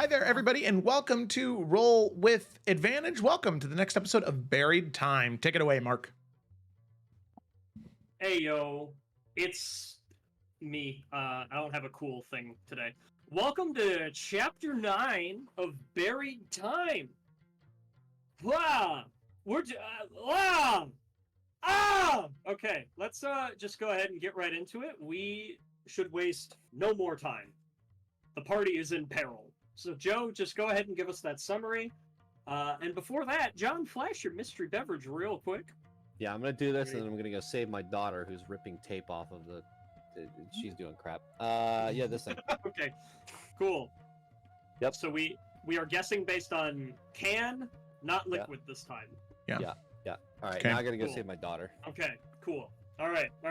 Hi there, everybody, and welcome to Roll with Advantage. Welcome to the next episode of Buried Time. Take it away, Mark. Hey, yo, it's me. I don't have a cool thing today. Welcome to Chapter 9 of Buried Time. Wow! Okay, let's just go ahead and get right into it. We should waste no more time. The party is in peril. So, Joe, just go ahead and give us that summary. And before that, John, flash your mystery beverage real quick. Yeah, I'm gonna do this, and then I'm gonna go save my daughter, who's ripping tape off of the. She's doing crap. Yeah, this thing. Okay, cool. Yep. So we are guessing based on can, not liquid this time. Yeah. All right, Okay. now I gotta go Cool. save my daughter. Okay, cool. All right. All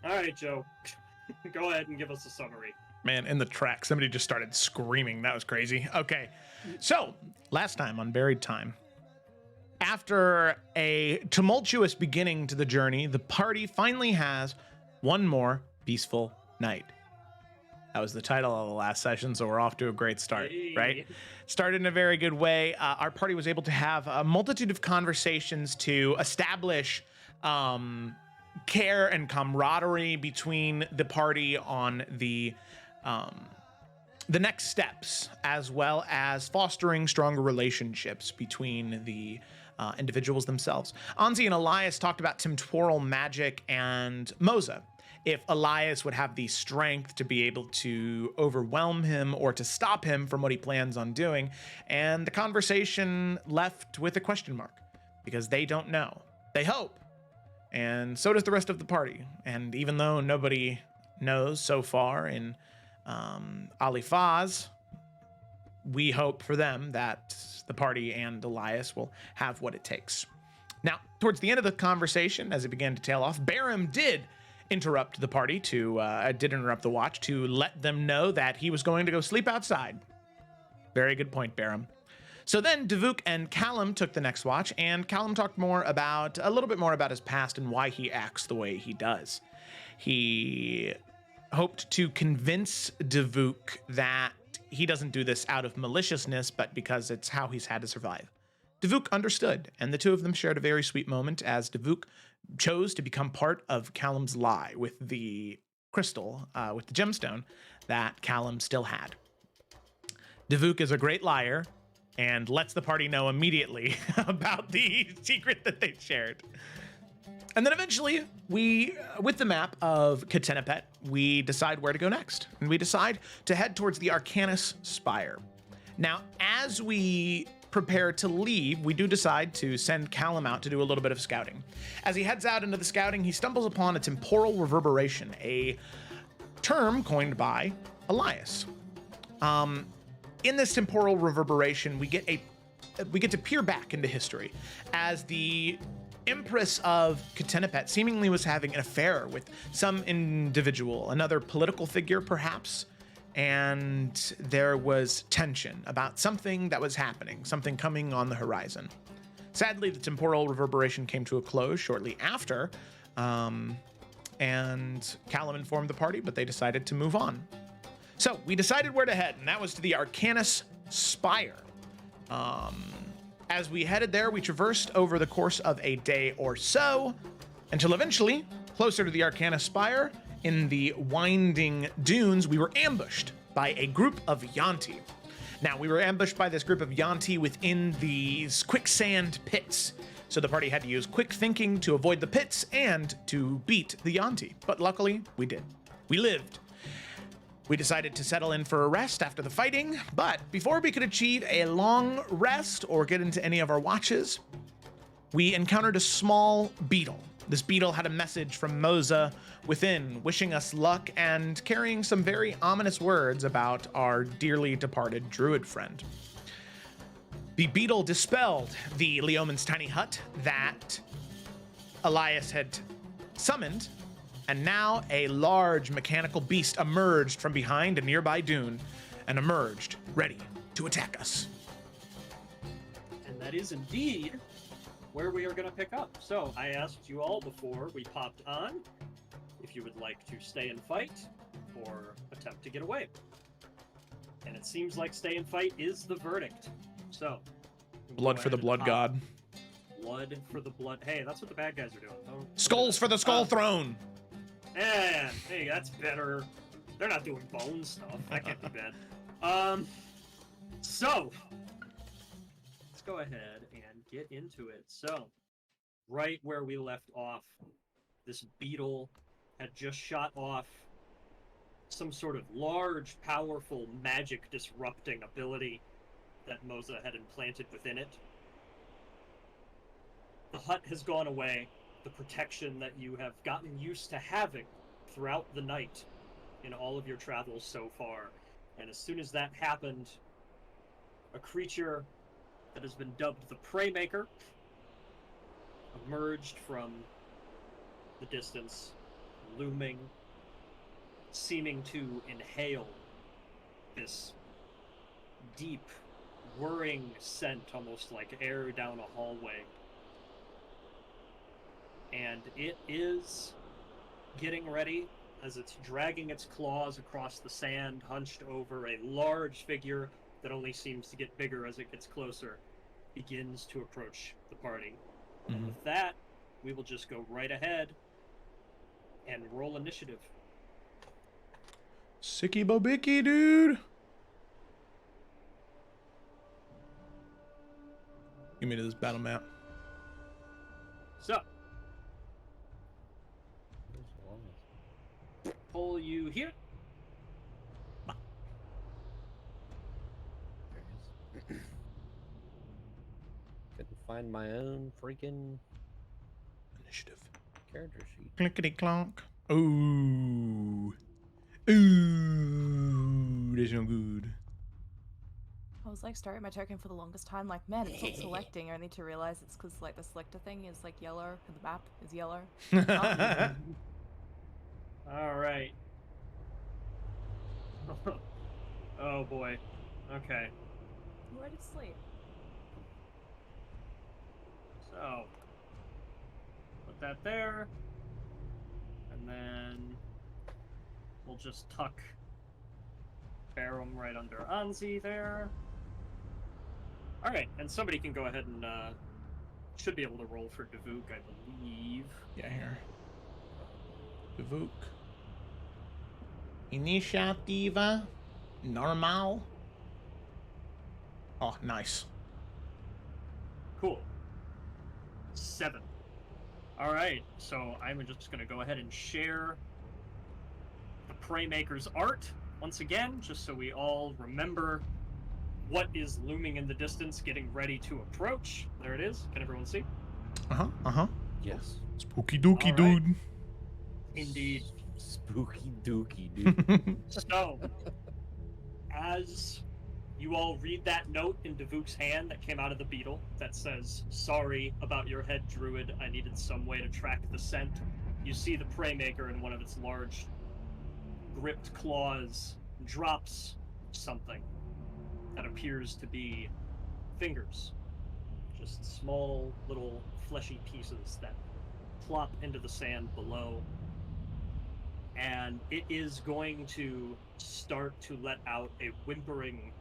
right, Joe. Go ahead and give us a summary. Man, in the track, somebody just started screaming. That was crazy. Okay, so last time on Buried Time, after a tumultuous beginning to the journey, the party finally has one more peaceful night. That was the title of the last session, so we're off to a great start, right? Started in a very good way. Our party was able to have a multitude of conversations to establish care and camaraderie between the party on the next steps, as well as fostering stronger relationships between the individuals themselves. Anzi and Elias talked about temporal magic and Moza. If Elias would have the strength to be able to overwhelm him or to stop him from what he plans on doing. And the conversation left with a question mark because they don't know. They hope. And so does the rest of the party. And even though nobody knows so far in Ali Faz, we hope for them that the party and Elias will have what it takes. Now, towards the end of the conversation, as it began to tail off, Barum did interrupt the party did interrupt the watch to let them know that he was going to go sleep outside. Very good point, Barum. So then Davuk and Callum took the next watch, and Callum talked a little bit more about his past and why he acts the way he does. He hoped to convince Davuk that he doesn't do this out of maliciousness, but because it's how he's had to survive. Davuk understood, and the two of them shared a very sweet moment as Davuk chose to become part of Callum's lie with the crystal, with the gemstone that Callum still had. Davuk is a great liar and lets the party know immediately about the secret that they shared. And then eventually, with the map of Katenapet, we decide where to go next. And we decide to head towards the Arcanus Spire. Now, as we prepare to leave, we do decide to send Callum out to do a little bit of scouting. As he heads out into the scouting, he stumbles upon a temporal reverberation, a term coined by Elias. In this temporal reverberation, we get to peer back into history as the Empress of Katenapet seemingly was having an affair with some individual, another political figure perhaps, and there was tension about something that was happening, something coming on the horizon. Sadly, the temporal reverberation came to a close shortly after, and Callum informed the party, but they decided to move on. So we decided where to head, and that was to the Arcanus Spire. As we headed there, we traversed over the course of a day or so, until eventually, closer to the Arcanus Spire, in the winding dunes, we were ambushed by a group of Yanti. Now, we were ambushed by this group of Yanti within these quicksand pits, so the party had to use quick thinking to avoid the pits and to beat the Yanti. But luckily, we did. We lived. We decided to settle in for a rest after the fighting, but before we could achieve a long rest or get into any of our watches, we encountered a small beetle. This beetle had a message from Moza within, wishing us luck and carrying some very ominous words about our dearly departed druid friend. The beetle dispelled the Leoman's tiny hut that Elias had summoned, and now a large mechanical beast emerged from behind a nearby dune and emerged, ready to attack us. And that is indeed where we are going to pick up. So I asked you all before we popped on if you would like to stay and fight or attempt to get away. And it seems like stay and fight is the verdict. So, Blood for the blood god. Blood for the blood. Hey, that's what the bad guys are doing. Skulls for the skull throne. And hey, that's better. They're not doing bone stuff. That can't be bad. So let's go ahead and get into it. So, right where we left off, this beetle had just shot off some sort of large, powerful, magic disrupting ability that Moza had implanted within it. The hut has gone away. The protection that you have gotten used to having throughout the night in all of your travels so far. And as soon as that happened, a creature that has been dubbed the Prey Maker emerged from the distance, looming, seeming to inhale this deep, whirring scent, almost like air down a hallway. And it is getting ready as it's dragging its claws across the sand, hunched over a large figure that only seems to get bigger as it gets closer, begins to approach the party. And with that, we will just go right ahead and roll initiative. Sicky Bobicky, dude. Give me this battle map. So, pull you here. Couldn't find my own freaking Initiative. character sheet. Clickety clonk. Ooh. Ooh. That's no good. I was like staring at my token for the longest time, like, man, it's not selecting, only to realize it's because like the selector thing is like yellow and the map is yellow. Alright. Oh boy. Okay. I'm ready to sleep. So, put that there. And then we'll just tuck Barum right under Anzi there. Alright, and somebody can go ahead and should be able to roll for Davuk, I believe. Yeah, here. Davuk. Initiativa. Normal. Oh, nice. Cool. 7. Alright, so I'm just going to go ahead and share the Prey Maker's art once again, just so we all remember what is looming in the distance, getting ready to approach. There it is. Can everyone see? Yes. Spooky dookie, All right. dude. Indeed. Spooky dookie, dude. So, as you all read that note in Davuk's hand that came out of the beetle that says, "Sorry about your head, druid. I needed some way to track the scent." You see the Prey Maker in one of its large gripped claws drops something that appears to be fingers. Just small little fleshy pieces that plop into the sand below. And it is going to start to let out a whimpering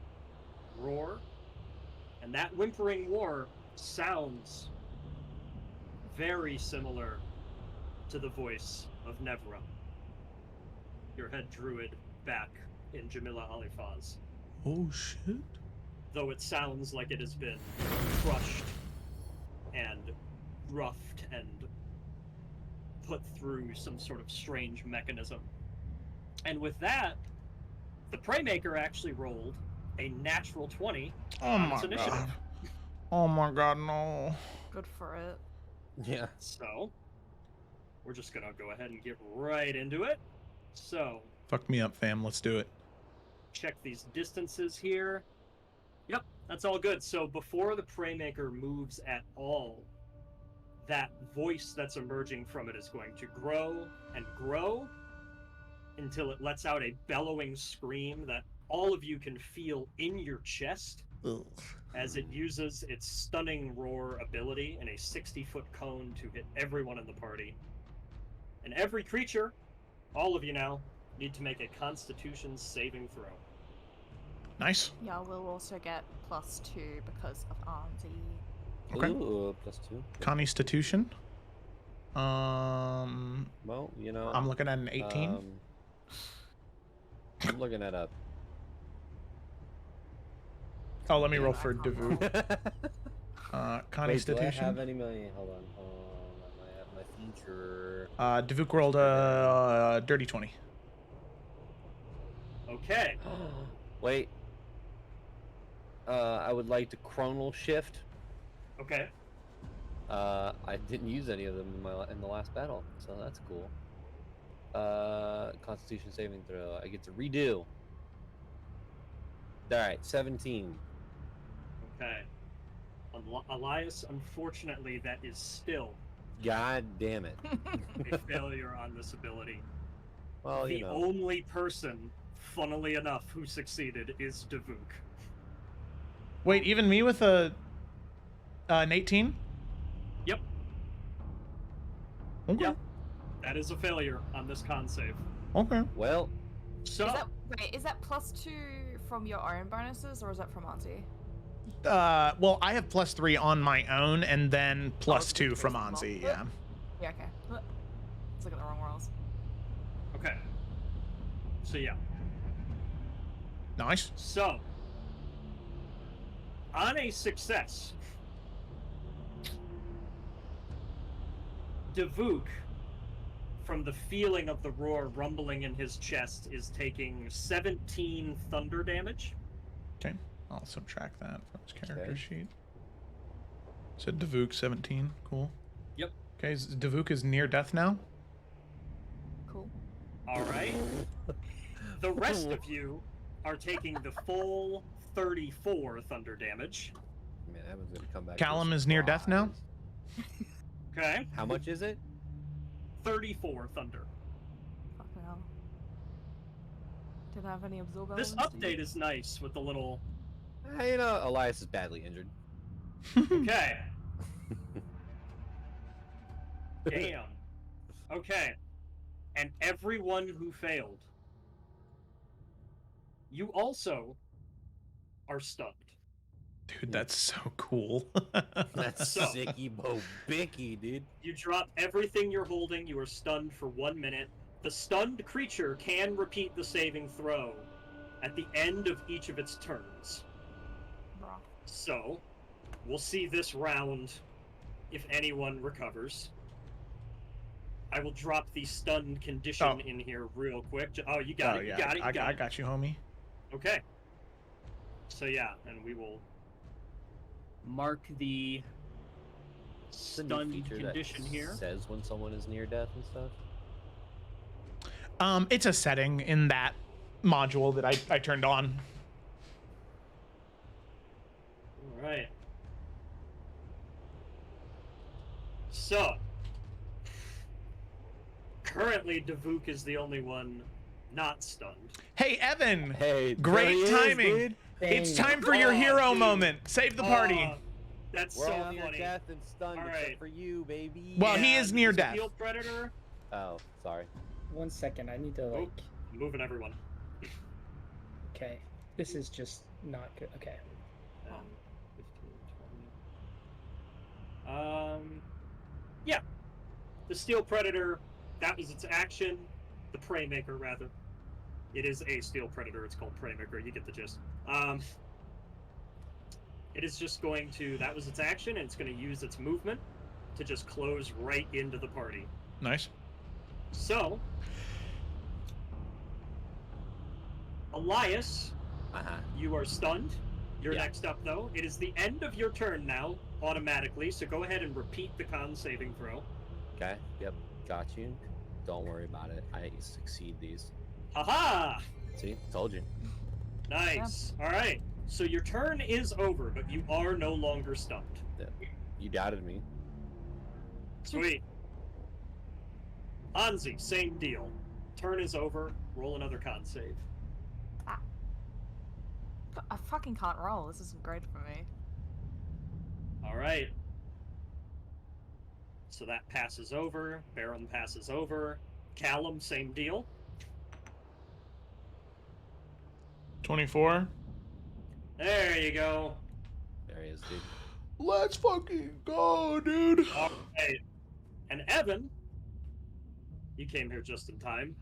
roar. And that whimpering roar sounds very similar to the voice of Nevra, your head druid back in Jamila Alifaz. Oh, shit. Though it sounds like it has been crushed and roughed and put through some sort of strange mechanism. And with that, the Prey Maker actually rolled a natural 20 on its initiative. God. Oh my god, no. Good for it. Yeah. So, we're just gonna go ahead and get right into it. So, Fuck me up, fam. Let's do it. check these distances here. Yep, that's all good. So before the Prey Maker moves at all, that voice that's emerging from it is going to grow and grow until it lets out a bellowing scream that all of you can feel in your chest as it uses its stunning roar ability in a 60-foot cone to hit everyone in the party. And every creature All of you now need to make a Constitution saving throw. Nice. Yeah, we'll also get +2 because of Auntie. Okay. Ooh, +2. Constitution. Well, you know. I'm looking at an 18. I'm looking at a. Oh, let me Yeah. roll for I can't roll. Devu. Wait, do I Constitution. have any money? Hold on. I have my feature. Devuk rolled dirty 20. Okay. Wait. I would like to chronal shift. Okay. I didn't use any of them in the last battle, so that's cool. Constitution saving throw. I get to redo. All right, 17. Okay. Elias, unfortunately, that is still God damn it. a failure on this ability. Well, The you know. only person, funnily enough, who succeeded is Devuk. Wait, even me with an 18? Yep. Okay. Yep. That is a failure on this con save. Okay. Well, So, Is that +2 from your own bonuses or is that from Auntie? Well, I have +3 on my own, and then +2 it's from pretty Anzi. small. Yeah. Yeah, okay. Let's look at the wrong rolls. okay. So, yeah. Nice. So, on a success, Devuk, from the feeling of the roar rumbling in his chest, is taking 17 thunder damage. Okay. I'll subtract that from his character Okay. sheet. So Devuk 17. Cool. Yep. Okay. Devuk is near death now. Cool. All right. The rest of you are taking the full 34 thunder damage. man, Evan's gonna come back. Callum is near death now? Okay. How much is it? 34 thunder. Fucking hell. Didn't have any absorb This elements, do you? update is nice with the little. You know, Elias is badly injured. Okay. Damn. Okay. And everyone who failed. You also are stunned. Dude, that's so cool. That's So- sicky bo bicky, dude. You drop everything you're holding. You are stunned for 1 minute. The stunned creature can repeat the saving throw at the end of each of its turns. Bruh. So, we'll see this round if anyone recovers. I will drop the stunned condition Oh. in here real quick. Oh, you got Oh, it. yeah. You got it. You got I it. got you, homie. Okay. So yeah, and we will mark the It's a new stunned feature that condition here. says when someone is near death and stuff. It's a setting in that module that I turned on. All right. So, currently Devuk is the only one not stunned. Hey, Evan. Hey, Great there he is, timing. dude. It's Dang. time for your Oh, hero dude. moment. Save the party. That's We're so all near funny. death and stunned, All except right. for you, baby. Well, he is near the death. Steel Predator. Oh, sorry. 1 second, I need to like. I'm moving everyone. Okay, this is just not good. Okay. 15, 20. Yeah. The Steel Predator, that was its action. The Prey Maker, rather. It is a Steel Predator. It's called Prey Maker. You get the gist. It is just going to, that was its action, and it's going to use its movement to just close right into the party. Nice. So, Elias, you are stunned. You're Yeah. next up, though. It is the end of your turn now, automatically, so go ahead and repeat the con saving throw. Okay. Yep. Got you. Don't worry about it. I succeed these. Haha! See? Told you. Nice. All right. So your turn is over, but you are no longer stunned. You doubted me. Sweet. Anzi, same deal. Turn is over. Roll another con save. I fucking can't roll. This isn't great for me. All right. So that passes over. Baron passes over. Callum, same deal. 24. There you go. There he is, dude. Let's fucking go, dude. Okay. And Evan, you came here just in time.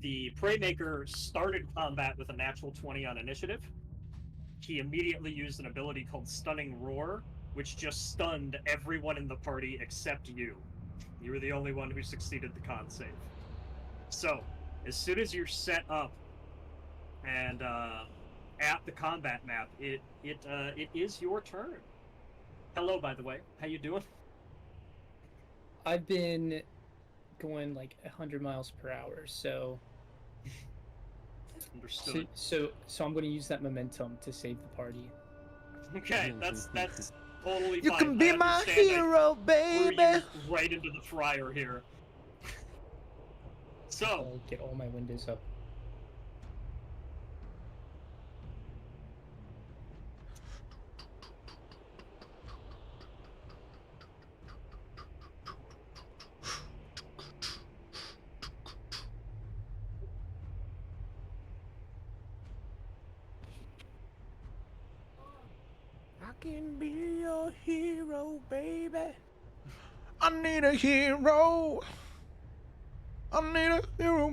The Preymaker started combat with a natural 20 on initiative. He immediately used an ability called Stunning Roar, which just stunned everyone in the party except you. You were the only one who succeeded the con save. So, as soon as you're set up and at the combat map, it is your turn. Hello, by the way. How you doing? I've been going like 100 miles per hour, so Understood. so I'm going to use that momentum to save the party. Okay, that's totally You fine. can be I my understand hero, threw baby. you right into the fryer here. So, I'll get all my windows up. I can be your hero, baby. I need a hero. I need a hero.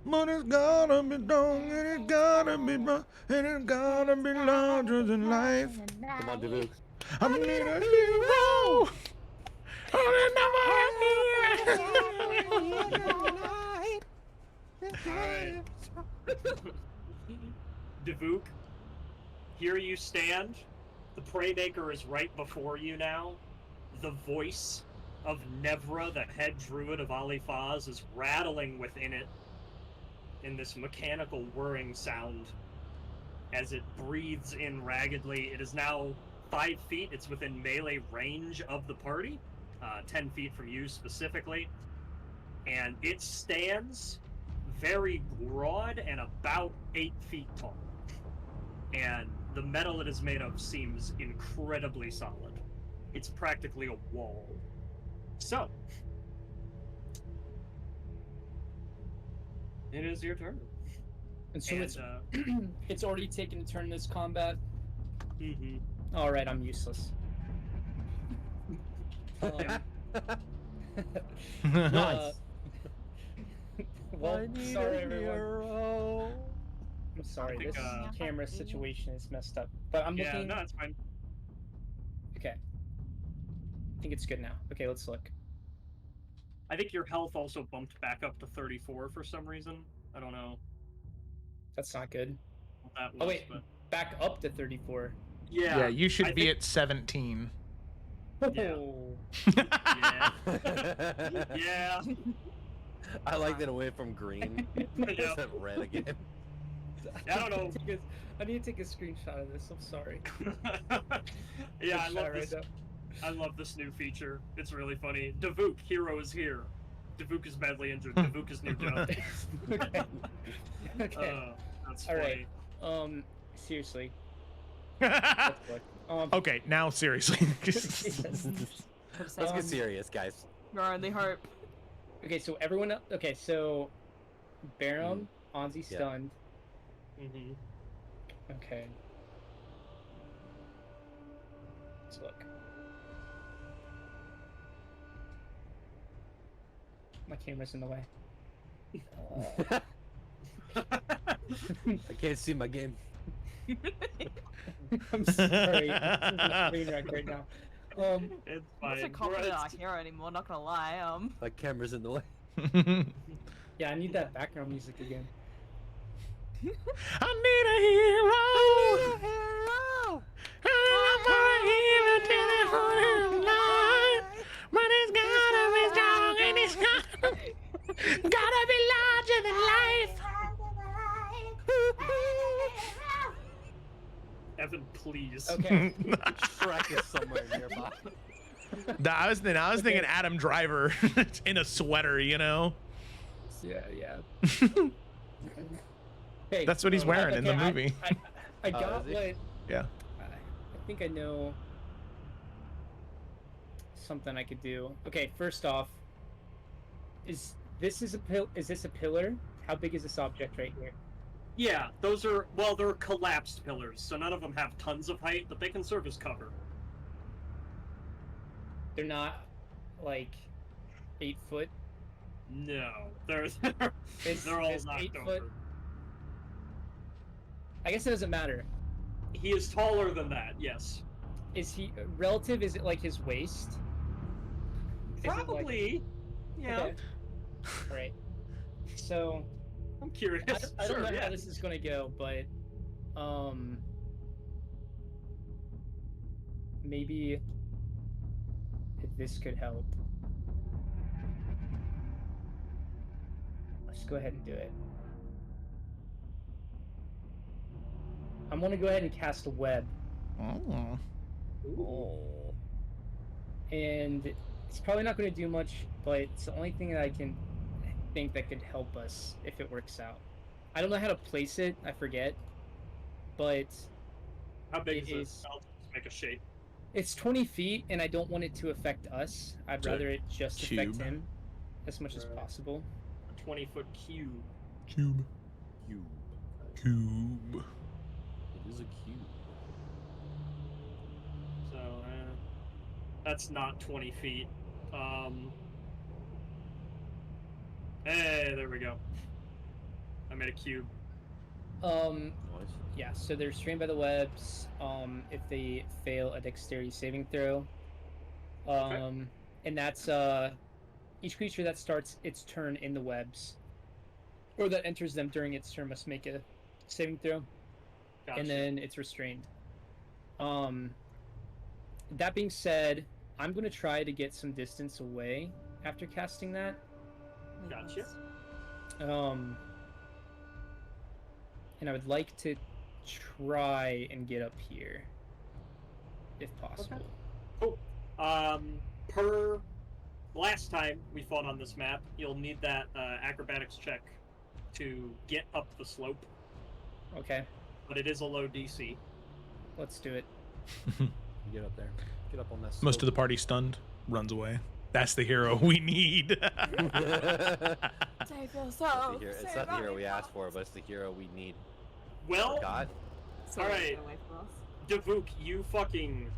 But it's gotta be done, and it's gotta be done, and it's gotta be larger than life. Come on, Dubuque. I need a hero. alright. Devuk, here you stand. The Preymaker is right before you now. The voice of Nevra, the head druid of Alifaz, is rattling within it in this mechanical whirring sound as it breathes in raggedly. It is now 5 feet. It's within melee range of the party, 10 feet from you specifically. And it stands very broad and about 8 feet tall. And the metal it is made of seems incredibly solid. It's practically a wall. So, it is your turn. And so And, it's it's already taken a turn in this combat. mhm. All right, I'm useless. Nice. Well, I need sorry a everyone. hero. I'm sorry. think, This camera situation is messed up. But I'm Yeah, looking. no, it's fine. Okay. I think it's good now. Okay, let's look. I think your health also bumped back up to 34 for some reason. I don't know That's not good. what that was, Oh wait, but back up to 34. yeah, Yeah, you should I be think- at 17. Yeah. Oh. Yeah, yeah. I like that it went from green Yeah. to red again. I don't know. I need to take a screenshot of this. I'm sorry. Yeah, I Screenshot love right this. now. I love this new feature. It's really funny. Devuk, hero is here. Devuk is badly injured. Devuk is new death. Okay. Okay. That's All funny. right. Seriously. Let's look. Okay, now seriously. Let's get serious, guys. Your only hope. Okay, so everyone. Okay, so Baron, Anzi Yeah. stunned. Mm-hmm. Okay. Let's look. My camera's in the way. I can't see my game. I'm sorry. This is a screen wreck right now. It's I'm not so fine. confident in our hero anymore, not gonna lie. My camera's in the way. Yeah, I need that background music again. I need a hero. I'm a hero till the whole life. But it's gotta be strong and it's gotta be larger than life. Evan, please. Okay. Shrek is somewhere nearby. I was thinking Adam Driver in a sweater, you know? Yeah. Hey, That's what he's wearing in the okay, movie. I got is he? what. Yeah. I think I know. something I could do. Okay, first off, is this a pillar? How big is this object right here? Yeah, those are, well, they're collapsed pillars, so none of them have tons of height, but they can serve as cover. They're not like 8 foot. No, they're Is they're all this knocked 8 over. foot? I guess it doesn't matter. He is taller than that, yes. Is he relative? Is it like his waist? Is it like- Probably. Yeah. Okay. All right. So I'm curious. I don't Sure, know yeah. how this is gonna go, but maybe if this could help. Let's go ahead and do it. I'm gonna go ahead and cast a web, Oh. Oh. and it's probably not gonna do much, but it's the only thing that I can think that could help us if it works out. I don't know how to place it. I forget, but How big It is is- this? I'll just make a shape. it's 20 feet, and I don't want it to affect us. I'd So, rather it just affect cube. him as much as Right. possible. A 20-foot cube. Cube. Cube. Cube. It is a cube. So, that's not 20 feet. Hey, there we go. I made a cube. Nice. Yeah, so they're restrained by the webs if they fail a dexterity saving throw. And that's each creature that starts its turn in the webs or that enters them during its turn must make a saving throw, Gotcha. and then it's restrained. That being said, I'm going to try to get some distance away after casting that. Gotcha. And I would like to try and get up here, if possible. Cool. Per last time we fought on this map, you'll need that acrobatics check to get up the slope, Okay, but it is a low DC. let's do it. Get up there. Get up on that. Most of the party stunned, runs away. That's the hero we need. I feel so. It's not the hero we asked for, but it's the hero we need. Well, God. All right. Away from us. Davuk, you fucking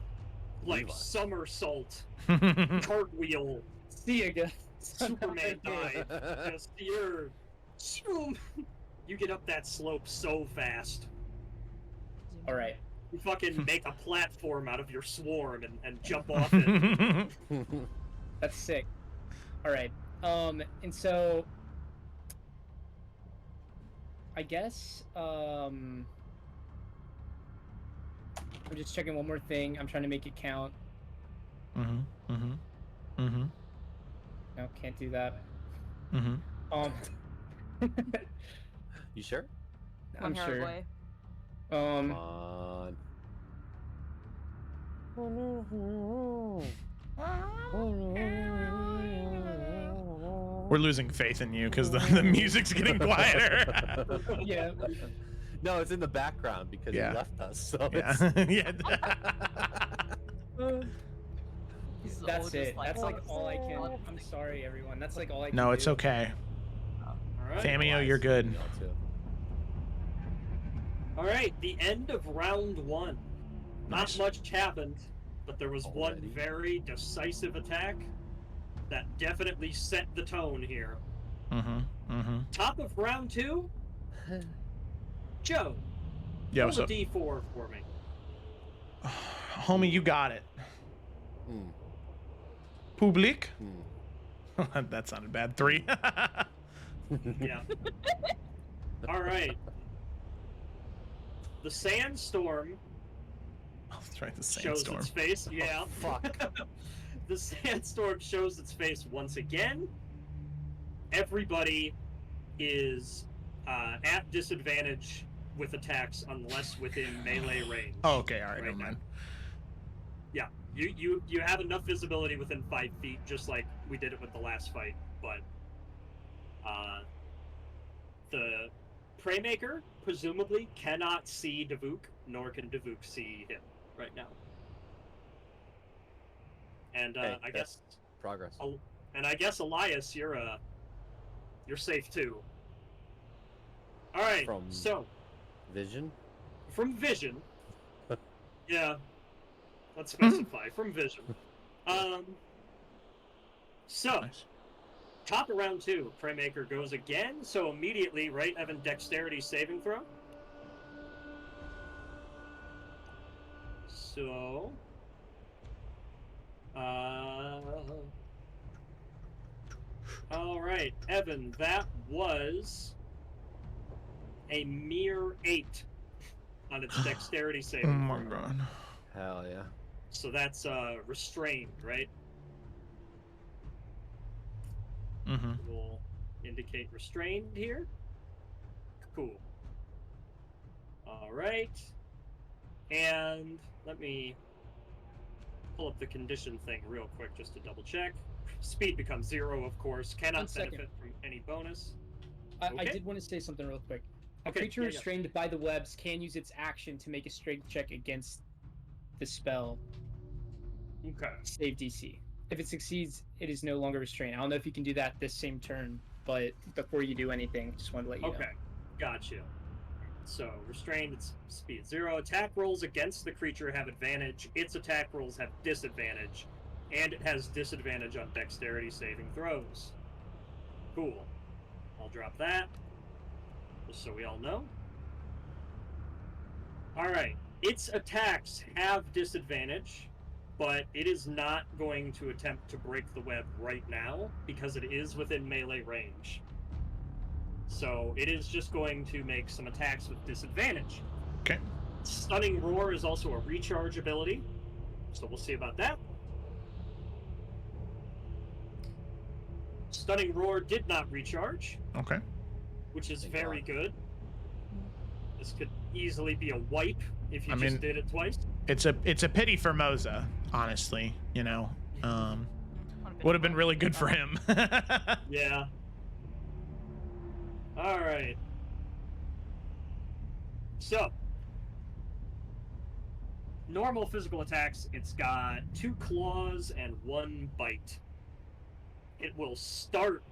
like Levi. somersault, cartwheel, See you guys. Superman dive. Just you get up that slope so fast. All right. You fucking make a platform out of your swarm and jump off it. That's sick. All right. And so I guess I'm just checking one more thing. I'm trying to make it count. No, can't do that. You sure? I'm One hero sure. away. Come on. We're losing faith in you because the music's getting quieter. Yeah. No, it's in the background because Yeah. he left us. So Yeah. it's... Yeah. This is all That's just it. like, That's like all I can. "Oh, I'm sorry, everyone. That's like all I can No, do. it's okay. All right. Famio, you're good. All right. The end of round one. Nice. Not much happened, but there was one Already? very decisive attack that definitely set the tone here. Top of round two. Joe, Yeah, roll what's a up? D4 for me. Homie, you got it. Hmm. Public? Hmm. That sounded bad. 3. Yeah. All right. The sandstorm That's right, the shows sandstorm. its face. Yeah. Fuck. The sandstorm shows its face once again. Everybody is at disadvantage with attacks unless within melee range. Oh, okay, all right, Right never now. mind. Yeah, you have enough visibility within 5 feet, just like we did it with the last fight. But the Preymaker presumably cannot see Davuk, nor can Davuk see him right now. And Okay, I that's guess, progress. and I guess Elias, you're safe too. All right. From- So Vision. from vision, yeah, let's specify from vision. So Nice. top of round 2, Praymaker goes again. So immediately, right, Evan, dexterity saving throw. So, all right, Evan, that was a mere 8 on its dexterity Oh saving my throw. god. Hell yeah. So that's restrained, right? Mm-hmm. We'll indicate restrained here. Cool. All right. And let me pull up the condition thing real quick just to double check. Speed becomes 0, of course. One Cannot second. benefit from any bonus. I Okay. did want to say something real quick. A Okay, creature yeah, yeah. restrained by the webs can use its action to make a strength check against the spell Okay. save DC. If it succeeds, it is no longer restrained. I don't know if you can do that this same turn, but before you do anything, just wanted to let you know. Okay. Gotcha. So, restrained, it's speed 0. Attack rolls against the creature have advantage. Its attack rolls have disadvantage. And it has disadvantage on dexterity saving throws. Cool. I'll drop that. Just so we all know. Alright. Its attacks have disadvantage, but it is not going to attempt to break the web right now because it is within melee range. So it is just going to make some attacks with disadvantage. Okay. Stunning Roar is also a recharge ability, so we'll see about that. Stunning Roar did not recharge, Okay. which is Thank very God. good. This could easily be a wipe if you I just mean- did it twice. It's a pity for Moza, honestly. You know, Would've would have been fun. really good for him. Yeah. Alright. So, normal physical attacks, it's got 2 claws and 1 bite. It will start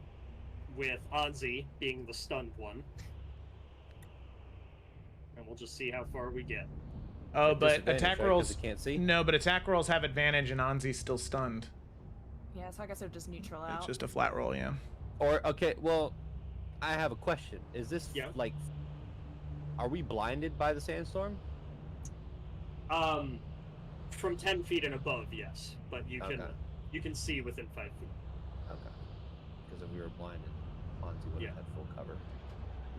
with Anzi being the stunned one. And we'll just see how far we get. Oh, At but disadvantage, attack right, 'cause rolls. it can't see? No, but attack rolls have advantage, and Anzi's still stunned. Yeah, so I guess it would just neutral out. It's just a flat roll, yeah. Or okay, well, I have a question. Is this Yeah. like, are we blinded by the sandstorm? From 10 feet and above, yes. But you Okay. can see within 5 feet. Okay. Because if we were blinded, Fonzie would Yeah. have had full cover.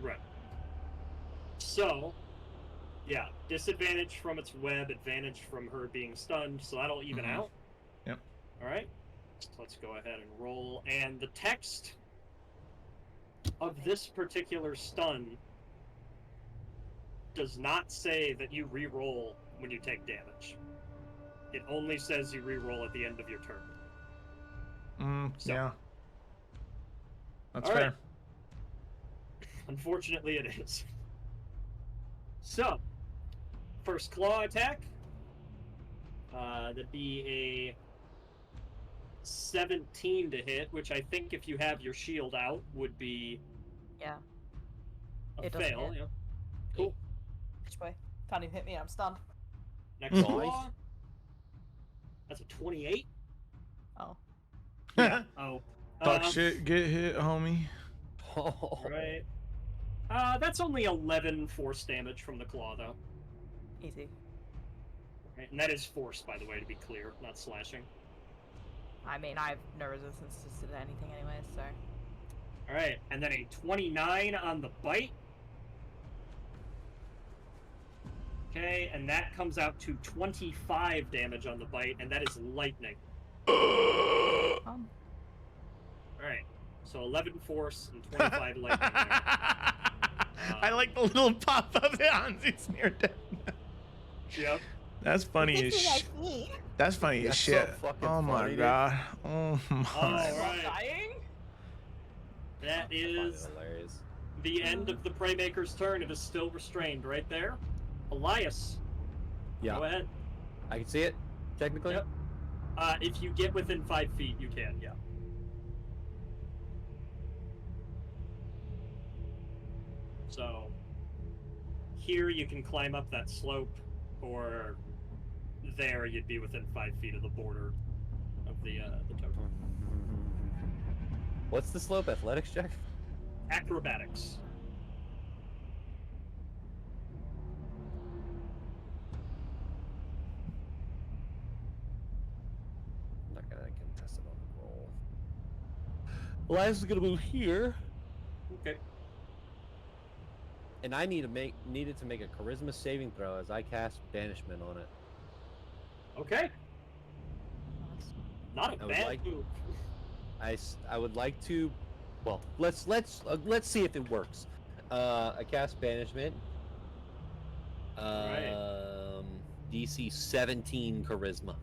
Right. So, yeah, disadvantage from its web, advantage from her being stunned, so that'll even Mhm. out. Yep. Alright. So let's go ahead and roll. And the text of this particular stun does not say that you re-roll when you take damage. It only says you re-roll at the end of your turn. So- Yeah. That's All fair. right. Unfortunately, it is. So, first claw attack. That'd be a 17 to hit, which I think if you have your shield out would be Yeah. a It doesn't fail. hit. Yeah. Cool. Which way? Can't even hit me. I'm stunned. Next Nice. claw. That's a 28. Oh. Yeah. Oh. Talk shit, get hit, homie. Oh. Right. That's only 11 force damage from the claw, though. Easy. Right? And that is force, by the way, to be clear, not slashing. I mean, I have no resistance to anything anyway, so. Alright, and then a 29 on the bite. Okay, and that comes out to 25 damage on the bite, and that is lightning. Alright, so 11 force and 25 lightning there. I like the little pop up on Anzi's near death. Yep. That's funny as shit. That's funny as That's so shit. fucking Oh my funny, dude. god. Oh my. Alright. Dying? That I find it is hilarious. the end of the Praymaker's turn. It is still restrained right there. Elias, Yeah, go ahead. I can see it. Technically. Yep. If you get within 5 feet, you can, yeah. So, here you can climb up that slope, or there you'd be within 5 feet of the border of the totem. What's the slope? Athletics check? Acrobatics. I'm not gonna contest it on the roll. Elias is gonna move here, Okay. and I needed to make a charisma saving throw as I cast banishment on it. Okay. Not a I would bad like- move. I would like to. Well, let's see if it works. I cast banishment. Alright. DC 17 charisma.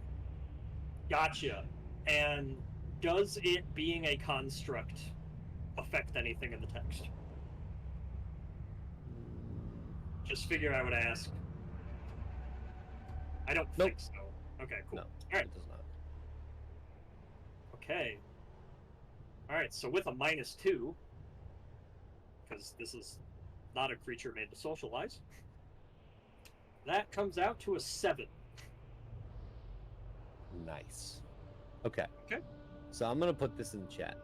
Gotcha. And does it being a construct affect anything in the text? Just figure I would ask. I don't Nope. think so. Okay, cool. No, Alright. it does not. Okay. Alright, so with a -2, because this is not a creature made to socialize, that comes out to a 7. Nice. Okay. Okay. So I'm gonna put this in chat.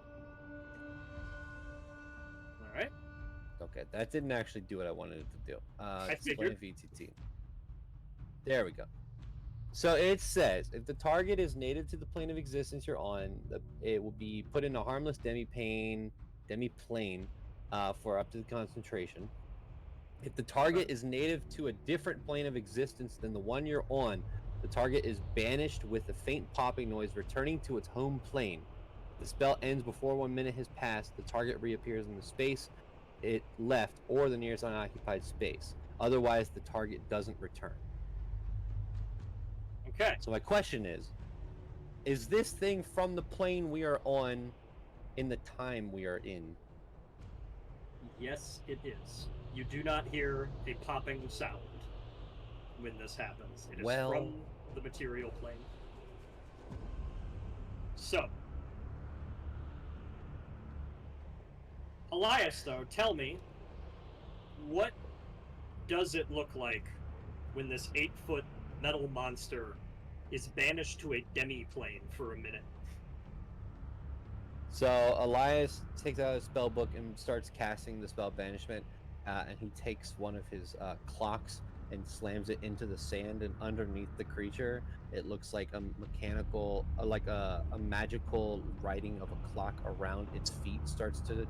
Alright. Okay, that didn't actually do what I wanted it to do. Display figured. VTT. There we go. So it says, if the target is native to the plane of existence you're on, it will be put in a harmless demi-plane for up to the concentration. If the target is native to a different plane of existence than the one you're on, the target is banished with a faint popping noise returning to its home plane. If the spell ends before 1 minute has passed, the target reappears in the space it left or the nearest unoccupied space. Otherwise, the target doesn't return. Okay. So my question is this thing from the plane we are on in the time we are in? Yes, it is. You do not hear a popping sound when this happens. It is Well- from the material plane. So, Elias, though, tell me, what does it look like when this 8-foot metal monster is banished to a demi-plane for a minute? So Elias takes out his spell book and starts casting the spell banishment, and he takes one of his clocks and slams it into the sand, and underneath the creature it looks like a mechanical like a magical writing of a clock around its feet starts to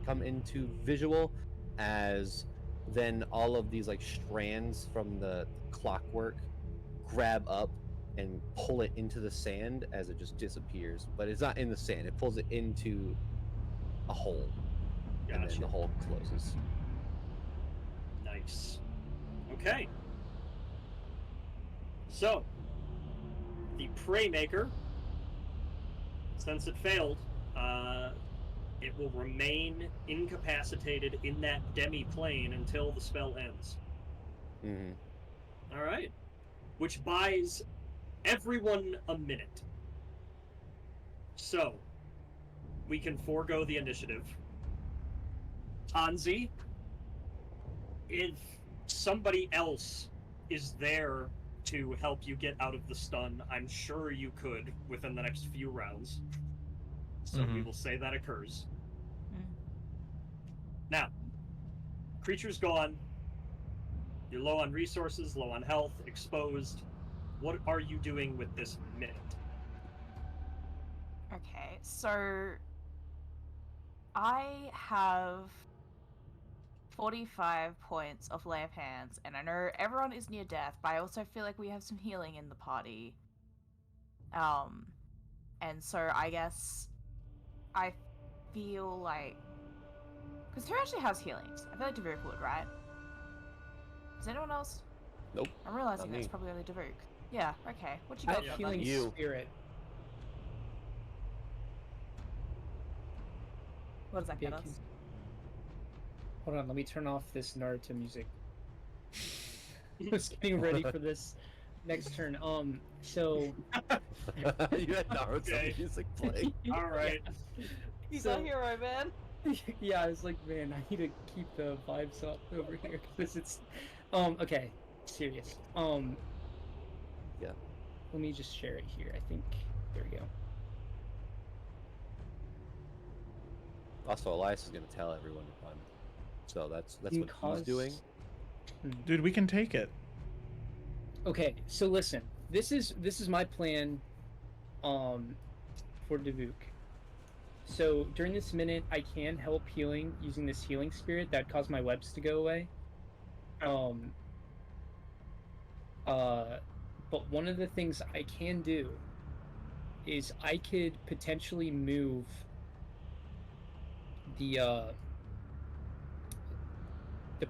come into visual, as then all of these like strands from the clockwork grab up and pull it into the sand as it just disappears. But it's not in the sand, it pulls it into a hole, and then Gotcha. the hole closes. Nice. Okay. So, the Prey Maker, since it failed, it will remain incapacitated in that demi-plane until the spell ends. Mm-hmm. Alright. Which buys everyone a minute. So, we can forego the initiative. Anzi, if somebody else is there to help you get out of the stun, I'm sure you could within the next few rounds. So we will say that occurs. Now, creature's gone. You're low on resources, low on health, exposed. What are you doing with this minute? Okay, so I have 45 points of lay of hands, and I know everyone is near death, but I also feel like we have some healing in the party. And so I guess I feel like, because who actually has healings? I feel like Davuk would, right? Does anyone else? Nope. I'm realizing not that's me. probably only Davuk. Yeah. Okay. What you I got? have for healing buddies? You. spirit. What does that Yeah, get us? can- Hold on, let me turn off this Naruto music. I was getting ready for this. next turn. So You had Naruto Okay. music playing. All right. He's So- a hero, man. Yeah, I was like, man, I need to keep the vibes up over here because it's, okay, serious. Yeah. Let me just share it here. I think there we go. Also, Elias is gonna tell everyone to run. So that's what Because- he's doing. Dude, we can take it. Okay, so listen, this is my plan, for Davuk. So during this minute, I can help healing using this healing spirit that caused my webs to go away. But one of the things I can do is I could potentially move the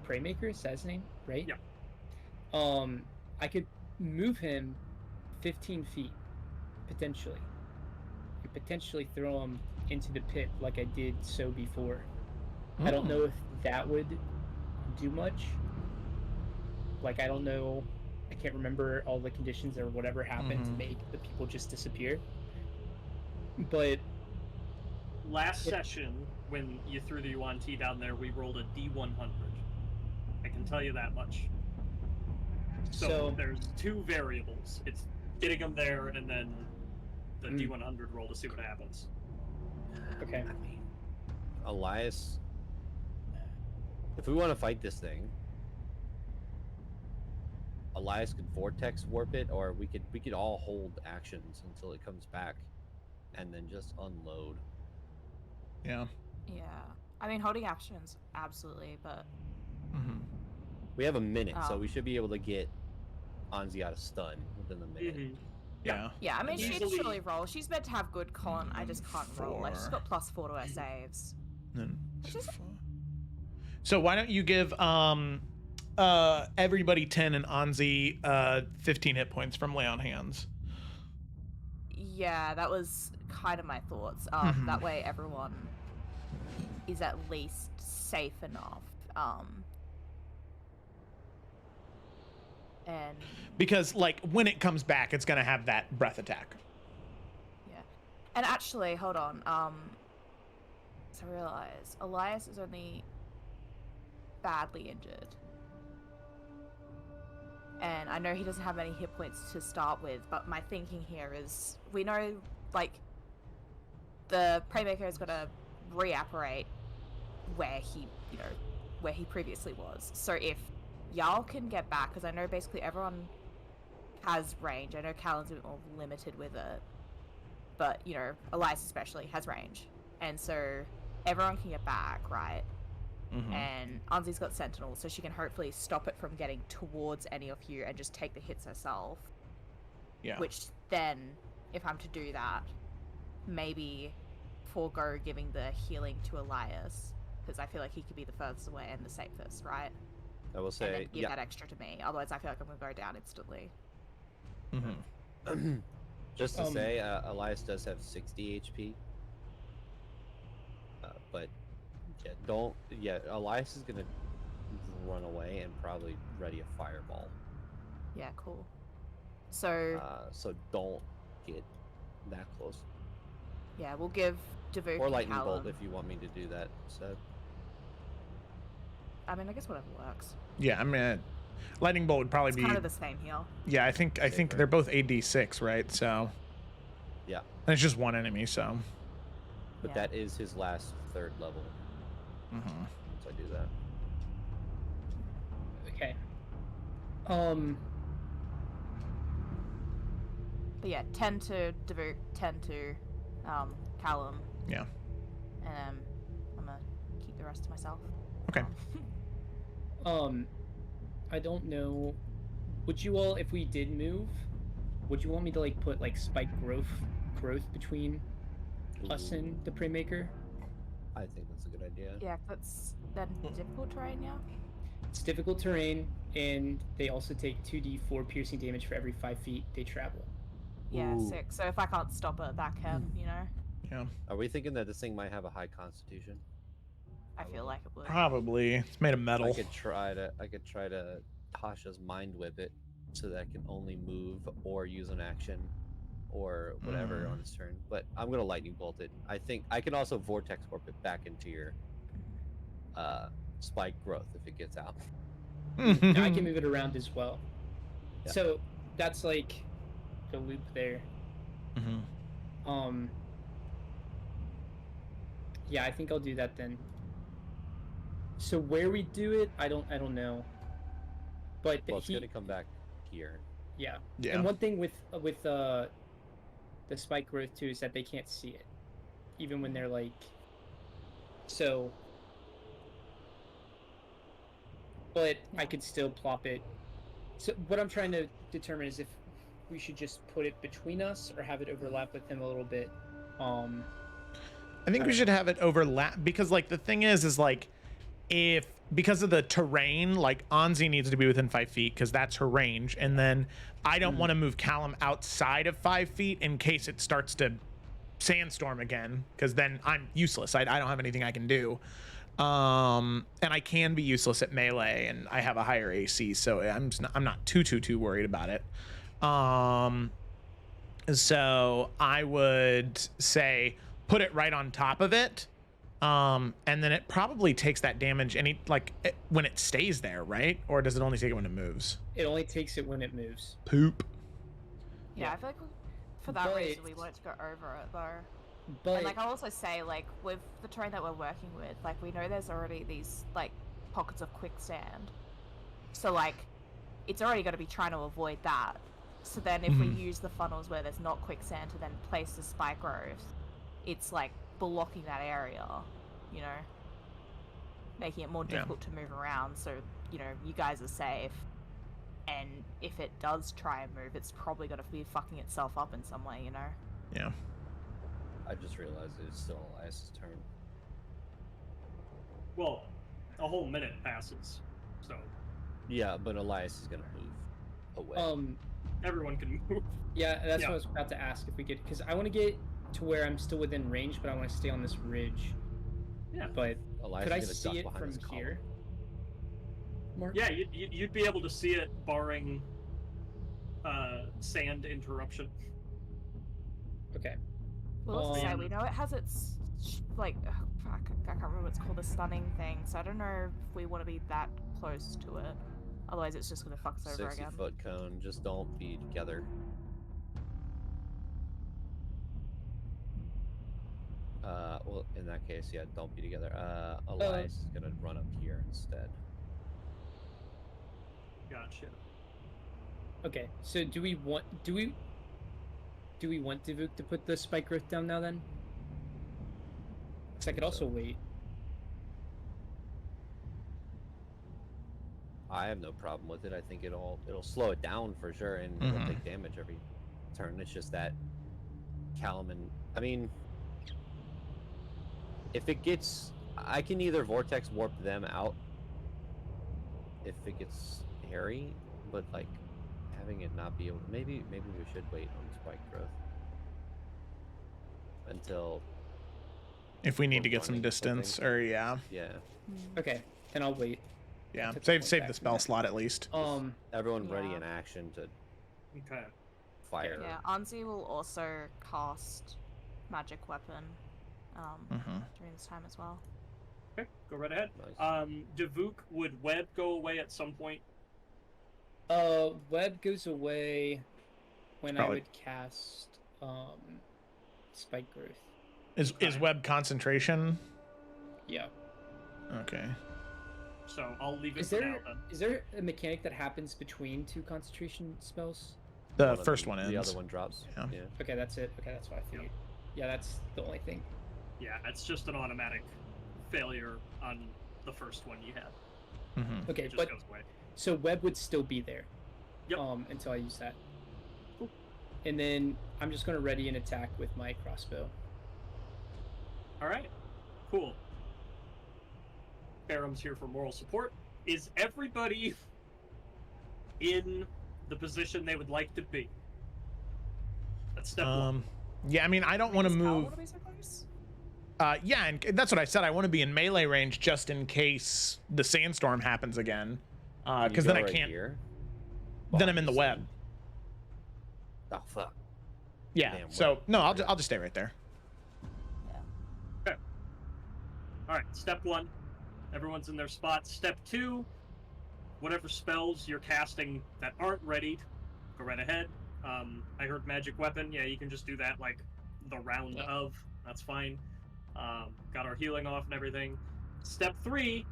Praymaker, is that his name, right? Yeah. I could move him 15 feet, potentially. And potentially throw him into the pit like I did so before. I don't know if that would do much. Like, I don't know. I can't remember all the conditions or whatever happened to make the people just disappear. But Last session, when you threw the UNT down there, we rolled a D100. I can tell you that much. So there's two variables. It's getting them there and then the D100 roll to see what happens. okay. I mean, Elias, if we want to fight this thing, Elias could vortex warp it, or we could all hold actions until it comes back, and then just unload. Yeah. Yeah. I mean, holding actions, absolutely, but We have a minute, so Oh. we should be able to get Anzi out of stun within the minute. Mm-hmm. Yeah. yeah, I mean, she'd Easily- surely roll. She's meant to have good con. I just can't roll. Like, she's got +4 to her saves. Then Which is- so why don't you give everybody 10 and Anzi 15 hit points from lay on hands? Yeah, that was kind of my thoughts. That way everyone is at least safe enough. And Because like when it comes back, it's gonna have that breath attack. yeah, and actually, hold on. So I realize Elias is only badly injured, and I know he doesn't have many hit points to start with. But my thinking here is, we know like the Praymaker is gonna reapparate where he previously was. So if y'all can get back, because I know basically everyone has range. I know Callan's a bit more limited with it, but Elias especially has range, and so everyone can get back, right? And Anzi's got Sentinel, so she can hopefully stop it from getting towards any of you and just take the hits herself. Yeah. Which then, if I'm to do that, maybe forego giving the healing to Elias, because I feel like he could be the furthest away and the safest, right? I will And say, then give yeah. that extra to me. Otherwise, I feel like I'm gonna go down instantly. Just to say, Elias does have 60 HP. But Elias is gonna run away and probably ready a fireball. Yeah, cool. So So don't get that close. yeah, we'll give Davuk Or and lightning bolt Callum. if you want me to do that instead. I mean, I guess whatever works. Yeah, I mean, lightning bolt would probably It's be. kind of the same here. Yeah, I think Safer. they're both AD6, right? So. Yeah. And it's just one enemy, so. But Yeah. that is his last third level. So I do that. Okay. But yeah, 10 to Davuk, 10 to Callum. Yeah. And I'm gonna keep the rest to myself. Okay. I don't know. Would you all, if we did move, would you want me to like put like spike growth between us and the Praymaker? I think that's a good idea. Yeah, that's then difficult terrain, yeah? It's difficult terrain, and they also take 2d4 piercing damage for every 5 feet they travel. Yeah, Ooh. 6. So if I can't stop it, that can, Yeah. Are we thinking that this thing might have a high constitution? I feel like it would. Probably. It's made of I metal. could try to Tasha's mind whip it. so that it can only move or use an action or whatever on its turn. But I'm gonna lightning bolt it. I think I can also vortex warp it back into your spike growth if it gets out. Now I can move it around as well. Yeah. So that's like the loop there. Yeah, I think I'll do that then. So where we do it, I don't know. But Well, it's gonna come back here. Yeah. Yeah. And one thing with the spike growth too is that they can't see it, even when they're like. So. But I could still plop it. So what I'm trying to determine is if we should just put it between us or have it overlap with him a little bit. I think we should have it overlap because like the thing is like because of the terrain, like Anzi needs to be within 5 feet because that's her range, and then I don't want to move Callum outside of 5 feet in case it starts to sandstorm again, because then I'm useless. I don't have anything I can do, and I can be useless at melee, and I have a higher AC, so I'm not too worried about it. So I would say put it right on top of it. And then it probably takes that damage when it stays there, right? Or does it only take it when it moves? It only takes it when it moves. Poop. Yeah, I feel like for that reason we want it to go over it though. But And like I'll also say, like with the terrain that we're working with, like we know there's already these like pockets of quicksand. So like it's already got to be trying to avoid that. So then if we use the funnels where there's not quicksand to then place the spike growth, it's like blocking that area, you know, making it more difficult to move around, so you know you guys are safe, and if it does try and move, it's probably going to be fucking itself up in some way, you know. Yeah. I just realized it's still Elias's turn. Well, a whole minute passes, so Yeah, but Elias is gonna move away. everyone can move. Yeah, that's what I was about to ask if we could, because I want to get to where I'm still within range, but I want to stay on this ridge. Yeah. But Elias could I is gonna see it duck behind from this here? Mark? Yeah, you'd be able to see it barring sand interruption. Okay. We'll also say we know it has its like fuck, I can't remember what it's called, the stunning thing. So I don't know if we want to be that close to it. Otherwise, it's just gonna fuck us over again. 60-foot cone. Just don't be together. Well, in that case, yeah, don't be together. Elias is gonna run up here instead. Gotcha. Okay. So do we want Davuk to put the spike growth down now then? Because I could also wait. I have no problem with it. I think it'll slow it down for sure, and it'll take damage every turn. It's just that Callum and I mean, if it gets, I can either vortex warp them out if it gets hairy, but like having it not be able to, maybe we should wait on spike growth until If we need to we're get some running distance, something. or yeah, Okay. Then I'll wait. yeah, Took save one the back. spell slot at least. everyone ready Yeah. in action to Okay. fire. Yeah, Anzi will also cast magic weapon during this time as well. Okay, go right ahead. Nice. Davuk, would web go away at some point? Web goes away when I Probably. would cast spike growth. Is web concentration? Yeah. Okay. So I'll leave it Is for now there then. is there a mechanic that happens between two concentration spells? The of first them- one ends. The other one drops. Yeah. Okay, that's it. Okay, that's what I figured. Yeah, that's the only thing. Yeah, it's just an automatic failure on the first one you had. Okay, It just but goes away. so web would still be there. Yep. Until I use that. Cool. And then I'm just gonna ready an attack with my crossbow. All right, cool. Barham's here for moral support. Is everybody in the position they would like to be? That's step one. Yeah, I mean, I don't want to Does Cal move. wanna be so close? Yeah, and that's what I said. I want to be in melee range just in case the sandstorm happens again. Can you Because go then I right can't. Here? then I'm in the bodies. web. Oh fuck. Yeah. Damn So web. no, I'll just stay right there. All right, step 1, everyone's in their spot. Step 2, whatever spells you're casting that aren't readied, go right ahead. I heard magic weapon. Yeah, you can just do that like the round of. That's fine. Got our healing off and everything. Step 3,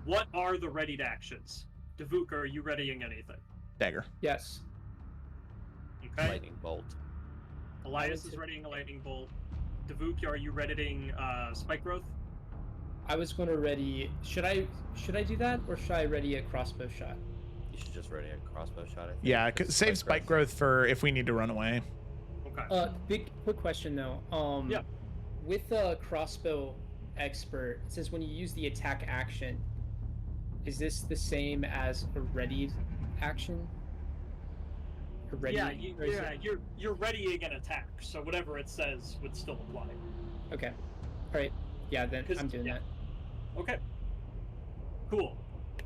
what are the readied actions? Davuk, are you readying anything? Dagger. Yes. Okay. Lightning bolt. Elias is readying a lightning bolt. Davuk, are you readying spike growth? I was going to ready. Should I do that, or should I ready a crossbow shot? You should just ready a crossbow shot. I think, Yeah, 'cause save spike growth for if we need to run away. Okay. Big quick question though. Yeah. With a crossbow expert, it says when you use the attack action, is this the same as a readied action? A ready, Yeah, or is it- you're readying an attack, so whatever it says would still apply. Okay. All right. Yeah, then 'Cause- I'm doing yeah. that. Okay. Cool.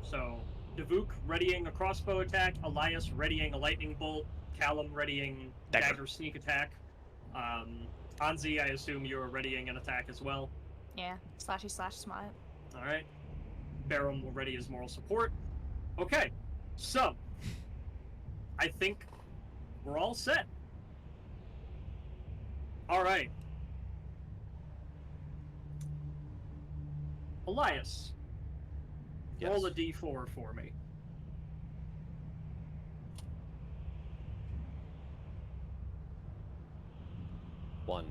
So, Davuk readying a crossbow attack, Elias readying a lightning bolt, Callum readying dagger sneak attack. Anzi, I assume you're readying an attack as well. Yeah, slashy slash smite. All right. Barum will ready his moral support. Okay. So, I think we're all set. All right. Elias, Yes. roll a d4 for me. One.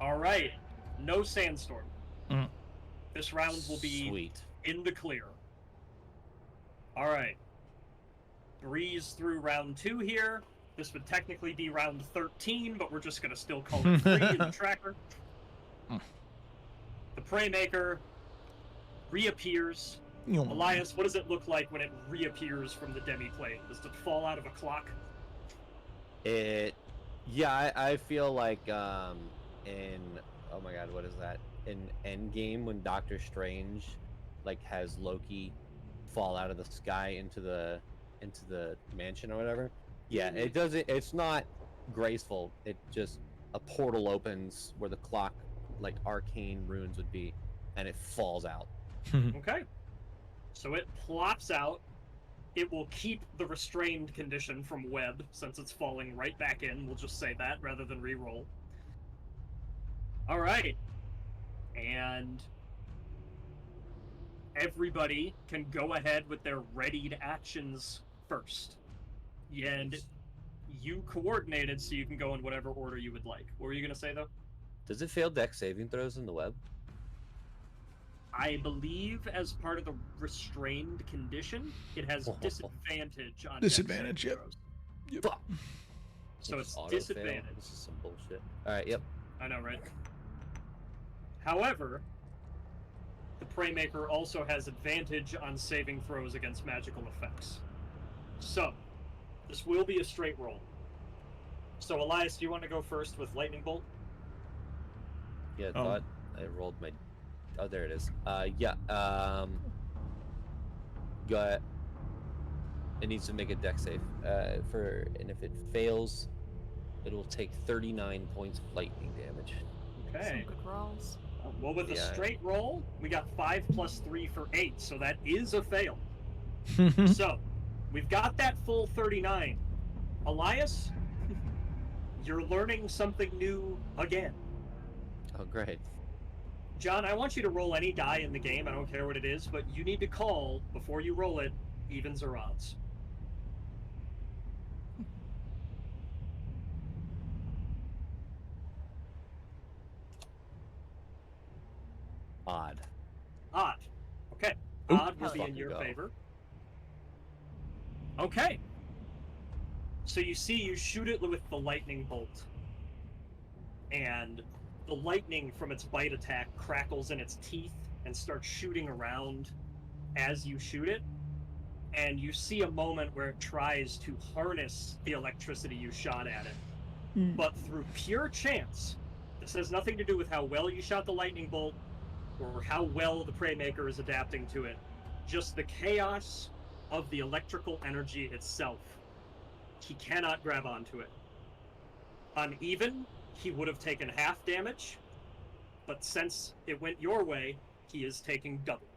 All right. No sandstorm. Mhm. This round will be Sweet. in the clear. All right. Breeze through round 2 here. This would technically be round 13, but we're just going to still call it 3 in the tracker. The Praymaker reappears. Elias, what does it look like when it reappears from the demiplane? Does it fall out of a clock? Yeah, I feel like in oh my god, what is that? In Endgame when Doctor Strange like has Loki fall out of the sky into the mansion or whatever. Yeah, it doesn't. It's not graceful. It just a portal opens where the clock, like arcane runes would be, and it falls out. Okay. So it plops out. It will keep the restrained condition from web since it's falling right back in. We'll just say that rather than re-roll. All right. And everybody can go ahead with their readied actions first. And you coordinated so you can go in whatever order you would like. What were you going to say, though? Does it fail dex saving throws in the web? I believe as part of the restrained condition, it has disadvantage on Disadvantage, dex yep. saving throws. So it's Auto-fail? disadvantage. This is some bullshit. All right, yep. I know, right? However, the Praymaker also has advantage on saving throws against magical effects. So, this will be a straight roll. So, Elias, do you want to go first with Lightning Bolt? Yeah, Oh. thought I rolled my. Oh, there it is. Yeah. Got. It needs to make a dex save. And if it fails, it will take 39 points of lightning damage. Okay. Some good rolls. Well, with a Yeah. straight roll, we got 5 plus 3 for 8, so that is a fail. So, we've got that full 39. Elias, you're learning something new again. Oh, great. John, I want you to roll any die in the game. I don't care what it is, but you need to call, before you roll it, evens or odds. Odd. Odd. Okay. Oop. Odd will be in Fucking your go. favor. Okay. So you see, you shoot it with the lightning bolt. And the lightning from its bite attack crackles in its teeth and starts shooting around as you shoot it. And you see a moment where it tries to harness the electricity you shot at it. But through pure chance, this has nothing to do with how well you shot the lightning bolt or how well the Praymaker is adapting to it. Just the chaos of the electrical energy itself. He cannot grab onto it. Uneven, he would have taken half damage, but since it went your way, he is taking double.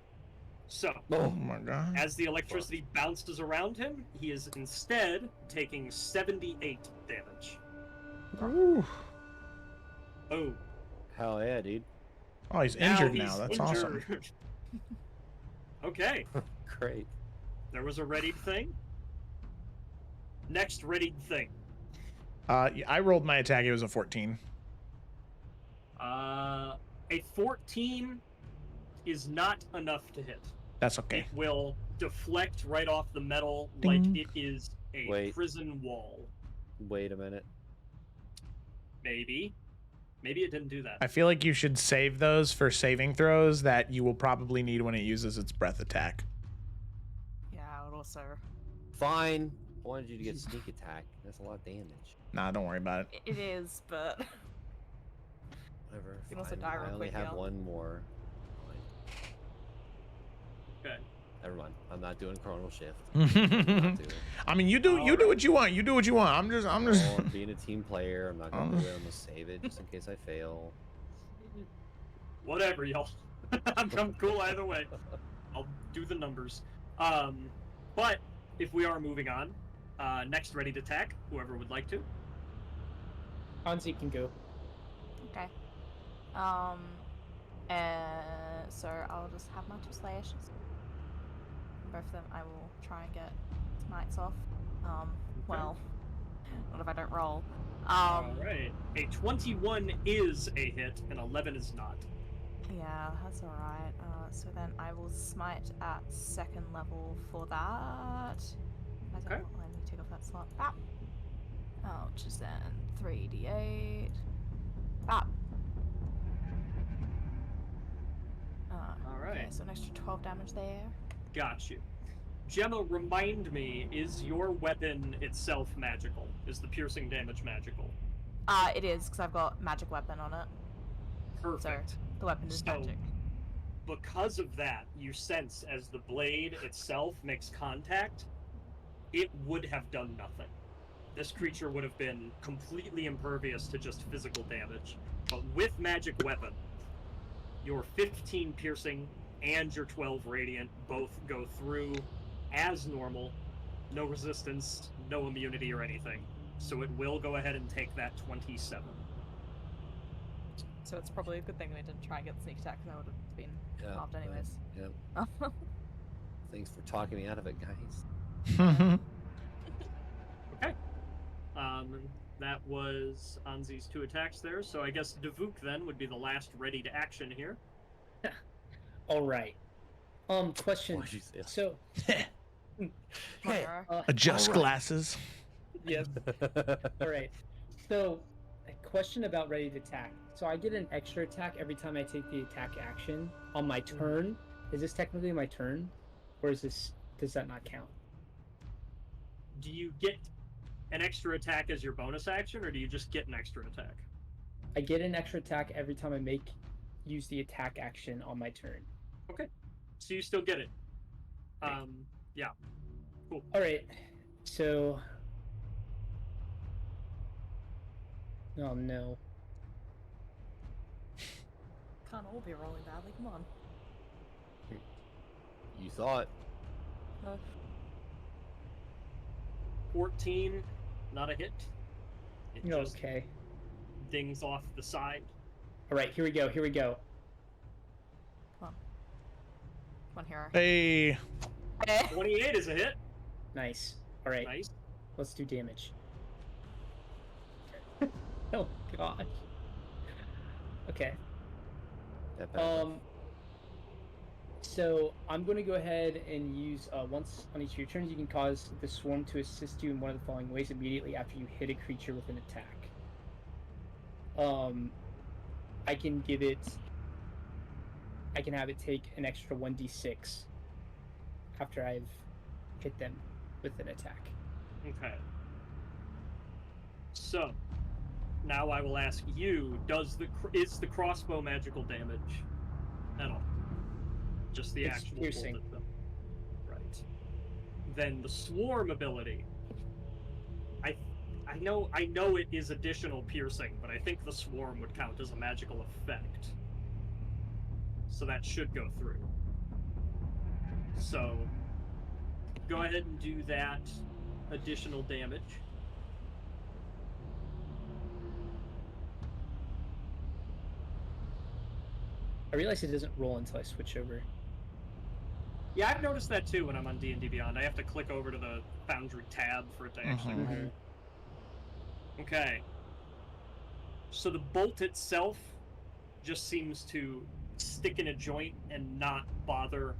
So, Oh my god. as the electricity bounces around him, he is instead taking 78 damage. Ooh. Oh, Hell yeah, dude. Oh, he's injured now. That's awesome. injured. Okay, Great. there was a readied thing. Next readied thing. I rolled my attack. It was a 14. A 14 is not enough to hit. That's okay. It will deflect right off the metal Ding. like it is a Wait. prison wall. Wait a minute. Maybe. Maybe it didn't do that. I feel like you should save those for saving throws that you will probably need when it uses its breath attack. Yeah, I would also. Fine. I wanted you to get sneak attack. That's a lot of damage. Nah, don't worry about it. It is, but Whatever. You can also fine. die real I only quick, have yeah. one more. Fine. Okay. Never mind. I'm not doing chronal shift. I'm not doing it. I mean, you do what you want. You do what you want. I'm just Oh, I'm being a team player. I'm not gonna do it. I'm gonna save it just in case I fail. Whatever, y'all. I'm cool either way. I'll do the numbers. But if we are moving on, next ready to attack, whoever would like to. Hansi can go. okay. So I'll just have my two slashes. Both of them, I will try and get smites off. Well, not if I don't roll. Alright. A 21 is a hit, and 11 is not. Yeah, that's alright. So then I will smite at second level for that. Okay. Let me take off that slot. Bap! Which is then 3d8. Bap! Alright. Okay, so an extra 12 damage there. Got you. Gemma, remind me, is your weapon itself magical? Is the piercing damage magical? It is, because I've got magic weapon on it. Perfect. The weapon is So- magic. Because of that, you sense as the blade itself makes contact, it would have done nothing. This creature would have been completely impervious to just physical damage. But with magic weapon, your 15 piercing and your 12 radiant both go through as normal. No resistance, no immunity or anything. So it will go ahead and take that 27. So it's probably a good thing we didn't try and get the sneak attack, because I would have been Yeah, halved right. anyways. Yep. Thanks for talking me out of it, guys. Okay. That was Anzi's 2 attacks there, so I guess Davuk then would be the last ready to action here. All right. Question. Why'd you say that? So, Mara. Adjust All right. glasses. yes. All right. So, a question about ready to attack. So I get an extra attack every time I take the attack action on my turn. Is this technically my turn, or does that not count? Do you get an extra attack as your bonus action, or do you just get an extra attack? I get an extra attack every time I use the attack action on my turn. So you still get it. Yeah. All right. So. Oh no. Can't all be rolling badly, come on. You thought. 14, not a hit. It just Okay. dings off the side. All right. Here we go. Come on, hero. Hey. 28 is a hit. Nice. All right. Nice. Let's do damage. Oh gosh. Okay. That bad. So I'm going to go ahead and use once on each of your turns, you can cause the swarm to assist you in one of the following ways immediately after you hit a creature with an attack. I can have it take an extra 1d6 after I've hit them with an attack. Okay. So, now I will ask you: is the crossbow magical damage at all? Just the It's actual piercing. bullet, though. Right. then the swarm ability. I know it is additional piercing, but I think the swarm would count as a magical effect. So that should go through. So go ahead and do that additional damage. I realize it doesn't roll until I switch over. Yeah, I've noticed that too when I'm on D&D Beyond. I have to click over to the Foundry tab for it to actually roll. Mhm. Okay. So the bolt itself just seems to stick in a joint and not bother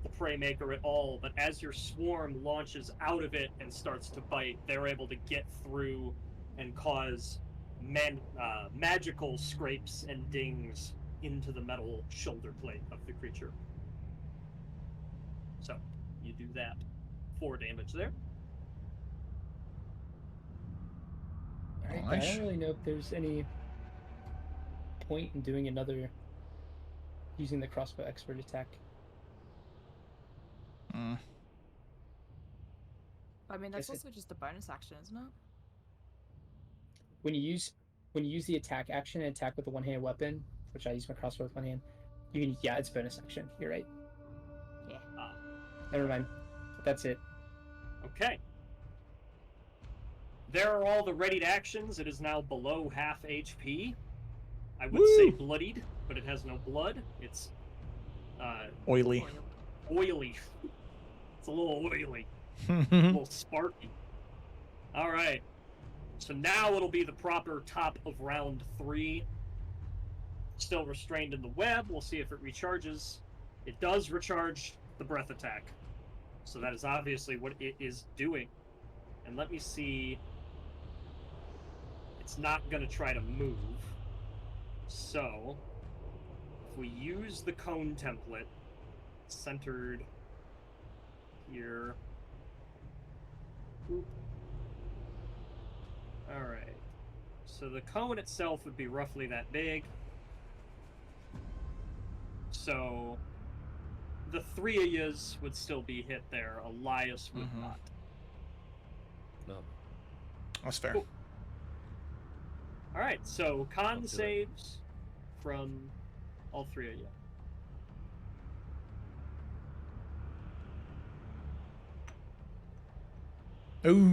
the prey maker at all, but as your swarm launches out of it and starts to bite, they're able to get through and cause magical scrapes and dings into the metal shoulder plate of the creature. So, you do that. 4 damage there. Alright, I Nice. don't really know if there's any point in doing another using the crossbow expert attack. Mm. I mean, that's Guess it- also just a bonus action, isn't it? When you use the attack action and attack with a one-handed weapon, which I use my crossbow with one hand, you can it's bonus action. You're right. Yeah. Never mind. That's it. Okay. There are all the readied actions. It is now below half HP. I would say Woo! bloodied, but it has no blood. It's Oily. oily. It's a little oily. A little sparky. Alright. So now it'll be the proper top of round 3. Still restrained in the web. We'll see if it recharges. It does recharge the breath attack. So that is obviously what it is doing. And let me see. It's not going to try to move. So, if we use the cone template, centered here. Oop. Alright. So the cone itself would be roughly that big. So, the 3 of yous would still be hit there. Elias would Mhm. not. No. That's fair. Cool. Alright, so I'll con do it. saves from all 3 of you.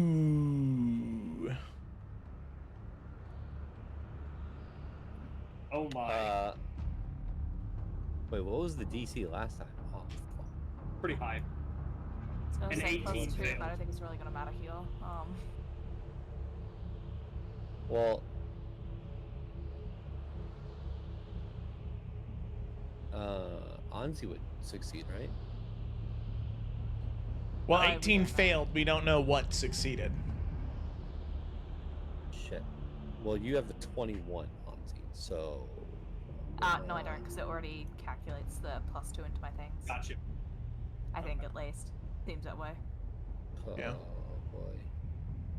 Ooh. Oh my. Wait, what was the DC last time? Oh, fuck. Pretty high. It's gonna An say plus 18 2, failed. but I don't think it's really gonna matter here. Well, Anzi would succeed, right? Well, I 18 would- failed. We don't know what succeeded. Shit. Well, you have the 21, Anzi, so... No, I don't, because it already calculates the plus 2 into my things. Gotcha. I think at least. Seems that way. Oh, Yeah. boy.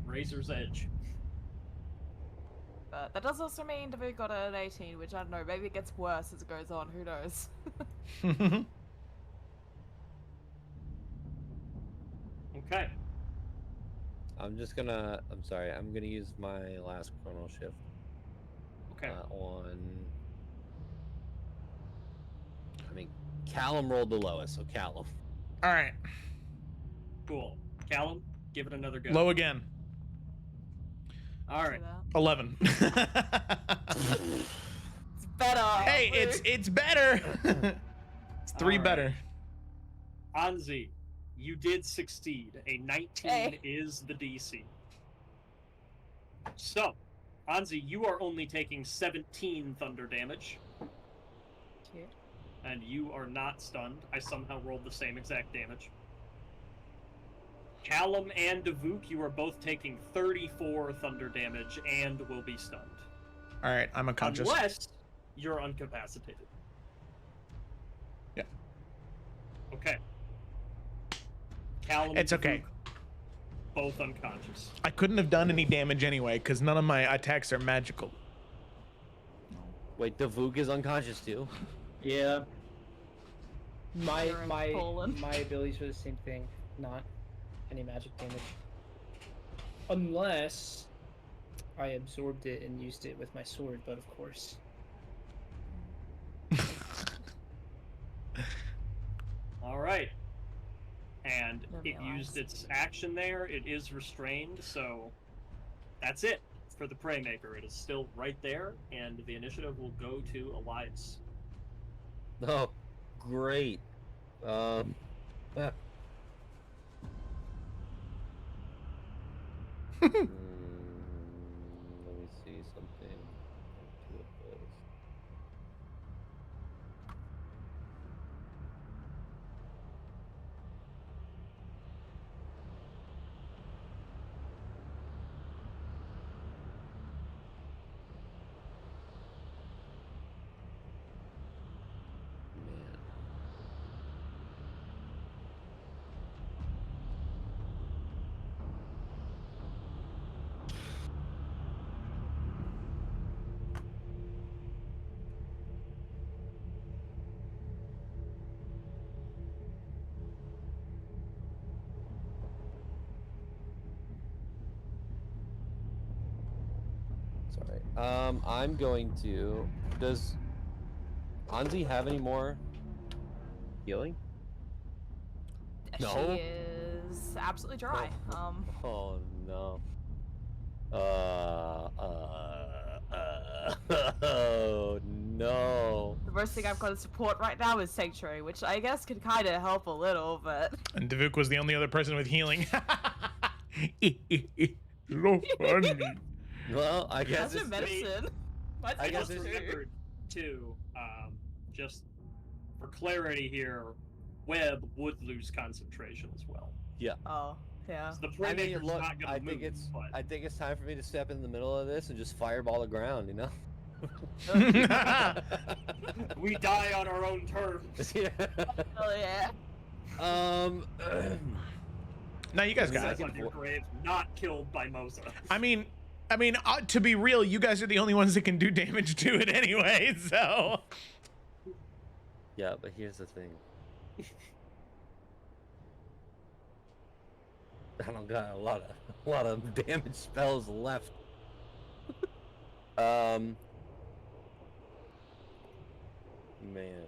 Razor's Edge. But that does also mean Davu got an 18, which I don't know, maybe it gets worse as it goes on, who knows? Okay. I'm sorry, I'm gonna use my last chrono shift Okay. on... I mean, Callum rolled the lowest, so Callum. All right. Cool. Callum, give it another go. Low again. All right. See that? 11. It's better! Hey, Luke. it's better. It's 3 All right. better. Anzi, you did succeed. A 19 Hey. is the DC. So, Anzi, you are only taking 17 thunder damage, Cute. and you are not stunned. I somehow rolled the same exact damage. Callum and Davuk, you are both taking 34 thunder damage and will be stunned. All right, I'm unconscious. Unless you're incapacitated. Yeah. Okay. Callum It's and okay. Davuk, both unconscious. I couldn't have done any damage anyway because none of my attacks are magical. Wait, Davuk is unconscious too? Yeah. My You're my fallen. my abilities are the same thing. Not. any magic damage. Unless I absorbed it and used it with my sword, but of course. All right. And Nobody it used likes. its action there. It is restrained, so that's it for the Preymaker. It is still right there, and the initiative will go to Elias. Oh, great. Ah. Let me see something. Two of those. Man. Sorry. I'm going to. Does Anzi have any more healing? No? She is absolutely dry. Oh no. Oh no. The worst thing I've got in support right now is Sanctuary, which I guess could kind of help a little, but And Davuk was the only other person with healing. So funny. Well, I guess that's your it's medicine. Mine's I guess Just it's- remembered, too, just for clarity here, Webb would lose concentration as well. Oh, yeah. So the I mean, Preymaker's look, not going I to move, think it's but... I think it's time for me to step in the middle of this and just fireball the ground, you know? We die on our own terms. Yeah. Oh yeah. No, you guys got Says it. on your grave, not killed by Moza. I mean, to be real, you guys are the only ones that can do damage to it anyway. So Yeah, but here's the thing. I don't got a lot of damage spells left. Man.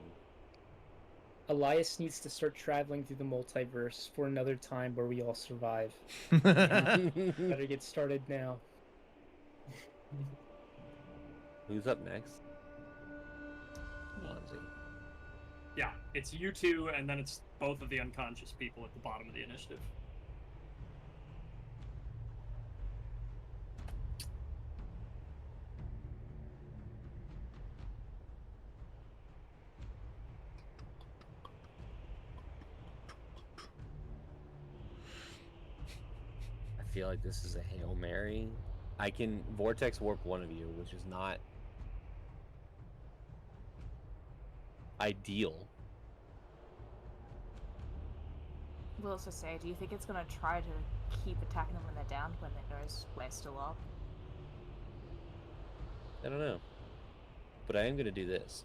Elias needs to start traveling through the multiverse for another time where we all survive. Better get started now. Who's up next? Lonzy. Yeah, it's you two, and then it's both of the unconscious people at the bottom of the initiative. I feel like this is a Hail Mary. I can Vortex Warp one of you, which is not ideal. Will also say, do you think it's gonna try to keep attacking them when they're down when it knows we're still up? I don't know. But I am going to do this.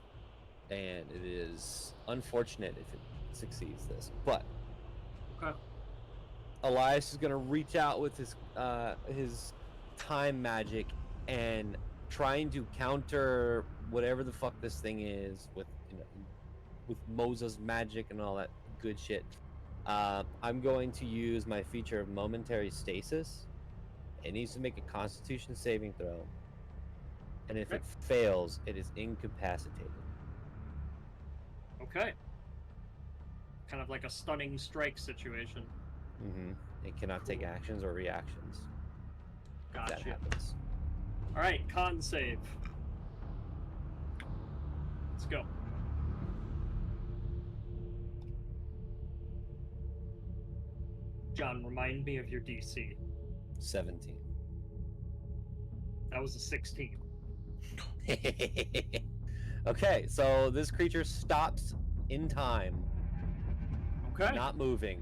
And it is unfortunate if it succeeds this. But Okay. Elias is going to reach out with his time magic and trying to counter whatever the fuck this thing is with with Moza's magic and all that good shit. I'm going to use my feature of momentary stasis. It needs to make a Constitution saving throw. And if it fails, it is incapacitated. Okay. Kind of like a stunning strike situation. Mm-hmm. It cannot take actions or reactions. If that Gotcha. happens. Alright, con save. Let's go. John, remind me of your DC. 17. That was a 16. Okay, so this creature stops in time, Okay. not moving,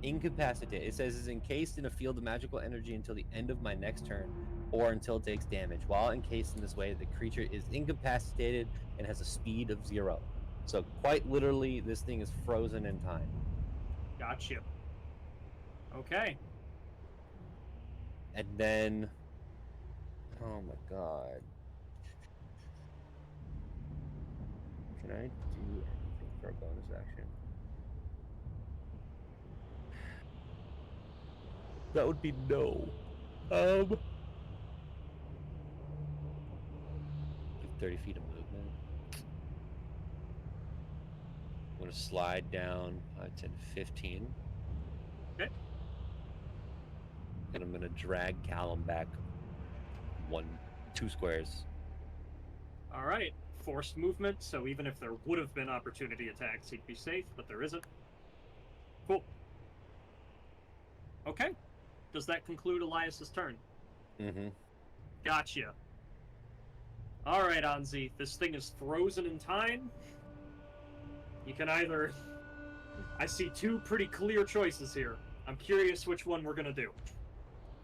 incapacitated. It says is encased in a field of magical energy until the end of my next turn, or until it takes damage. While encased in this way, the creature is incapacitated and has a speed of 0. So quite literally, this thing is frozen in time. Gotcha. Okay. And then, oh my god, can I do anything for a bonus action? That would be no. 30 feet of movement. I'm gonna slide down 5, 10, 15. Okay. And I'm gonna drag Callum back 2 squares. All right. Forced movement, so even if there would have been opportunity attacks, he'd be safe, but there isn't. Cool. Okay. Does that conclude Elias's turn? Mm-hmm. Gotcha. All right, Anzi. This thing is frozen in time. You can either... I see 2 pretty clear choices here. I'm curious which one we're gonna do.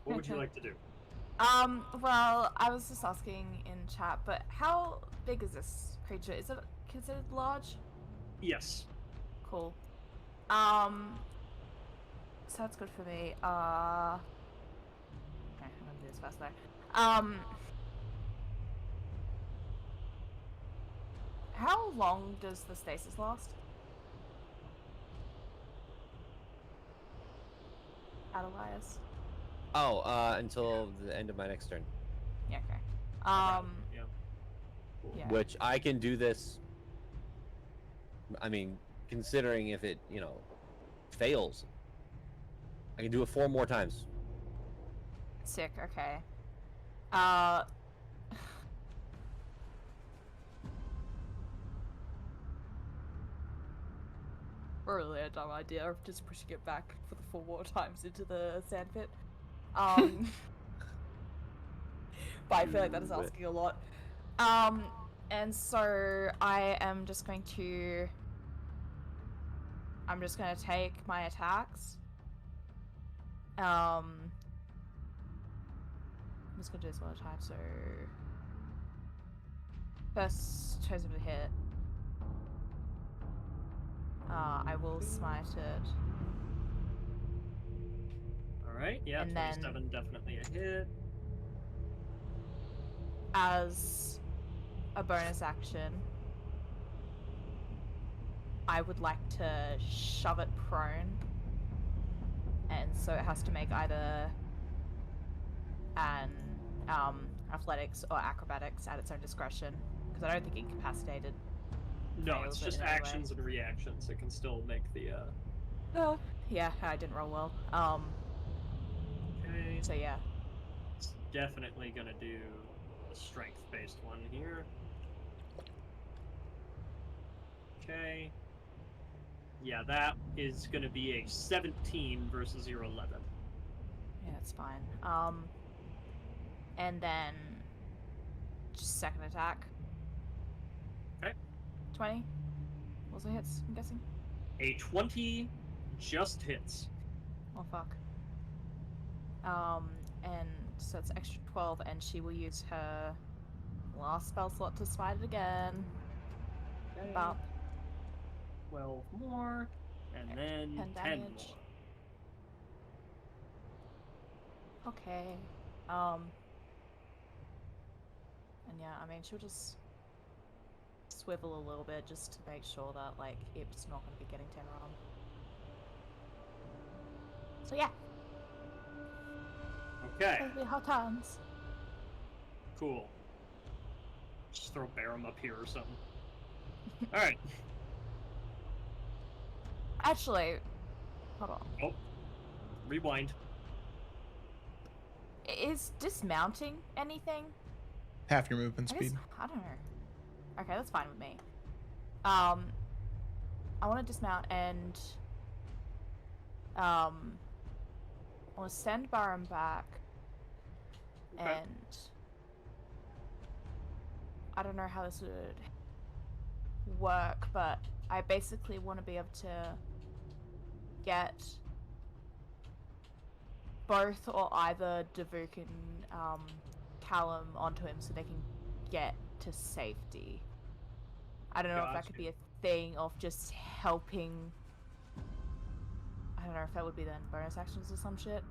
What would you Okay. like to do? Well, I was just asking in chat, but how big is this creature? Is it considered large? Yes. Cool. So that's good for me. Okay, I'm gonna do this fast though. How long does the stasis last? Elias? Oh, until the end of my next turn. Yeah, okay. Yeah. Cool. Yeah. Which I can do this. I mean, considering if it, fails, I can do it 4 more times. Sick, okay. Really a dumb idea of just pushing it back for the 4 more times into the sand pit. But I feel like that is asking a lot. And so I'm just going to take my attacks. I'm just gonna do this one at a time, so first chose him to hit. I will smite it. Alright, yeah, And 27 then- definitely a hit. As a bonus action, I would like to shove it prone, and so it has to make either an athletics or acrobatics at its own discretion, because I don't think incapacitated. No, fails it's it just in any way. actions and reactions. It can still make the, Oh, yeah, I didn't roll well. Okay. So yeah. It's definitely gonna do a strength-based one here. Okay. Yeah, that is gonna be a 17 versus your 11. Yeah, that's fine. And then just second attack. Okay. 20. Also hits, I'm guessing. A 20 just hits. Oh fuck. And so it's extra 12, and she will use her last spell slot to smite it again. Okay. About 12 more, and then 10 10 damage. more. Okay. And yeah, I mean, she'll just swivel a little bit just to make sure that, like, it's not going to be getting 10 wrong. So yeah, Okay, it'll be hot times. cool. Just throw Barum up here or something. Alright. Actually, hold on. Oh. Rewind. Is dismounting anything? Half your movement I guess, speed. I don't know. Okay, that's fine with me. I want to dismount and I want to send Barum back, Okay. and I don't know how this would work, but I basically want to be able to get both or either Davuk and Callum onto him so they can get to safety. I don't know if that could be a thing of just helping. I don't know if that would be then bonus actions or some shit.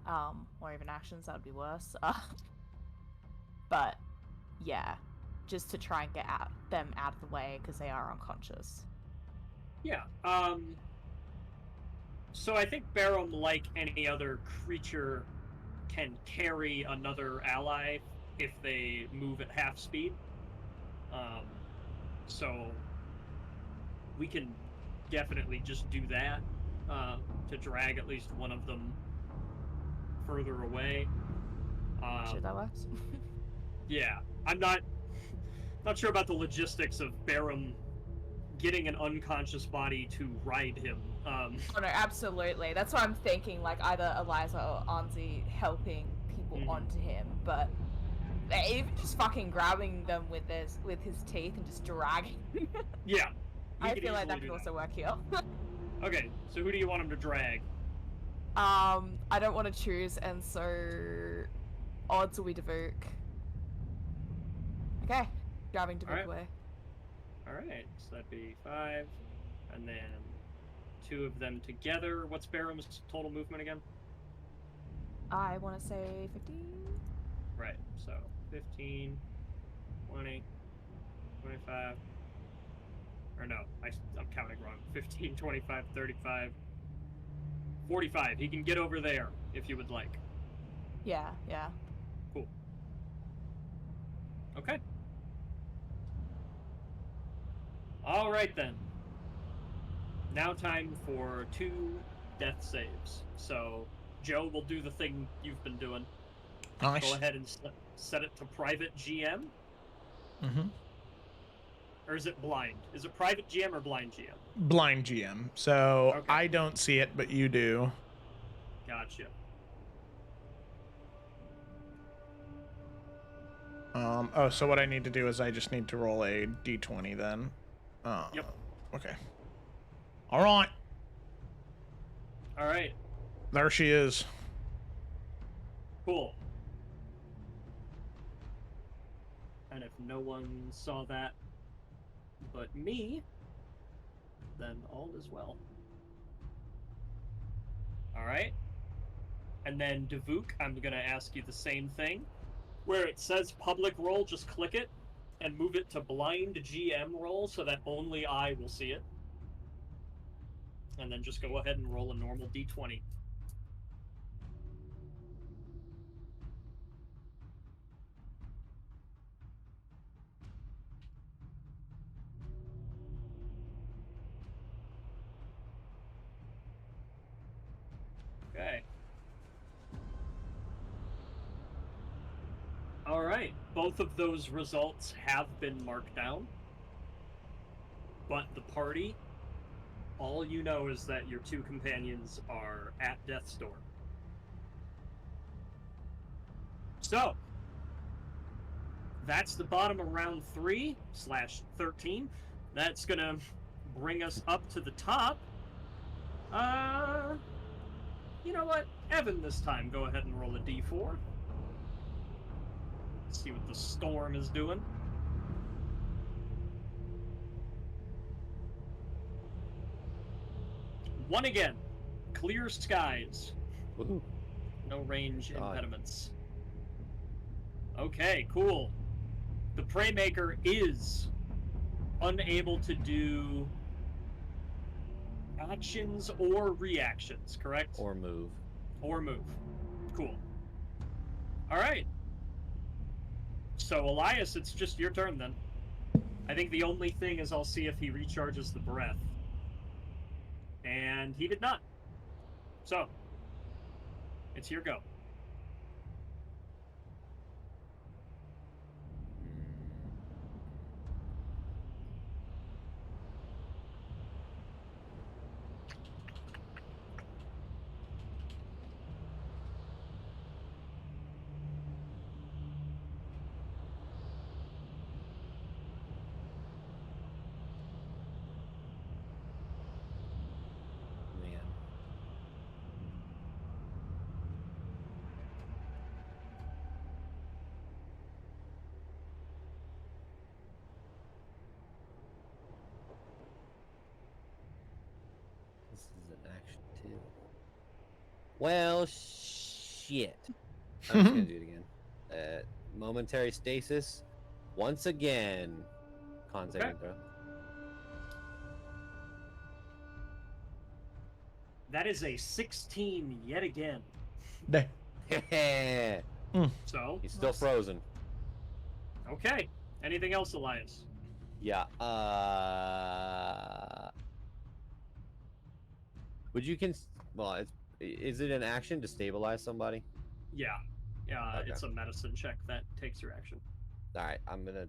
Or even actions, that would be worse. But yeah, just to try and get them out of the way because they are unconscious. Yeah. So I think Barum, like any other creature, can carry another ally if they move at half speed. So we can definitely just do that to drag at least one of them further away. Sure, that works. Yeah, I'm not sure about the logistics of Barum getting an unconscious body to ride him. Oh no, absolutely. That's what I'm thinking. Like either Eliza or Anzi helping people onto him, but even just fucking grabbing them with his teeth and just dragging. Yeah, I feel like that could also work here. Okay, so who do you want him to drag? I don't want to choose, and so odds will be Davuk. Okay, driving Davuk away. Alright, so that'd be 5, and then 2 of them together. What's Barum's total movement again? I want to say 15. Right, so 15, 20, 25. Or no, I'm counting wrong. 15, 25, 35, 45. He can get over there if you would like. Yeah. Cool. Okay. Alright then. Now time for 2 death saves. So, Joe will do the thing you've been doing. Nice. Go ahead and set it to private GM. Mm-hmm. Or is it blind? Is it private GM or blind GM? Blind GM. So Okay. I don't see it, but you do. Gotcha. Oh, so what I need to do is I just need to roll a d20 then. Yep. Okay. All right. Alright. There she is. Cool. And if no one saw that but me, then all is well. Alright. And then Davuk, I'm gonna ask you the same thing. Where it says public roll, just click it and move it to blind GM roll so that only I will see it. And then just go ahead and roll a normal d20. Okay. Alright, both of those results have been marked down. But the party, all you know is that your 2 companions are at death's door. So, that's the bottom of round 3/13. That's gonna bring us up to the top. You know what? Evan this time, go ahead and roll a d4. See what the storm is doing. 1 again. Clear skies. Woohoo. No range God. impediments. Okay, cool. The Preymaker is unable to do actions or reactions, correct? Or move. Or move. Cool. Alright. So, Elias, it's just your turn then. I think the only thing is I'll see if he recharges the breath. And he did not. So, it's your go. Man. Well, shit. I'm just gonna do it again. Momentary stasis. Once again. Con Okay. saving throw. That is a 16 yet again. There. So, He's still Nice. frozen. okay. Anything else, Elias? Yeah. Would you well, is it an action to stabilize somebody? Yeah. Okay. It's a medicine check that takes your action. All right, I'm gonna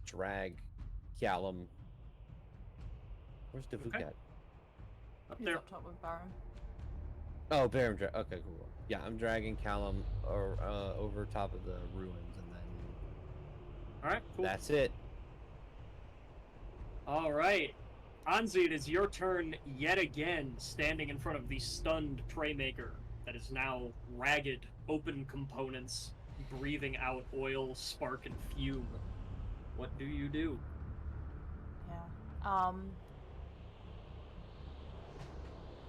drag Callum. Where's Davuk Okay. at? Up He's there. up top with Baron. Oh, Baron. Okay, cool. Yeah, I'm dragging Callum over top of the ruins, and then All right, cool. that's it. All right. Anzi, it is your turn yet again, standing in front of the stunned Preymaker that is now ragged, open components, breathing out oil, spark, and fume. What do you do? Yeah.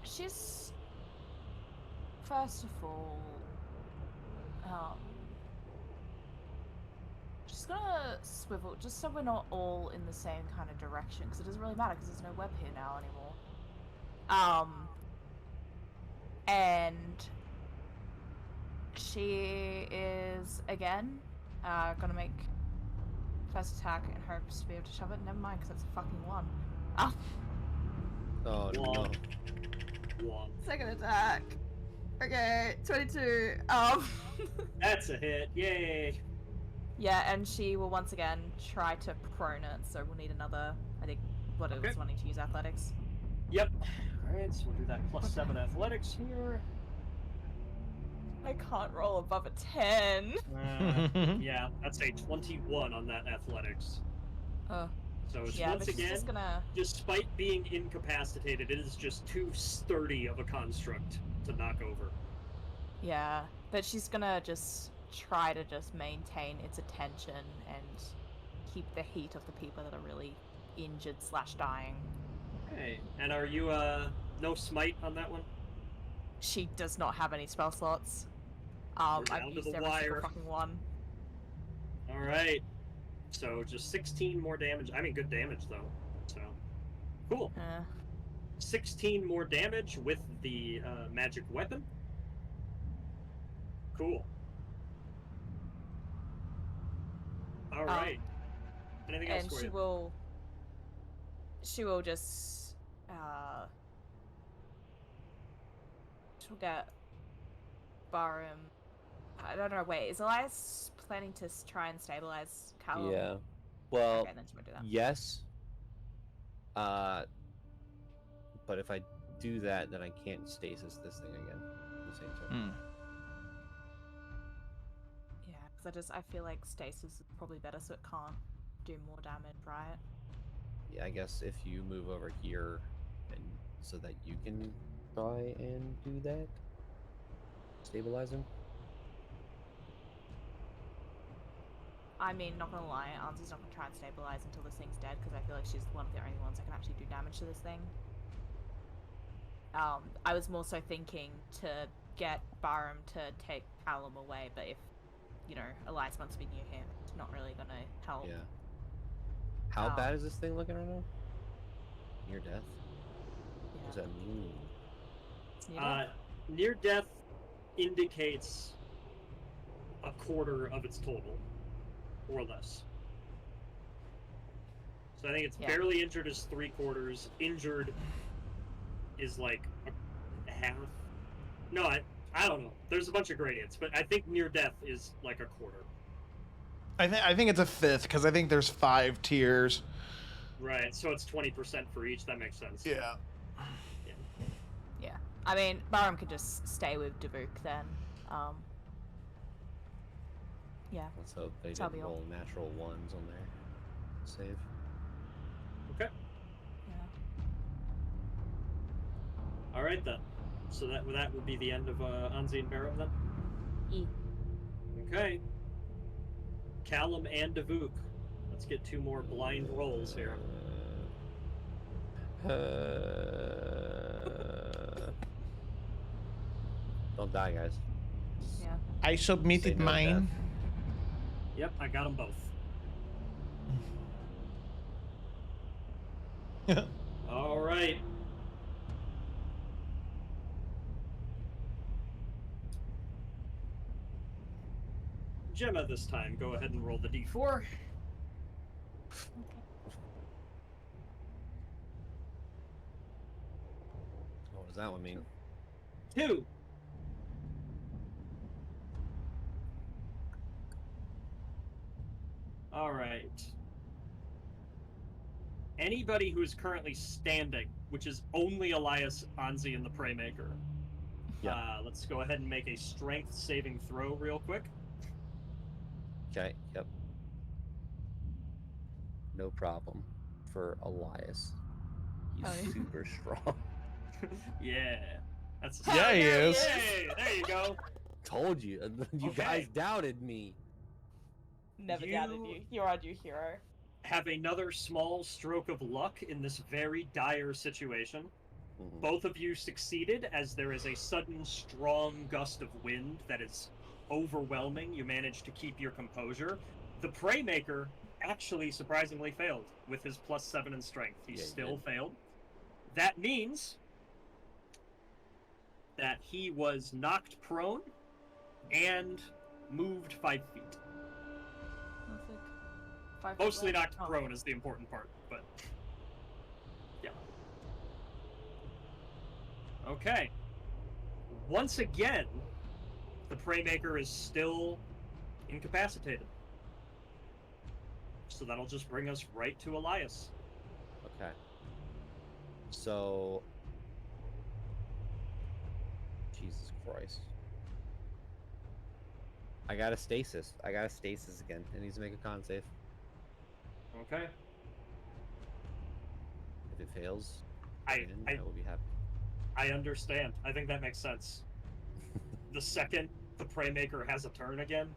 She's first of all, she's gonna swivel just so we're not all in the same kind of direction, because it doesn't really matter because there's no web here now anymore. And she is again gonna make first attack in hopes to be able to shove it. Never mind, because that's a fucking 1. Oh no. One. One. Second attack. Okay, 22. That's a hit. Yay. Yeah, and she will once again try to prone it, so we'll need another, I think, what it Okay. was wanting to use athletics. Yep. All right, so we'll do that plus 7 athletics here. I can't roll above a 10. Yeah, that's a 21 on that athletics. So it's Yeah, once but she's again, just gonna... despite being incapacitated, it is just too sturdy of a construct to knock over. Yeah, but she's gonna just try to just maintain its attention and keep the heat of the people that are really injured / dying. Okay, and are you, no smite on that one? She does not have any spell slots. We're down I've to used the every wire. single fucking one. Alright. So just 16 more damage. I mean, good damage, though. So, cool. 16 more damage with the magic weapon. Cool. Alright. Anything else And for she you? will just she'll get Barum. I don't know. Wait, is Elias planning to try and stabilize Callum? Yeah. Well, Okay, then she won't do that. yes. But if I do that, then I can't stasis this thing again at the same time. Yeah, because I feel like stasis is probably better, so it can't do more damage, right? Yeah, I guess if you move over here, and so that you can try and do that, stabilize him. I mean, not gonna lie, Anzi's not gonna try and stabilize until this thing's dead, because I feel like she's one of the only ones that can actually do damage to this thing. I was more so thinking to get Barum to take Callum away, but if, Elias wants to be near him, it's not really gonna help. Yeah. How bad is this thing looking right now? Near death? Yeah. What does that mean? It's near death. Near death indicates a quarter of its total, or less. So I think it's Yeah. barely injured is 3/4. Injured is like a half. No, I don't know. There's a bunch of gradients, but I think near death is like a quarter. I think it's a fifth because I think there's 5 tiers. Right. So it's 20% for each. That makes sense. Yeah. Yeah. I mean, Barum could just stay with Davuk then. Yeah. Let's hope they That'll didn't be all. roll natural ones on their save. Okay. Yeah. All right then. So that would be the end of Anzi and Barum then. E. Okay. Callum and Davuk. Let's get 2 more blind rolls here. Don't die, guys. Yeah. I submitted Say no mine. Yep, I got them both. All right. Gemma this time. Go ahead and roll the d4. What does that one mean? 2. All right. Anybody who is currently standing, which is only Elias, Anzi, and the Praymaker. Yeah. Let's go ahead and make a strength saving throw real quick. Okay, yep. No problem for Elias. He's Oh, yeah. super strong. Yeah. That's Yeah, he there he is. Hey, there you go. Told you. You Okay. guys doubted me. Never You- doubted you. You're our new hero. Have another small stroke of luck in this very dire situation. Mhm. Both of you succeeded as there is a sudden strong gust of wind that is overwhelming. You managed to keep your composure. The Praymaker actually surprisingly failed with his +7 in strength. He Yeah, he still did. failed. That means that he was knocked prone and moved 5 feet. That's like 5 Mostly foot left. knocked prone is the important part, but yeah. Okay. Once again, the Praymaker is still incapacitated. So that'll just bring us right to Elias. Okay. So. Jesus Christ. I got a stasis. Again. It needs to make a con save. Okay. If it fails, I will be happy. I understand. I think that makes sense. The second the Praymaker has a turn again,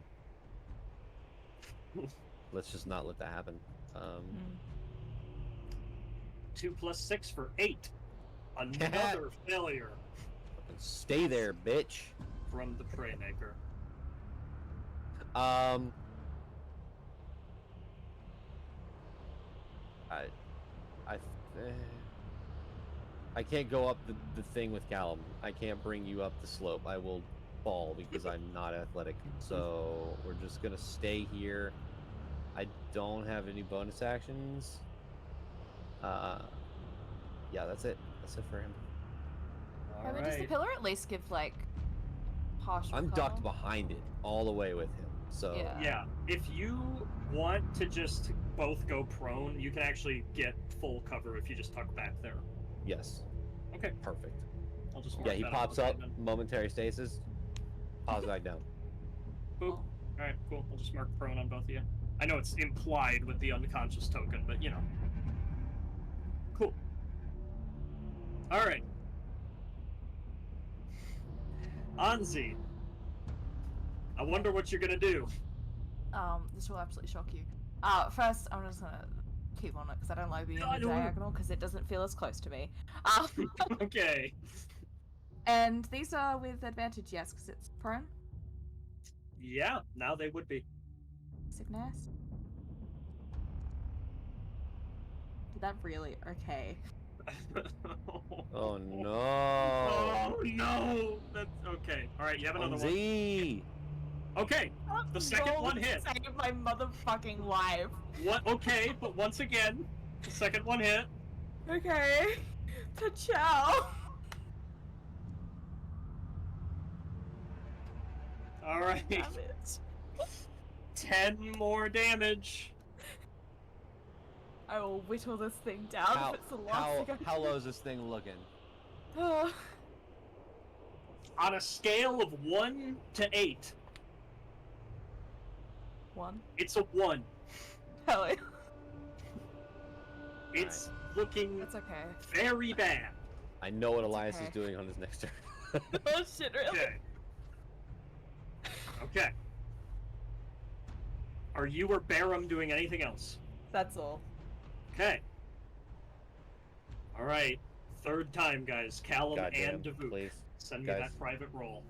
Let's just not let that happen. 2 + 6 for 8. Another failure Stay there, bitch. from the Praymaker. I can't go up the thing with Callum. I can't bring you up the slope. I will fall because I'm not athletic. So we're just gonna stay here. I don't have any bonus actions. Yeah, that's it. That's it for him. All Does the right. pillar at least give like partial I'm cover? ducked behind it all the way with him. So Yeah. Yeah, if you want to just both go prone, you can actually get full cover if you just tuck back there. yes, Okay, perfect. I'll just Yeah, mark he that pops on up, the then. momentary stasis, pops back down. Boop. Oh. Alright, cool. I'll just mark prone on both of you. I know it's implied with the unconscious token, but you know. Cool. Alright. Anzi. I wonder what you're gonna do. This will absolutely shock you. First, I'm just gonna keep on it because I don't like being in I the don't- diagonal because it doesn't feel as close to me. Okay. And these are with advantage, yes, because it's prone. Yeah, now they would be. Sickness. Did that really? Okay. Oh no! Oh no! That's okay. Alright, you have another one. Umzi! Okay, the second Roll one to hit. Save my motherfucking life. What? Okay, but once again, the second one hit. Okay. Ciao. Alright. Damn it. 10 more damage. I will whittle this thing down How, if it's the last thing how low is this thing looking? I... On a scale of 1 to 8, 1. it's a 1. Hell yeah. It's looking That's okay. very bad. I know what Elias okay. is doing on his next turn. Oh shit, really? Okay. Okay. Are you or Barum doing anything else? That's all. Okay. Alright. Third time, guys. Callum Goddamn, and Davuk. please. Send me Guys. that private roll.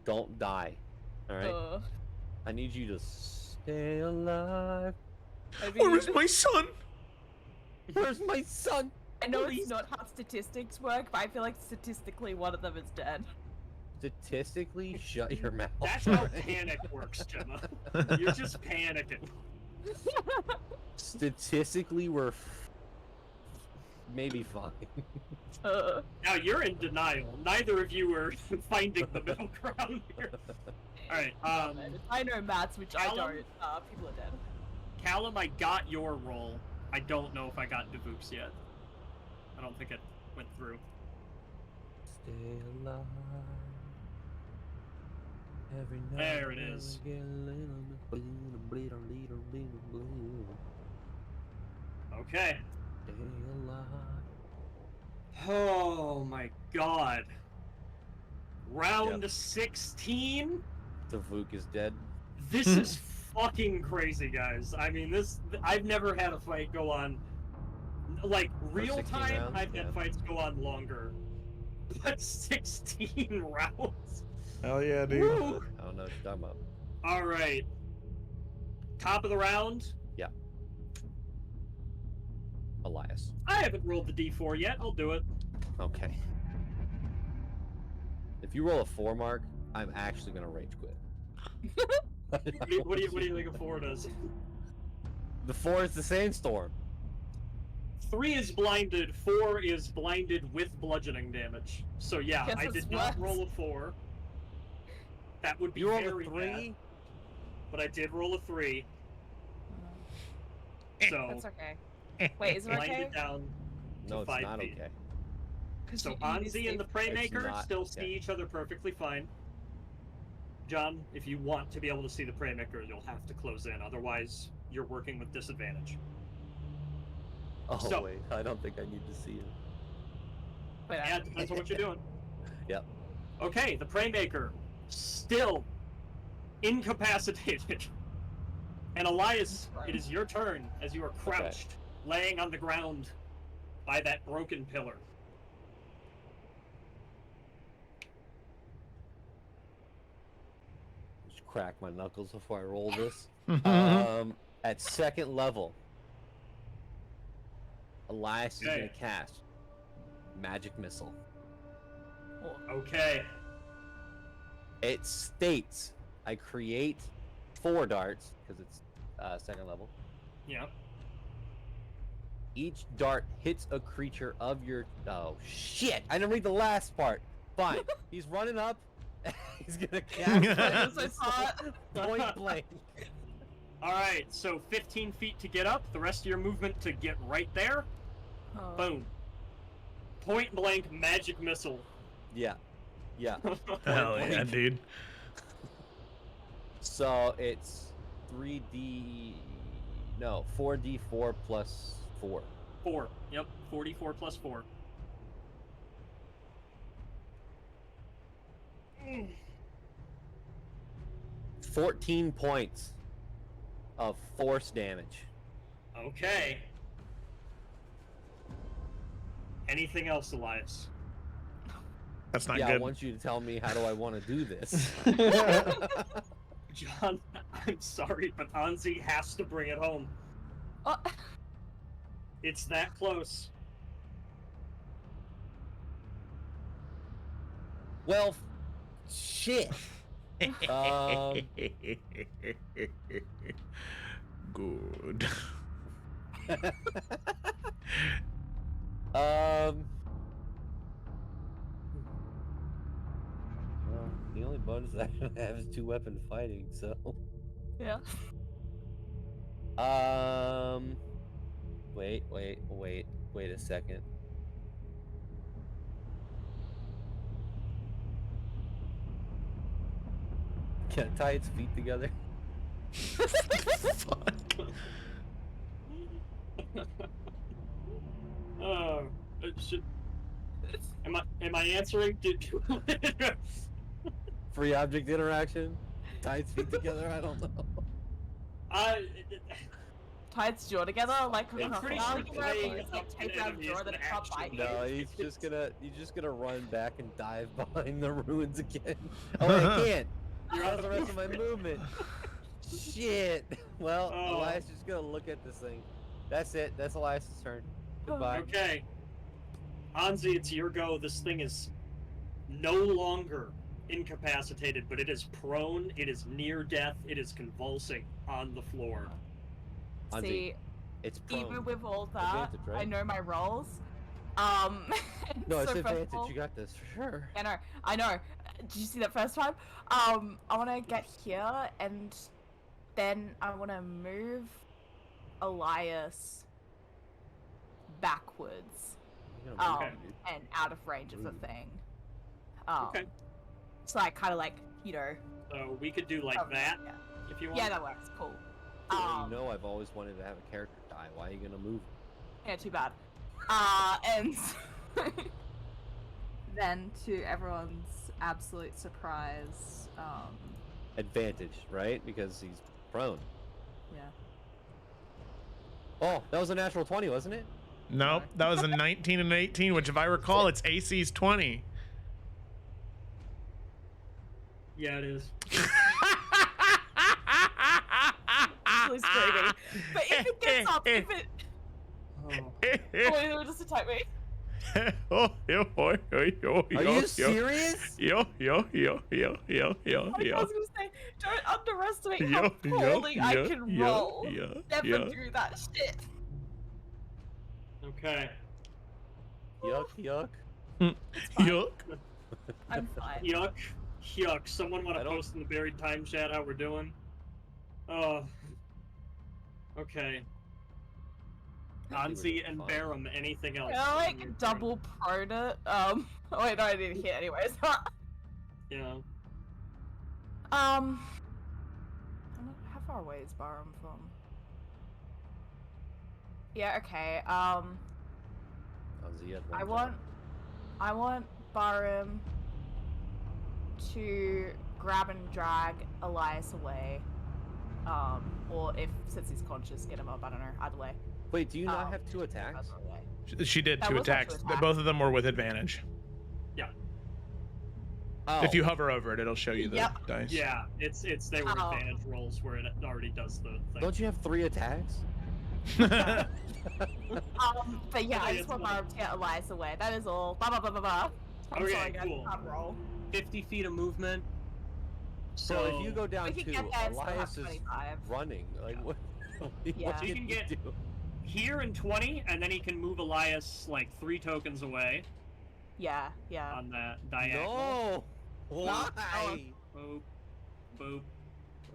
don't die. All right. I need you to stay alive. I Where's my son? Where's my son? I know Please. it's not how statistics work, but I feel like statistically one of them is dead. Statistically, shut your mouth. That's how panic works, Gemma. You're just panicking. Statistically, we're maybe fine. Now you're in denial. Neither of you are finding the middle ground here. Alright, I know maths, which Callum? I don't. People are dead. Callum, I got your roll. I don't know if I got Devook's yet. I don't think it went through. Stay alive. Every night. There it is. Okay. Stay alive. Oh my god. Round Yep. 16? The Vuk is dead. This is fucking crazy, guys. I mean, I've never had a fight go on, like, real 16 time, rounds? I've had Yeah. fights go on longer. But 16 rounds? Hell yeah, dude. Woo! I don't know what you're talking about. Alright. Top of the round. Elias. I haven't rolled the d4 yet. I'll do it. Okay. If you roll a 4 mark, I'm actually gonna rage quit. What do you think a 4 does? The 4 is the sandstorm. 3 is blinded, 4 is blinded with bludgeoning damage. So yeah, Guess I it's did not worse. roll a 4. That would be You rolled very a bad, 3? but I did roll a 3. So That's okay. Wait, is it okay? blinded down to No, it's 5 not feet. okay. So You Anzi and the Praymaker not still okay. see each other perfectly fine. John, if you want to be able to see the Praymaker, you'll have to close in. Otherwise, you're working with disadvantage. Oh So- wait, I don't think I need to see him. Wait, Yeah, it depends on what you're doing. Yep. Okay, the Praymaker, still incapacitated. And Elias, it is your turn as you are crouched, laying on the ground by that broken pillar. Just crack my knuckles before I roll this. Mm-hmm. At second level, Elias is Okay. gonna cast Magic Missile. Okay. It states I create 4 darts because it's second level. Yeah. Each dart hits a creature of your. Oh shit! I didn't read the last part. Fine. He's running up. He's gonna cast That's what I Magic thought. Missile point blank. Alright, so 15 feet to get up, the rest of your movement to get right there. Oh. Boom. Point blank magic missile. Yeah. Yeah. Hell yeah, dude. So it's 4d4 plus 4. 4. Yep, 44 plus 4. 14 points of force damage. Okay. Anything else, Elias? That's not Yeah, good. I want you to tell me how do I want to do this. John, I'm sorry, but Anzi has to bring it home. Oh. It's that close. Well, shit. Good. Well, the only bonus I have is 2-weapon fighting, so. Yeah. Wait a second. Can I tie its feet together? Fuck. Should... Am I answering? Free object interaction? Tie its feet together? I don't know. tie its jaw together? Like, I'm a pretty frog, sure you know, playing where it's like up taped around enemies the jaw that than it can't bite actually- you? No, you're just gonna run back and dive behind the ruins again. Oh, wait, I can't. You're How's out the of rest of my movement? Shit. Well, Oh. Elias is just gonna look at this thing. That's it. That's Elias' turn. Goodbye. Okay. Anzi, it's your go. This thing is no longer incapacitated, but it is prone, it is near death, it is convulsing on the floor. Anzi, See, it's prone. even with all that, Advantage, right? I know my rolls. No, it's so first of advantage. all- You got this for sure. I know. Did you see that first time? I want to get here, and then I want to move Elias backwards, You're gonna move Okay. it, dude. and out of range of the Ooh. thing. Okay. So I kind of like, you know. So we could do like cover- that Yeah. if you want. Yeah, that works. Cool. Well, you know I've always wanted to have a character die. Why are you gonna move? Yeah, too bad. And then to everyone's absolute surprise, Advantage, right? Because he's prone. yeah. Oh, that was a natural 20, wasn't it? Nope, that was a 19 and 18, which, if I recall, it's AC's 20. Yeah, it is. Actually screaming. But if it gets up, if it. Oh. Oh, it'll just attack me. Are Are you serious? Yo. I was gonna say, don't underestimate how poorly I can roll. Never do that shit. Okay. Yuck, yuck. Yuck. I'm fine. Yuck. Yuck. Someone want I to don't- post in the buried time chat how we're doing? Oh. Okay. Anzi and Fine. Barum, anything else? I on like your double prone it. Oh wait, no, I didn't hit anyways. turn? Yeah. How far away is Barum from? Yeah, okay. Ozzy had one I want Barum to grab and drag Elias away. Or if, since he's conscious, get him up. I don't know. Either way. Wait, do you not have 2 attacks? Either way. She did That two was not attacks. two attacks. Both of them were with advantage. Oh. If you hover over it, it'll show you the Yep. dice. Yeah, they were Oh. advantage rolls where it already does the thing. Don't you have 3 attacks? But yeah, Okay, I just it's want fine. Barum to get Elias away. That is all. Blah blah blah blah blah. I'm Okay, sorry, guys. cool. Can't roll. 50 feet of movement. So if you go down We 2, can get there and still have Elias is 25. running. Like what? Yeah. What So you can get- do? Here in 20, and then he can move Elias like 3 tokens away Yeah, yeah. on that diagonal. No. Why? Boop, boop.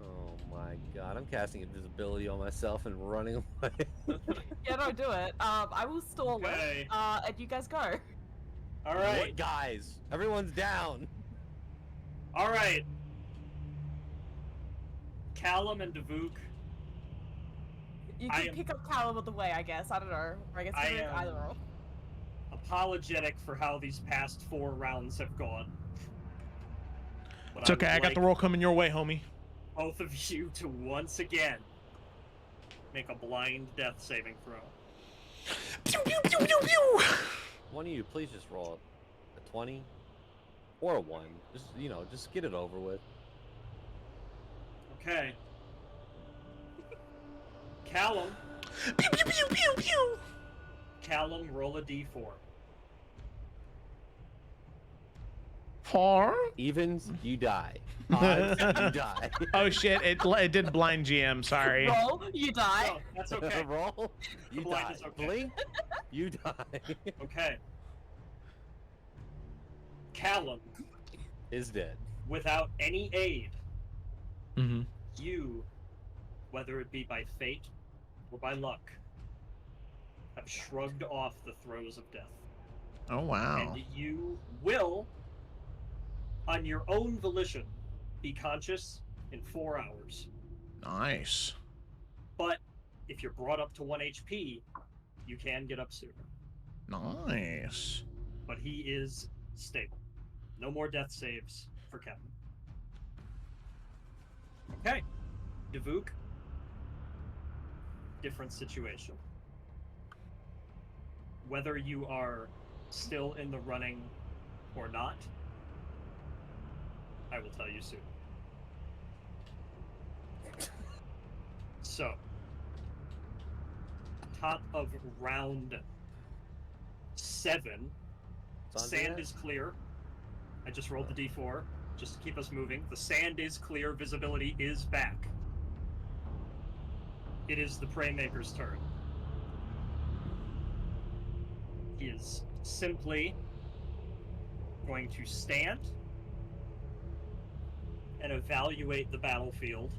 Oh my god! I'm casting invisibility on myself and running away. Yeah, no, do it. I will stall Okay. it. And you guys go. All right, What, guys? Everyone's down. all right. Callum and Davuk. You I can am- pick up Callum on the way, I guess. I don't know. Or I guess I you can am- either or. Apologetic for how these past 4 rounds have gone. But It's okay. would I got like the roll coming your way, homie. both of you to once again make a blind death saving throw. Pew pew pew pew pew. One of you, please just roll a 20 or a 1. Just just get it over with. Okay. Callum, Pew pew pew pew pew. Callum, roll a d4. Four. Evens, you die. Odds, you die. Oh shit! It did blind GM. Sorry. Roll, you die. Oh, that's okay. Roll, you blind die. is okay. Blink, you die. Okay. Callum, Is dead. without any aid, Mm-hmm. you, whether it be by fate or by luck, have shrugged off the throes of death. Oh wow. And you will, on your own volition, be conscious in 4 hours. Nice. But if you're brought up to 1 HP, you can get up sooner. Nice. But he is stable. No more death saves for Kevin. Okay. Davuk. different situation. Whether you are still in the running or not, I will tell you soon. So, top of round 7, sand is clear. I just rolled the d4, just to keep us moving. The sand is clear, visibility is back. It is the Praymaker's turn. He is simply going to stand and evaluate the battlefield.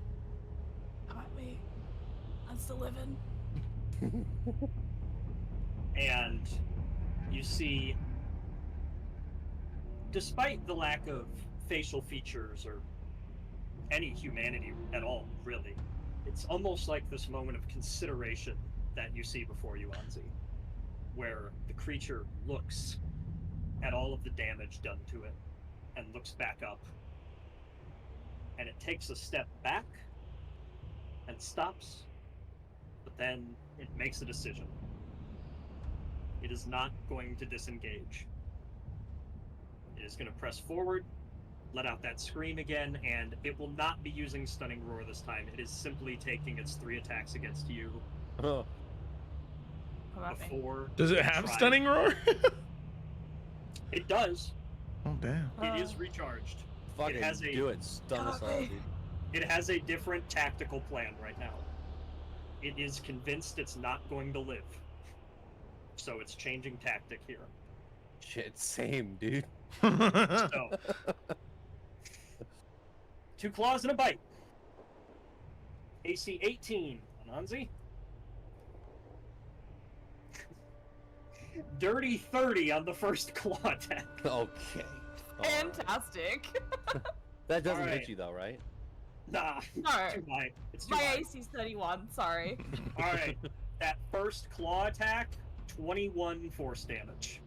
Come at me. I'm still living. And you see, despite the lack of facial features or any humanity at all, really, it's almost like this moment of consideration that you see before you, Anzi, where the creature looks at all of the damage done to it and looks back up, and it takes a step back and stops, but then it makes a decision. It is not going to disengage. It is going to press forward, let out that scream again, and it will not be using Stunning Roar this time. It is simply taking its 3 attacks against you Come at me. before. Does it have Stunning Roar? It does. Oh, damn. It is recharged. Fucking has a- do it. Stun us all, Okay. dude. It has a different tactical plan right now. It is convinced it's not going to live. So it's changing tactic here. Shit, same, dude. So, 2 claws and a bite. AC 18 on Anzi. Dirty 30 on the first claw attack. Okay. Fantastic. That doesn't Alright. hit you though, right? Nah, No. too high. It's too My high. AC's 31. Sorry. Alright, that first claw attack, 21 force damage.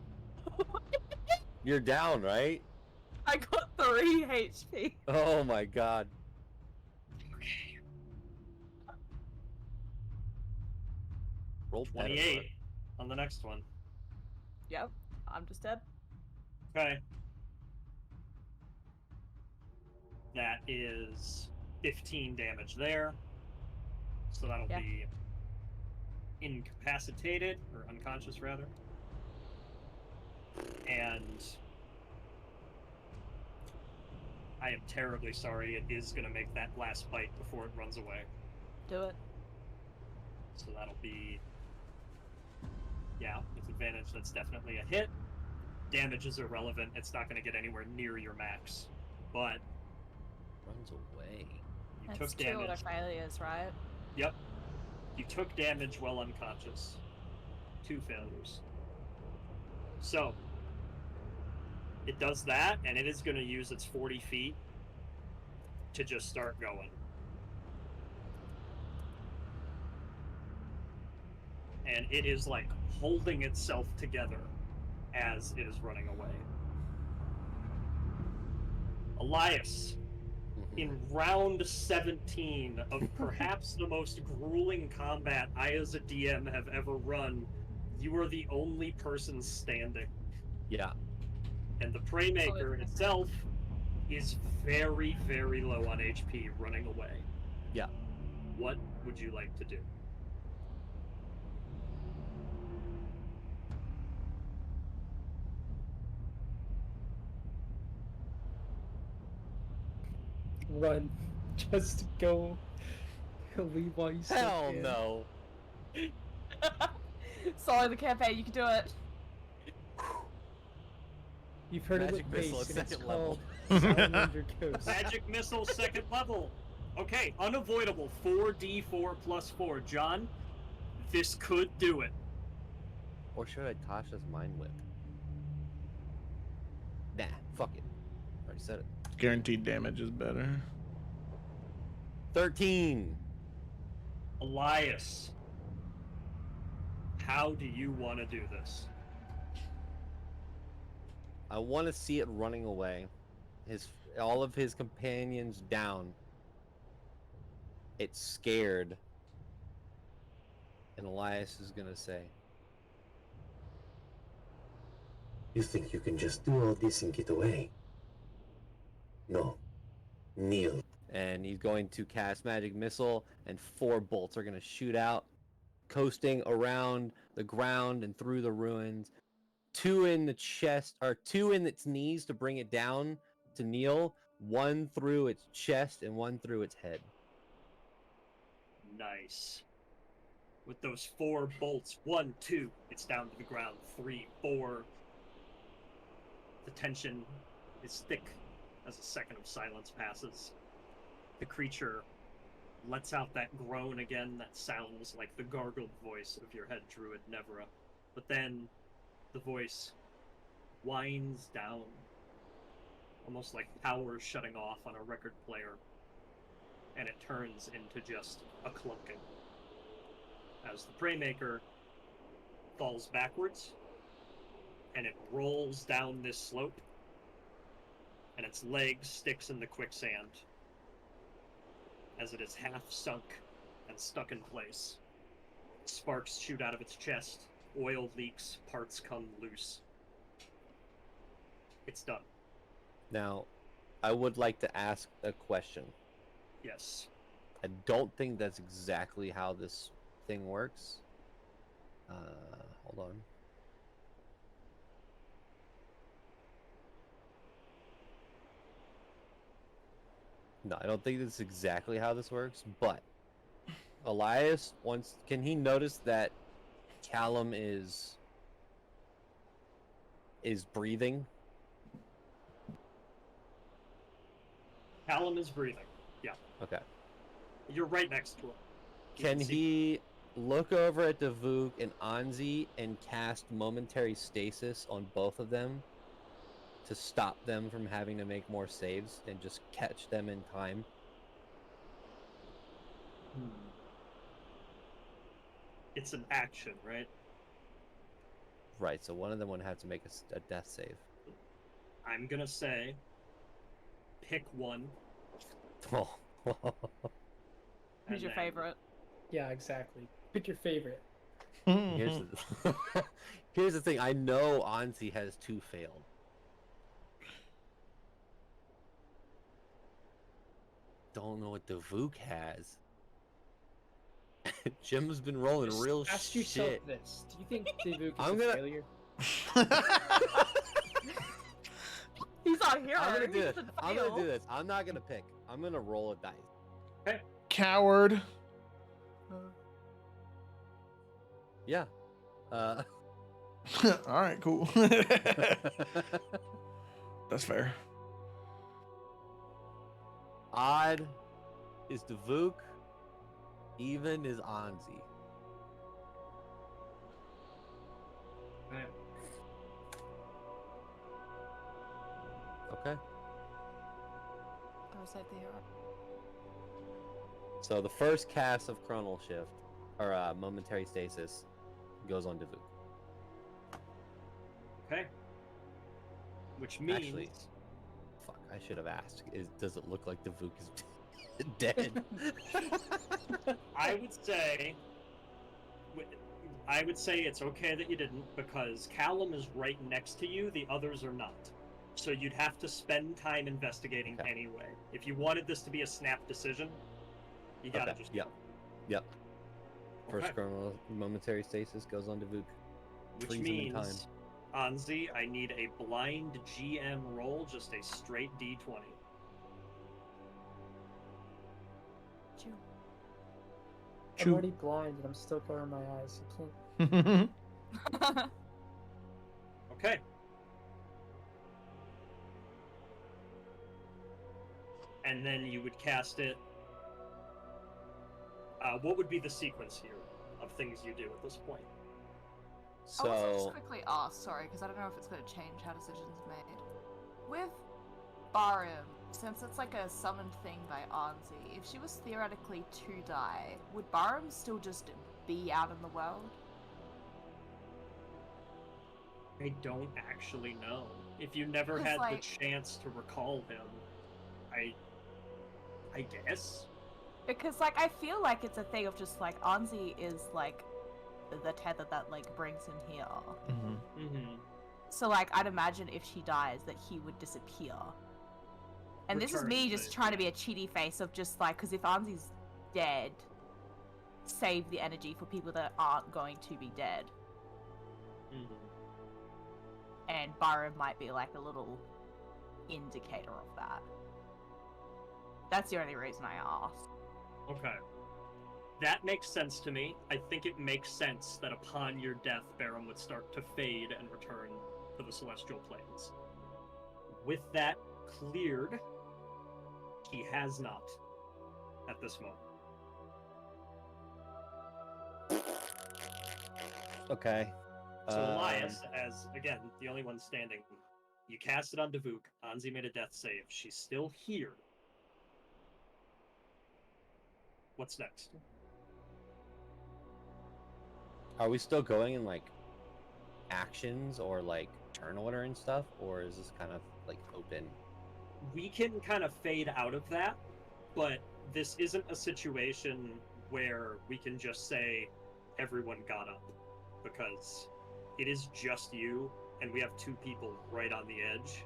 You're down, right? I got 3 HP. Oh my god. Okay. Roll better, 28 bud. on the next one. Yep. I'm just dead. Okay. That is 15 damage there. So that'll Yeah. be incapacitated, or unconscious rather. And I am terribly sorry, it is going to make that last bite before it runs away. Do it. So that'll be, yeah, with advantage, that's definitely a hit. Damage is irrelevant, it's not going to get anywhere near your max. But Runs away. you That's took 2 damage. auto failures, right? Yep. You took damage while unconscious. 2 failures. So, it does that, and it is going to use its 40 feet to just start going. And it is like holding itself together as it is running away. Elias, in round 17 of perhaps the most grueling combat I as a DM have ever run, you are the only person standing. Yeah. And the Praymaker itself is very, very low on HP running away. Yeah. What would you like to do? Run. Just go. Leave while you still Hell can. no. Solo the campaign, you can do it. You've heard Magic of it missile base, at and it's second level. called Salamander Coast. Magic Missile, 2nd level. Okay, unavoidable. 4d4 plus 4. John, this could do it. Or should I Tasha's Mind Whip? Nah, fuck it. Already said it. Guaranteed damage is better. 13. Elias, how do you want to do this? I want to see it running away. All of his companions down. It's scared. And Elias is gonna say, You think you can just do all this and get away? No. Kneel. and he's going to cast Magic Missile, and 4 bolts are gonna shoot out, coasting around the ground and through the ruins. 2 in the chest, or 2 in its knees to bring it down to kneel. 1 through its chest and 1 through its head. Nice. With those 4 bolts, 1, 2, it's down to the ground. 3, 4. The tension is thick as a second of silence passes. The creature lets out that groan again that sounds like the gargled voice of your head druid Nevra. But then the voice winds down, almost like power shutting off on a record player, and it turns into just a clunking. As the Praymaker falls backwards, and it rolls down this slope, and its leg sticks in the quicksand as it is half sunk and stuck in place. Sparks shoot out of its chest, oil leaks, parts come loose. It's done. Now, I would like to ask a question. Yes. I don't think that's exactly how this thing works. Hold on. No, I don't think that's exactly how this works, but Elias can he notice that Callum is breathing? Callum is breathing. Yeah. Okay. You're right next to him. You Can see- he look over at Davuk and Anzi and cast momentary stasis on both of them to stop them from having to make more saves and just catch them in time? It's an action, right? Right, so one of them would have to make a death save. I'm gonna say, pick one. Oh. Who's your and then- favorite? Yeah, exactly. Pick your favorite. Here's the, here's the thing. I know Anzi has 2 failed. Don't know what Davuk has. Jim's been rolling Just real ask yourself shit. this: do you think Davuk is I'm a gonna- failure? He's our hero. I'm gonna He do this. doesn't I'm gonna fail. do this. I'm not gonna pick. I'm gonna roll a dice. Coward. Yeah. All right, cool. That's fair. Odd is Davuk. Even is Anzi. Right. Okay. I was like the hero. So the first cast of Chronal Shift, or Momentary Stasis, goes on Davuk. Okay. Which means Actually, fuck, I should have asked. Does it look like Davuk is dead? I would say it's okay that you didn't, because Callum is right next to you, the others are not. So you'd have to spend time investigating Okay. anyway. If you wanted this to be a snap decision, you gotta Okay, just yep. Yep. First Okay. Chronal Momentary Stasis goes on Davuk. Which freeze him in time. means, Anzi, I need a blind GM roll, just a straight D20. Chew. I'm Chew. already blind and I'm still covering my eyes. I can't. Okay. And then you would cast it. What would be the sequence here of things you do at this point? I want to just So, quickly ask, sorry, because I don't know if it's going to change how decisions are made. With Barim, since it's like a summoned thing by Anzi, if she was theoretically to die, would Barim still just be out in the world? I don't actually know. If you never 'Cause, had like- the chance to recall him, I guess. Because, like, I feel like it's a thing of just, like, Anzi is, like, the tether that like brings him here. Mm-hmm. So like I'd imagine if she dies that he would disappear. And this is Return me to- just trying to be a cheaty face of just like, because if Anzi's dead, save the energy for people that aren't going to be dead. Mm-hmm. And Byron might be like a little indicator of that. That's the only reason I asked. Okay. That makes sense to me. I think it makes sense that upon your death, Barum would start to fade and return to the Celestial Planes. With that cleared, he has not at this moment. Okay. So Elias, as again the only one standing, you cast it on Davuk. Anzi made a death save. She's still here. What's next? Are we still going in like actions or like turn order and stuff, or is this kind of like open? We can kind of fade out of that, but this isn't a situation where we can just say everyone got up, because it is just you, and we have two people right on the edge.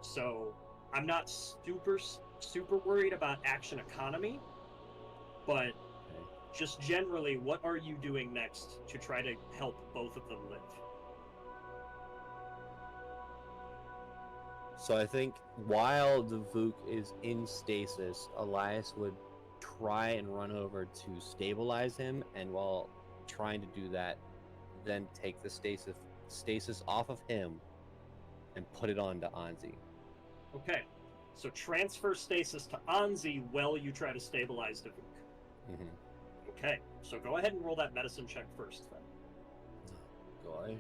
So I'm not super worried about action economy, but just generally, what are you doing next to try to help both of them live? So I think while the Vuk is in stasis, Elias would try and run over to stabilize him, and while trying to do that, then take the stasis off of him and put it onto Anzi. Okay, so transfer stasis to Anzi while you try to stabilize Davuk. Mm-hmm. Okay, so go ahead and roll that medicine check first, then. Go ahead.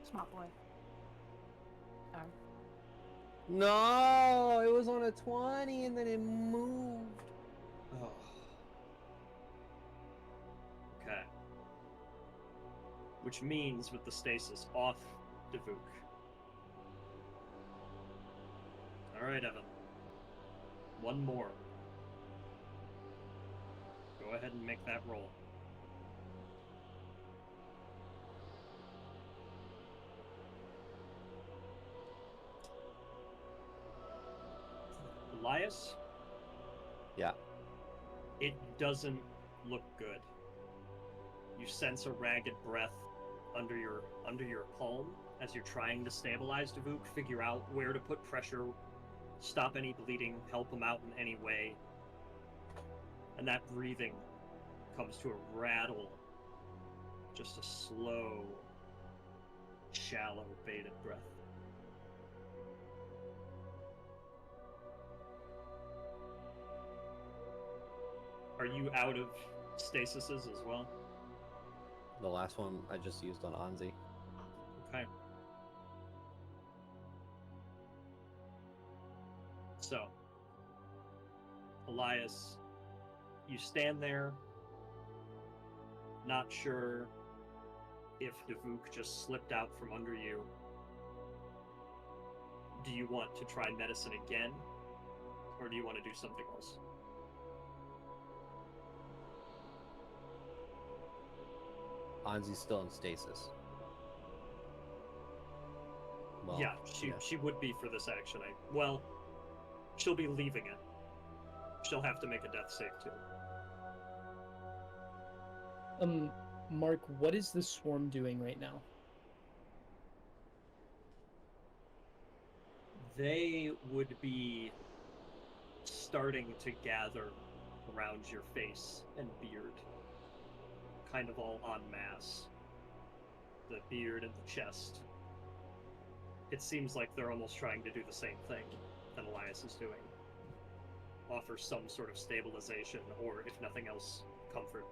Smart boy. Oh. No, it was on a 20 and then it moved. Oh. Okay. Which means with the stasis off Davuk. Alright, Evan. One more. Go ahead and make that roll. Elias? Yeah. It doesn't look good. You sense a ragged breath under your palm as you're trying to stabilize Davuk, figure out where to put pressure, stop any bleeding, help him out in any way. And that breathing comes to a rattle. Just a slow, shallow, bated breath. Are you out of stasises as well? The last one I just used on Anzi. Okay. So, Elias, you stand there, not sure if Davuk just slipped out from under you. Do you want to try medicine again? Or do you want to do something else? Anzi's still in stasis. Well, Yeah, she would be for this action. Well, she'll be leaving it. She'll have to make a death save too. Mark, what is the swarm doing right now? They would be starting to gather around your face and beard. Kind of all en masse. The beard and the chest. It seems like they're almost trying to do the same thing that Elias is doing. Offer some sort of stabilization, or if nothing else, comfort.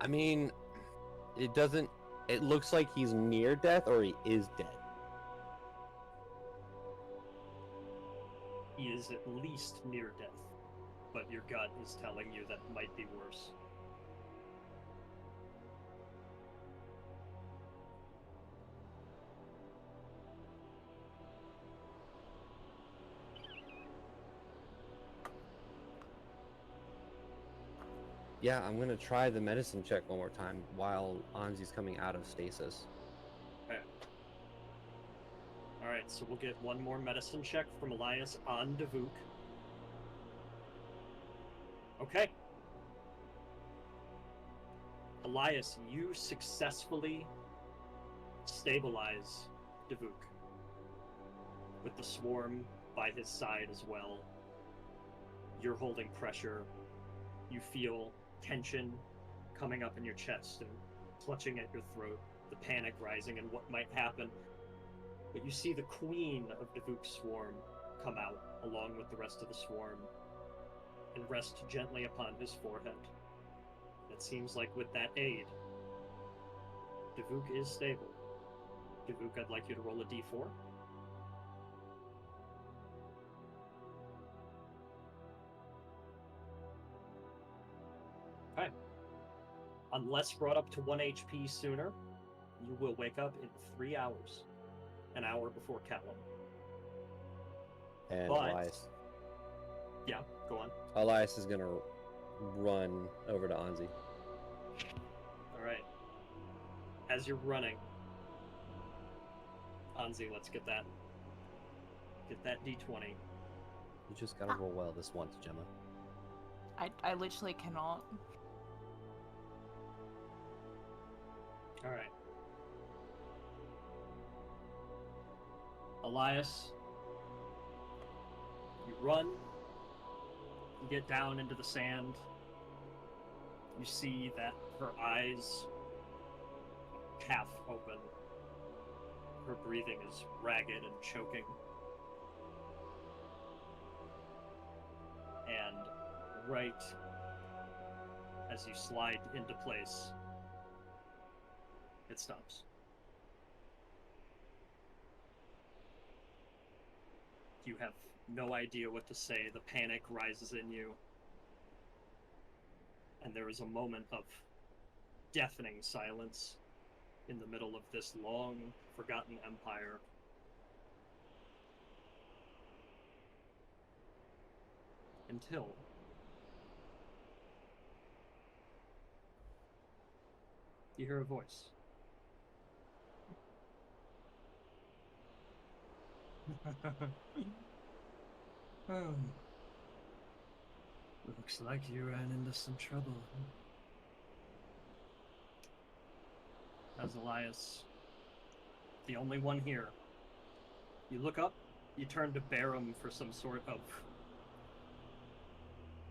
I mean, it doesn't. It looks like he's near death or he is dead. He is at least near death, but your gut is telling you that it might be worse. Yeah, I'm gonna try the medicine check one more time while Anzi's coming out of stasis. Alright, so we'll get one more medicine check from Elias on Davuk. Okay. Elias, you successfully stabilize Davuk. With the swarm by his side as well. You're holding pressure. You feel tension coming up in your chest and clutching at your throat, the panic rising and what might happen. But you see the queen of Davuk's swarm come out along with the rest of the swarm and rest gently upon his forehead. It seems like with that aid, Davuk is stable. Davuk, I'd like you to roll a d4. Okay. Unless brought up to 1 HP sooner, you will wake up in 3 hours. An hour before Callum. And But- Elias. Yeah, go on. Elias is gonna run over to Anzi. Alright. As you're running, Anzi, let's get that. Get that d20. You just gotta roll well this once, Gemma. I literally cannot. Alright. Elias, you run, you get down into the sand, you see that her eyes half open, her breathing is ragged and choking, and right as you slide into place, it stops. You have no idea what to say. The panic rises in you. And there is a moment of deafening silence in the middle of this long, forgotten empire. Until you hear a voice. Oh. Looks like you ran into some trouble. As Elias, the only one here. You look up, you turn to Barum for some sort of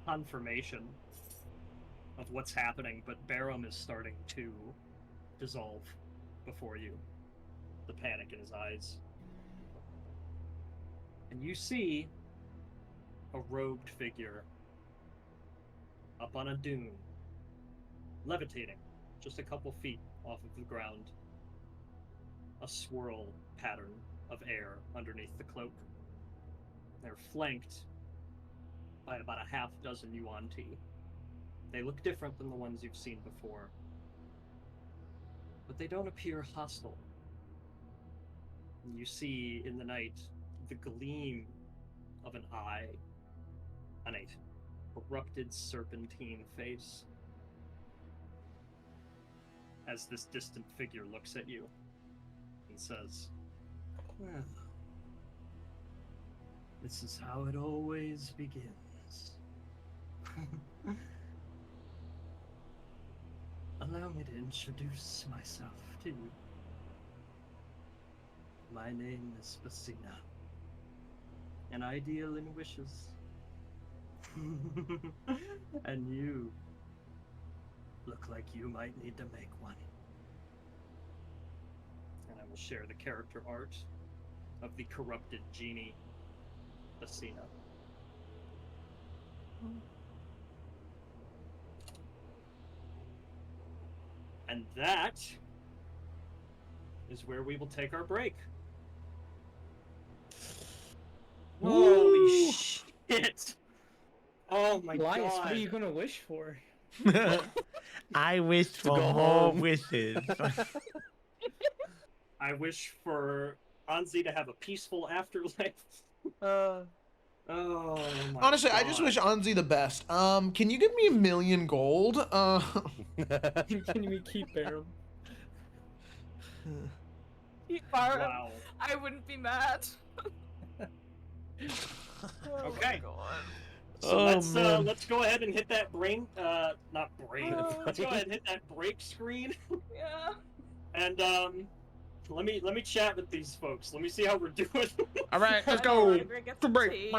confirmation of what's happening, but Barum is starting to dissolve before you. The panic in his eyes. And you see a robed figure up on a dune, levitating just a couple feet off of the ground. A swirl pattern of air underneath the cloak. They're flanked by about a half dozen Yuan-Ti. They look different than the ones you've seen before, but they don't appear hostile. You see in the night the gleam of an eye on a corrupted serpentine face as this distant figure looks at you and says, "Well, this is how it always begins." Allow me to introduce myself to you. My name is Basina, and I deal in wishes. And you look like you might need to make one. And I will share the character art of the corrupted genie, Basina. And that is where we will take our break. Holy shit! Oh my Elias, god! what are you gonna wish for? I wish for go more home. wishes. I wish for Anzi to have a peaceful afterlife. Oh my Honestly, I just God. wish Anzi the best. Can you give me 1,000,000 gold? Can we keep Barum? Barum, Wow. I wouldn't be mad. Oh Okay. my god. So Oh, man. let's go ahead and hit that not brain. Oh. Let's go ahead and hit that break screen, Yeah. and let me chat with these folks. Let me see how we're doing. All right, let's I go. know, I'm gonna get To some break. tea.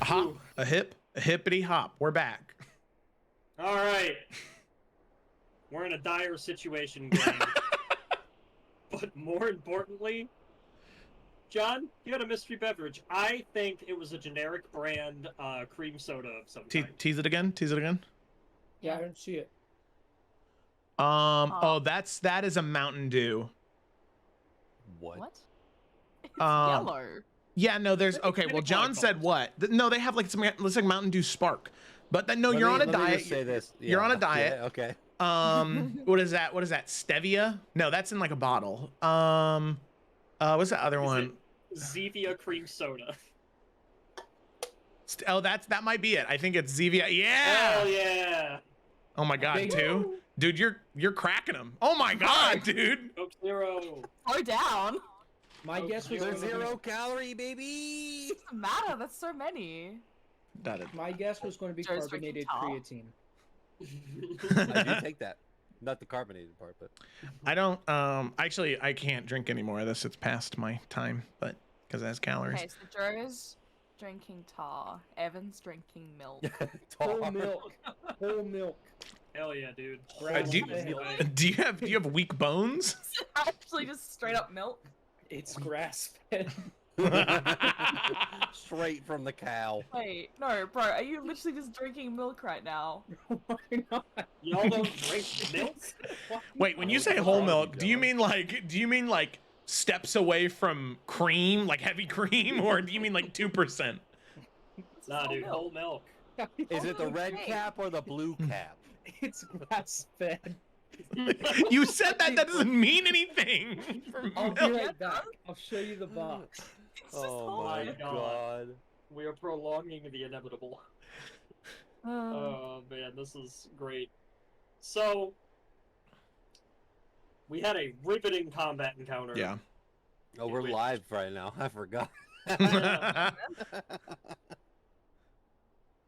A hop, a hip, a hippity hop. We're back. All right. We're in a dire situation, gang. But more importantly, John, you had a mystery beverage. I think it was a generic brand cream soda of some kind. Tease it again. Tease it again. Yeah, I don't see it. Oh, that is a Mountain Dew. What? It's Um, yellow. Yeah, no, there's What okay. do Well, they call John it, said what? No, they have like some. It's like Mountain Dew Spark, but then no, Let you're me- on a let me diet. just say this. You're on a Yeah, diet. yeah, okay. What is that? What is that? Stevia? No, that's in like a bottle. What's the other Is one? it Zevia cream soda? Oh, that might be it. I think it's Zevia. Yeah. Hell yeah! Oh my god, Big- two. Dude, you're cracking them. Oh my god, dude. Coke Zero. Slow down. My Oh, guess was zero. gonna be, Zero calorie, baby. What's the matter? That's so many. That is. my guess was going to be Joe's drinking carbonated tar. creatine. I do take that. Not the carbonated part, but I don't. Actually, I can't drink any more of this. It's past my time, but because it has calories. Okay, so Joe's drinking tar. Evan's drinking milk. Whole Tar. milk. Whole milk. Hell yeah, dude. do you- Do you have weak bones? Actually, just straight up milk. It's grass fed. Straight from the cow. Wait, no, bro, are you literally just drinking milk right now? Why not? Y'all don't drink milk? Wait, when you say whole milk, do you mean like steps away from cream, like heavy cream, or do you mean like 2%? It's Nah, whole dude, milk. whole milk. Is it the Oh, red okay. cap or the blue cap? It's grass fed. You said that doesn't mean anything. For I'll be milk. right back. I'll show you the box. It's just Oh whole my milk. god. We are prolonging the inevitable. Oh man, this is great. So we had a riveting combat encounter. Yeah. Oh, we're Wait. live right now. I forgot. All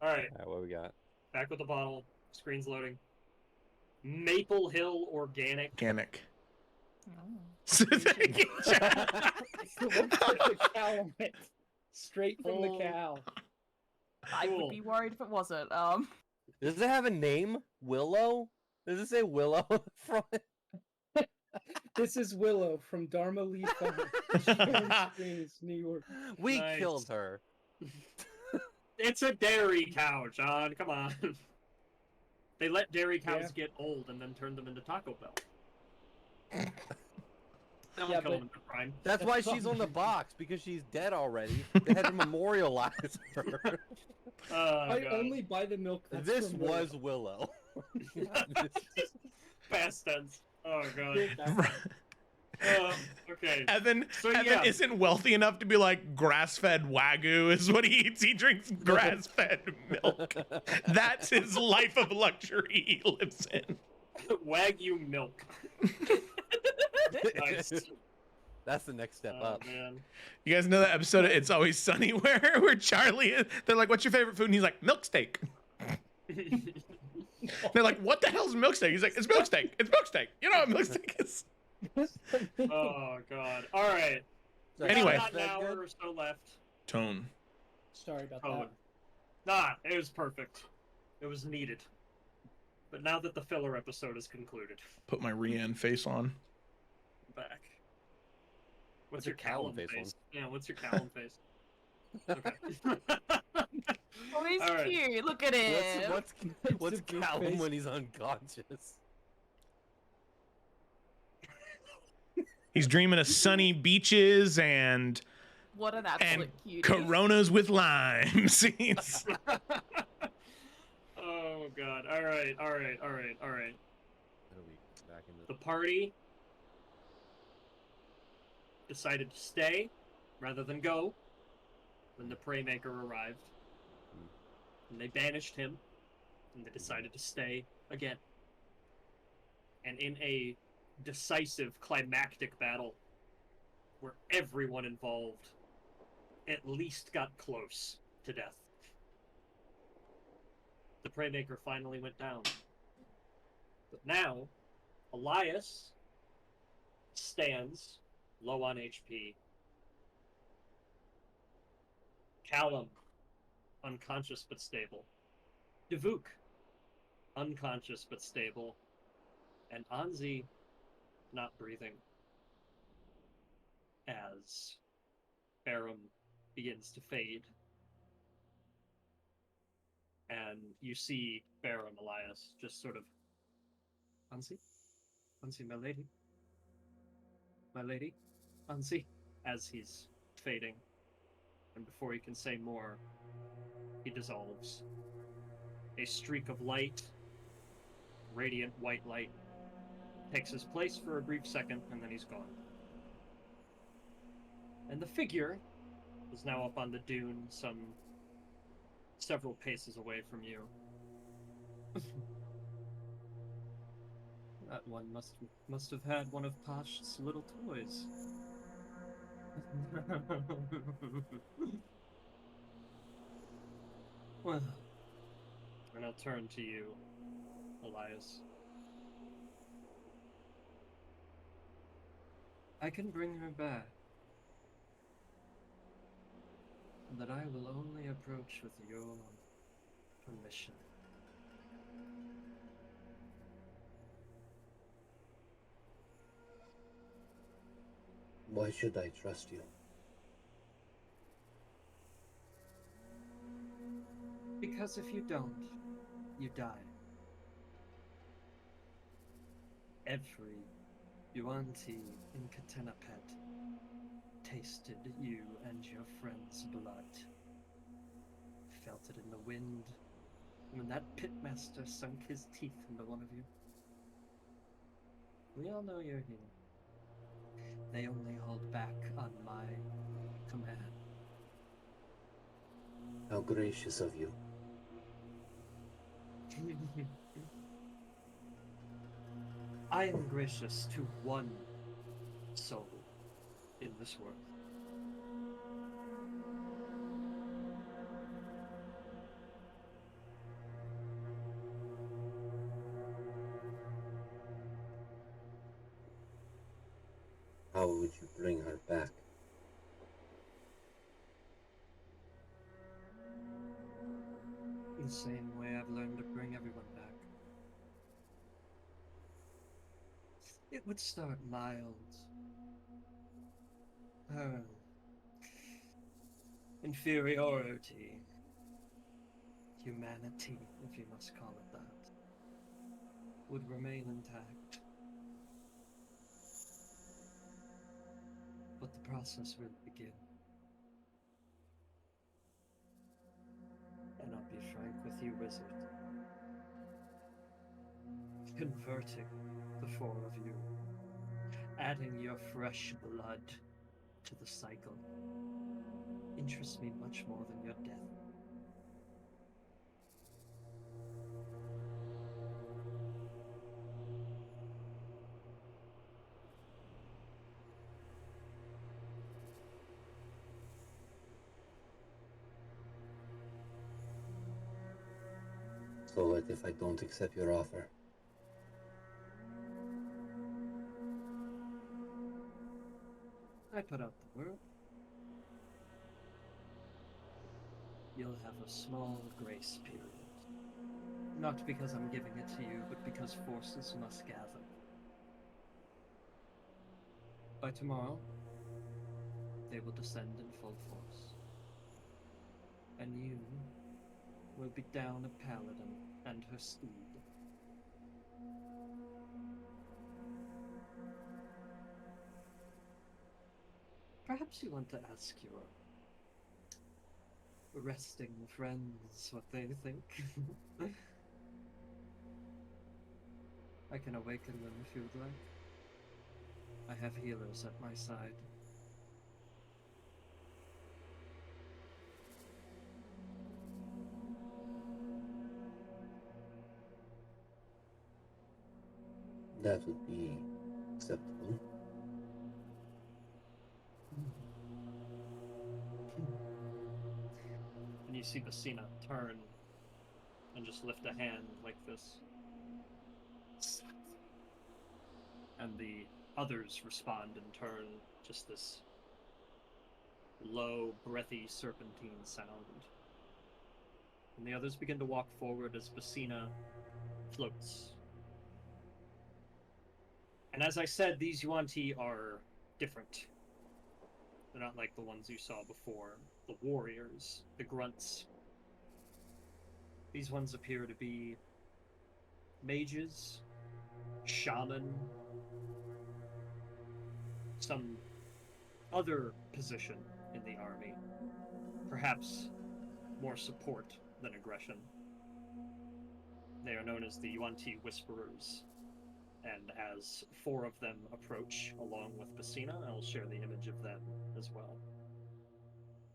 right, Alright, what we got? back with the bottle. Screen's loading. Maple Hill Organic. Organic. Oh. It's the one that the cow went. Straight from the Oh. cow. I Cool. would be worried if it wasn't. Does it have a name? Willow? Does it say Willow on the front? This is Willow from Dharma Leaf Farm, Sharon Springs, New York. We Nice. killed her. It's a dairy cow, John. Come on. They let dairy cows Yeah. get old and then turn them into Taco Bell. That Yeah, would kill but- them in crime. That's why she's on the box, because she's dead already. They had to memorialize her. Oh, I God. only buy the milk. That's This from Willow. was Willow. Past tense. Oh, God. Good back. Okay. Evan, So, Evan yeah. isn't wealthy enough to be like grass-fed Wagyu is what he eats. He drinks grass-fed milk. That's his life of luxury he lives in. Wagyu milk. Nice. That's the next step Oh, up. man. You guys know that episode of It's Always Sunny where Charlie is, they're like, what's your favorite food? And he's like, milk steak. They're like, what the hell's milk steak? He's like, it's milk steak. It's milk steak. You know what milk steak is? Oh, God. All right. So Anyway. About an that hour good? or so left. Tone. Sorry about Oh, that. nah, it was perfect. It was needed. But now that the filler episode is concluded, Put my Rian face on. back. What's What's your your Callum Callum face face? Yeah, what's your Callum face? Okay. Oh, he's All right. cute. Look at him. What's a good Callum face. when he's unconscious? He's dreaming of sunny beaches and What an absolute cutie. Coronas with limes. He's- Oh God! All right. How do we back into The party decided to stay rather than go when the Prey Maker arrived, and they banished him, and they decided to stay again. And in a decisive, climactic battle, where everyone involved at least got close to death, the Prey Maker finally went down. But now, Elias stands low on HP. Callum, unconscious but stable. Devuk, unconscious but stable. And Anzi, not breathing. As Barum begins to fade. And you see Barum, Elias, just sort of, Anzi? Anzi, my lady? My lady? Anzi? As he's fading. And before he can say more, he dissolves. A streak of light, radiant white light, takes his place for a brief second, and then he's gone. And the figure is now up on the dune, several paces away from you. That one must have had one of Posh's little toys. Well, and I'll turn to you, Elias. I can bring her back. That I will only approach with your permission. Why should I trust you? Because if you don't, you die. Every Yuanti in Katenapet tasted you and your friend's blood, felt felt it in the wind. When that pitmaster sunk his teeth into one of you. We all know you're here. They only hold back on my command. How gracious of you. I am gracious to one soul in this world. How would you bring her back? The same way I've learned to bring everyone back. It would start mild. Her inferiority, humanity, if you must call it that, would remain intact. But the process will begin. And I'll be frank with you, wizard. Converting the four of you, adding your fresh blood to the cycle, interests me much more than your death. So what if I don't accept your offer? I put out the word. You'll have a small grace period. Not because I'm giving it to you, but because forces must gather. By tomorrow, they will descend in full force. And you will be down a paladin and her steed. Perhaps you want to ask your resting friends what they think. I can awaken them if you would like. I have healers at my side. That would be acceptable. And you see Basina turn and just lift a hand like this. And the others respond in turn, just this low, breathy, serpentine sound. And the others begin to walk forward as Basina floats. And as I said, these Yuan-Ti are different. They're not like the ones you saw before. The warriors, the grunts. These ones appear to be mages, shaman, some other position in the army. Perhaps more support than aggression. They are known as the Yuan-Ti Whisperers. And as four of them approach along with Basina, I'll share the image of them as well.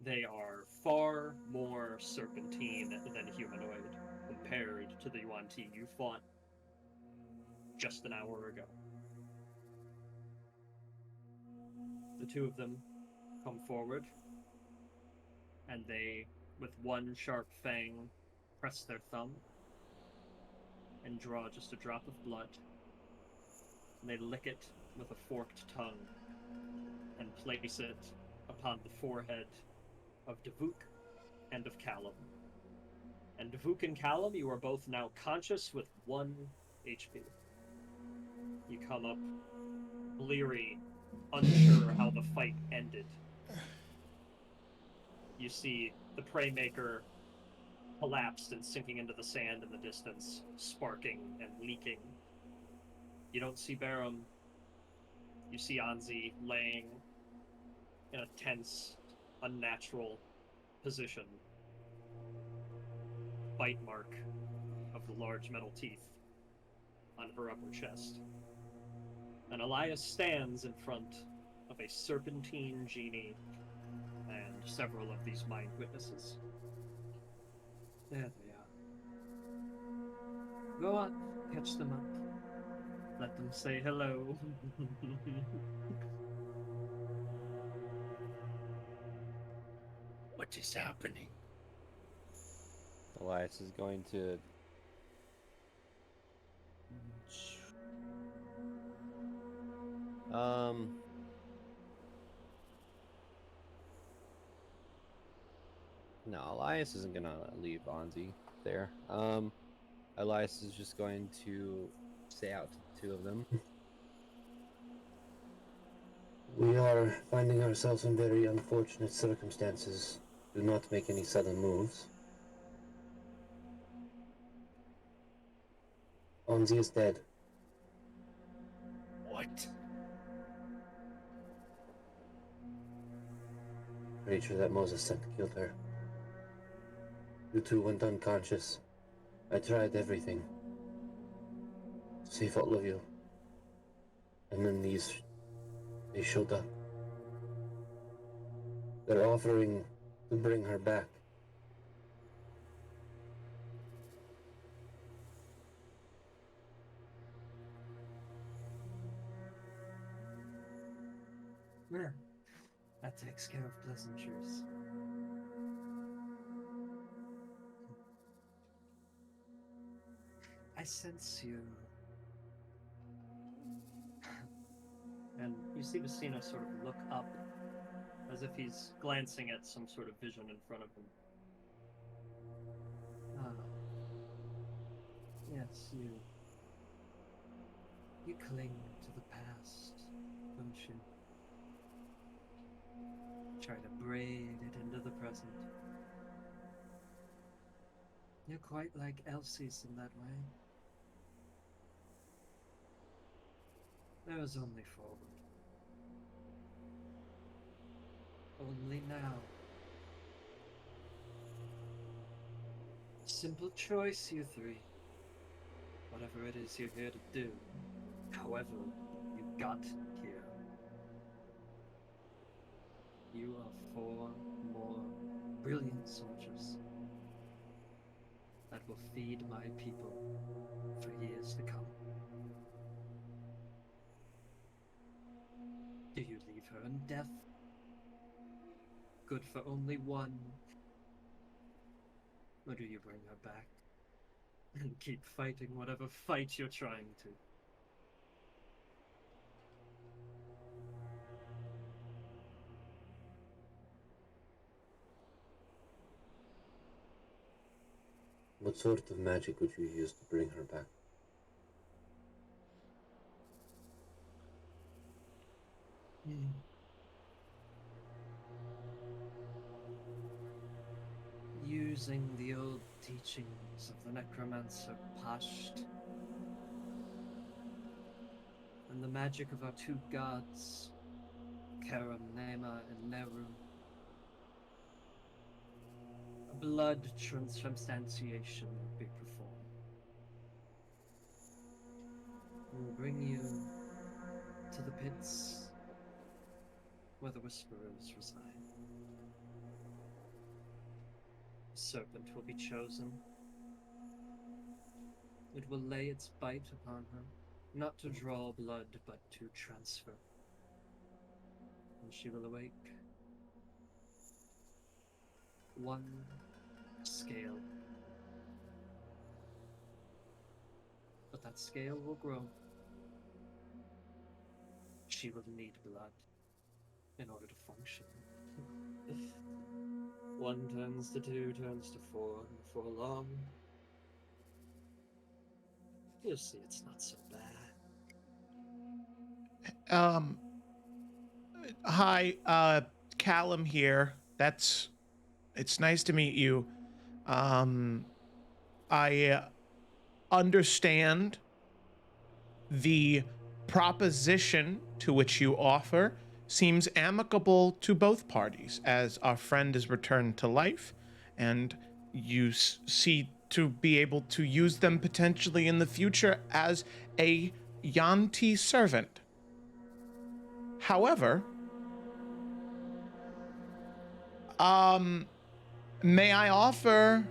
They are far more serpentine than humanoid compared to the Yuan-Ti you fought just an hour ago. The two of them come forward, and they, with one sharp fang, press their thumb and draw just a drop of blood. And they lick it with a forked tongue and place it upon the forehead of Davuk and of Callum. And Davuk and Callum, you are both now conscious with 1 HP. You come up bleary, unsure how the fight ended. You see the Preymaker collapsed and sinking into the sand in the distance, sparking and leaking. You don't see Barum. You see Anzi laying in a tense, unnatural position. bite mark of the large metal teeth on her upper chest. And Elias stands in front of a serpentine genie and several of these mind witnesses. There they are. Go on, catch them up. Let them say hello. What is happening? Elias is going to no, Elias isn't gonna leave Anzi there. Elias is just going to say out to the two of them. We are finding ourselves in very unfortunate circumstances. Do not make any sudden moves. Onzi is dead. What? Creature that Moses sent killed her. You two went unconscious. I tried everything to save all of you. And then they showed up. They're offering to bring her back. Yeah, that takes care of pleasantries. I sense you. And you see Messina sort of look up, as if he's glancing at some sort of vision in front of him. Ah. Yes, you. You cling to the past, don't you? Try to braid it into the present. You're quite like Elsie's in that way. There is only forward. Only now. Simple choice, you three. Whatever it is you're here to do, however you got here. You are 4 more brilliant soldiers that will feed my people for years to come. Do you leave her in death? Good for only one. Or do you bring her back and keep fighting whatever fight you're trying to? What sort of magic would you use to bring her back? Using the old teachings of the necromancer Pasht and the magic of our 2 gods, Karam, Nema, and Neru. A blood transubstantiation will be performed. We will bring you to the pits where the Whisperers reside. A serpent will be chosen. It will lay its bite upon her, not to draw blood, but to transfer. And she will awake. 1 scale. But that scale will grow. She will need blood in order to function. 1 turns to 2, turns to 4, and before long, you'll see it's not so bad. Hi, Callum here. It's nice to meet you. I understand the proposition to which you offer seems amicable to both parties, as our friend is returned to life, and you see to be able to use them potentially in the future as a Yanti servant. However, may I offer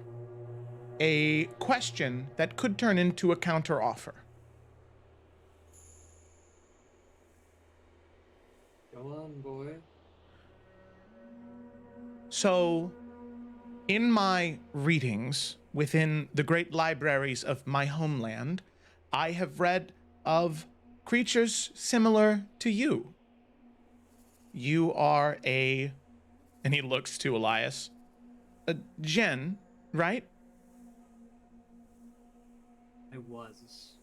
a question that could turn into a counter offer? Go on, boy. So, in my readings within the great libraries of my homeland, I have read of creatures similar to you. You are a, and he looks to Elias, a Jinn, right? I was.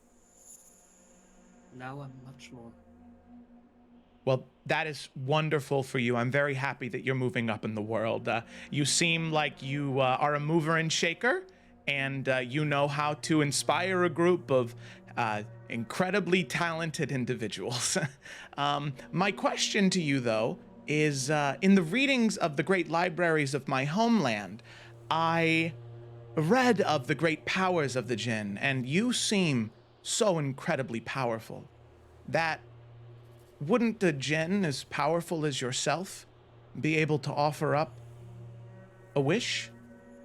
Now I'm much more. Well, that is wonderful for you. I'm very happy that you're moving up in the world. You seem like you are a mover and shaker, and you know how to inspire a group of incredibly talented individuals. My question to you, though, is in the readings of the great libraries of my homeland, I read of the great powers of the Jinn, and you seem so incredibly powerful that wouldn't a Jinn as powerful as yourself be able to offer up a wish?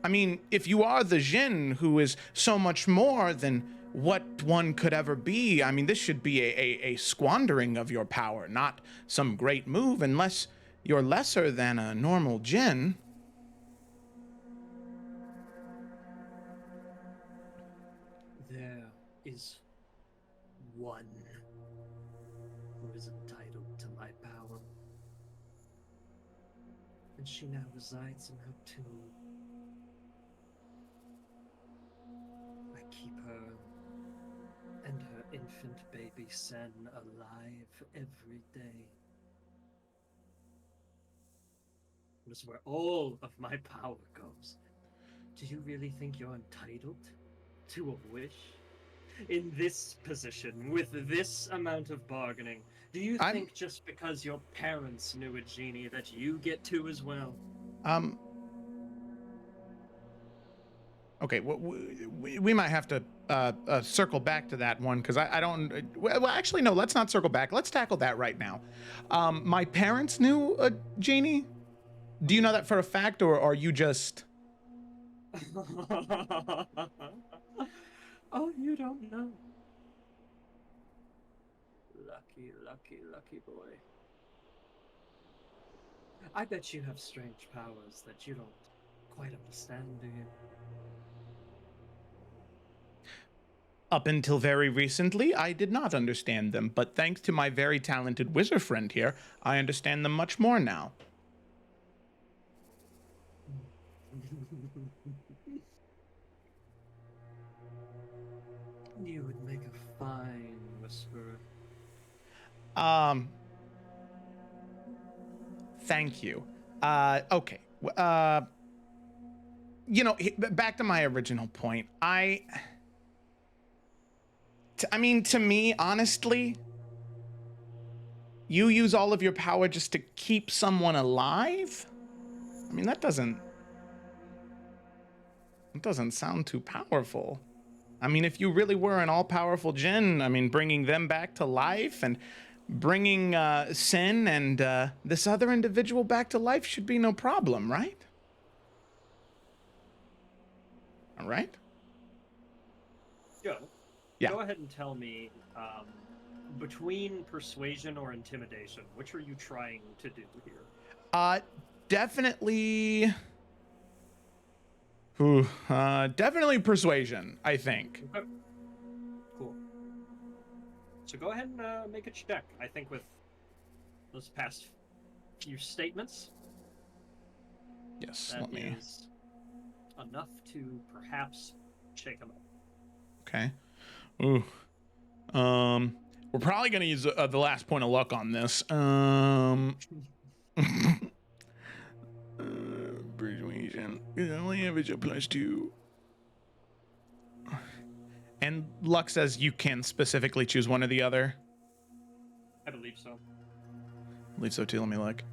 I mean, if you are the Jinn who is so much more than what one could ever be, I mean, this should be a squandering of your power, not some great move, unless you're lesser than a normal Jinn. There is one who is entitled to my power. And she now resides in her tomb. I keep her and her infant baby Sen alive every day. This is where all of my power goes. Do you really think you're entitled to a wish? In this position, with this amount of bargaining, do you think just because your parents knew a genie that you get to as well? Okay, we might have to circle back to that one, because I don't... Well, actually, no, let's not circle back. Let's tackle that right now. My parents knew a genie? Do you know that for a fact, or are you just... Oh, you don't know. Lucky, lucky, lucky boy. I bet you have strange powers that you don't quite understand, do you? Up until very recently, I did not understand them, but thanks to my very talented wizard friend here, I understand them much more now. You would make a fine whisperer. Thank you. Okay. You know, back to my original point. I mean, to me, honestly, you use all of your power just to keep someone alive? I mean, that doesn't sound too powerful. I mean, if you really were an all-powerful Jinn, I mean, bringing them back to life and bringing Sin and this other individual back to life should be no problem, right? All right? Joe, Yeah. go ahead and tell me, between persuasion or intimidation, which are you trying to do here? Definitely... definitely persuasion, I think. Okay. Cool. So go ahead and make a check. I think with those past few statements, Yes, that let me... is enough to perhaps shake them up. Okay. Ooh. We're probably gonna use the last point of luck on this. Persuasion. It only average a +2. And luck says you can specifically choose one or the other. I believe so. I believe so too. Let me look.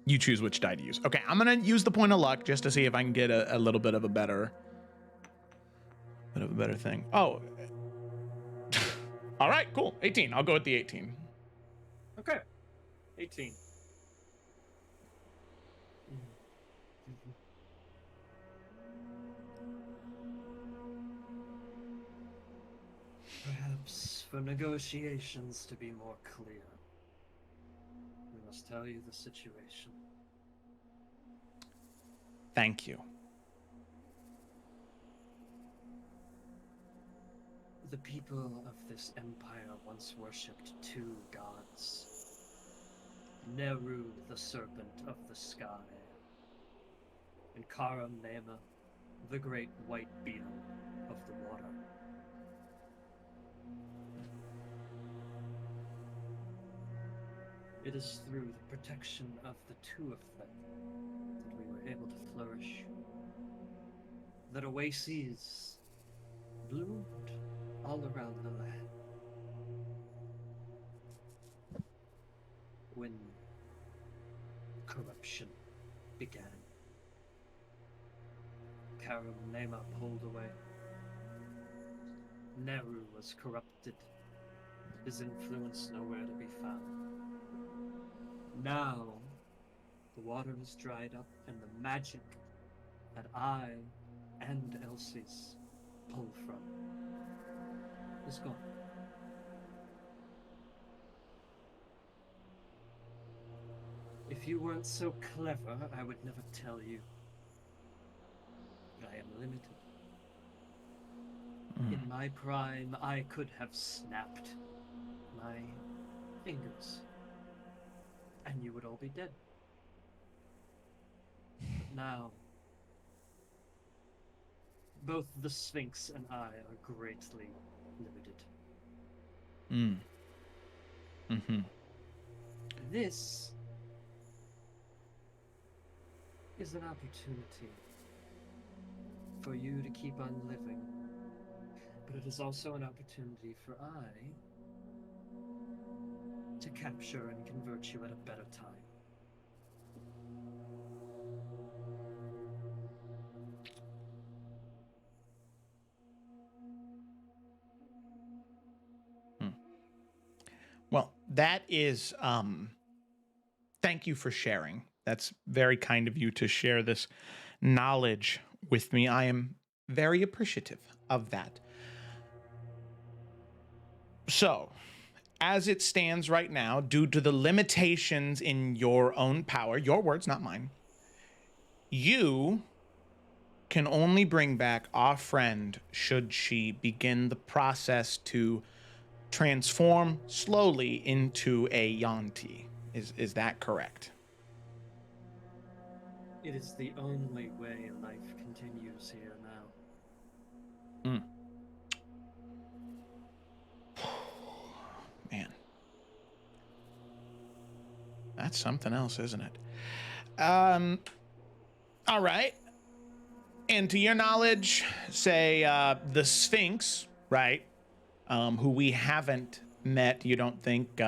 You choose which die to use. Okay, I'm gonna use the point of luck just to see if I can get a little bit of a better thing. Oh. All right, cool. 18. I'll go with the 18. Okay. 18. Perhaps for negotiations to be more clear, we must tell you the situation. Thank you. The people of this empire once worshipped two gods. Neru, the serpent of the sky, and Karam Nema, the great white beetle of the water. It is through the protection of the two of them that we were able to flourish. That oases bloomed all around the land. When corruption began, Karam Nema pulled away. Neru was corrupted, his influence nowhere to be found. Now, the water is dried up, and the magic that I and Elsie's pull from is gone. If you weren't so clever, I would never tell you. But I am limited. In my prime, I could have snapped my fingers, and you would all be dead. But now, both the Sphinx and I are greatly limited. This is an opportunity for you to keep on living, but it is also an opportunity for I to capture and convert you at a better time. Well, that is, thank you for sharing. That's very kind of you to share this knowledge with me. I am very appreciative of that. So, as it stands right now, due to the limitations in your own power, your words, not mine, you can only bring back our friend should she begin the process to transform slowly into a Yanti. Is that correct? It is the only way life continues here now. Man. That's something else, isn't it? All right. And to your knowledge, say the Sphinx, right? Who we haven't met, you don't think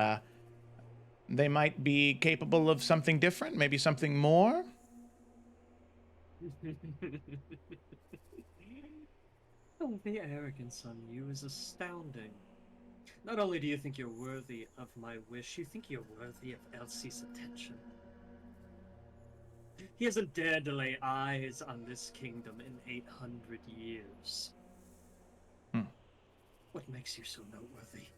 they might be capable of something different? Maybe something more? Oh, the arrogance on you is astounding. Not only do you think you're worthy of my wish, you think you're worthy of Elsie's attention. He hasn't dared to lay eyes on this kingdom in 800 years. What makes you so noteworthy?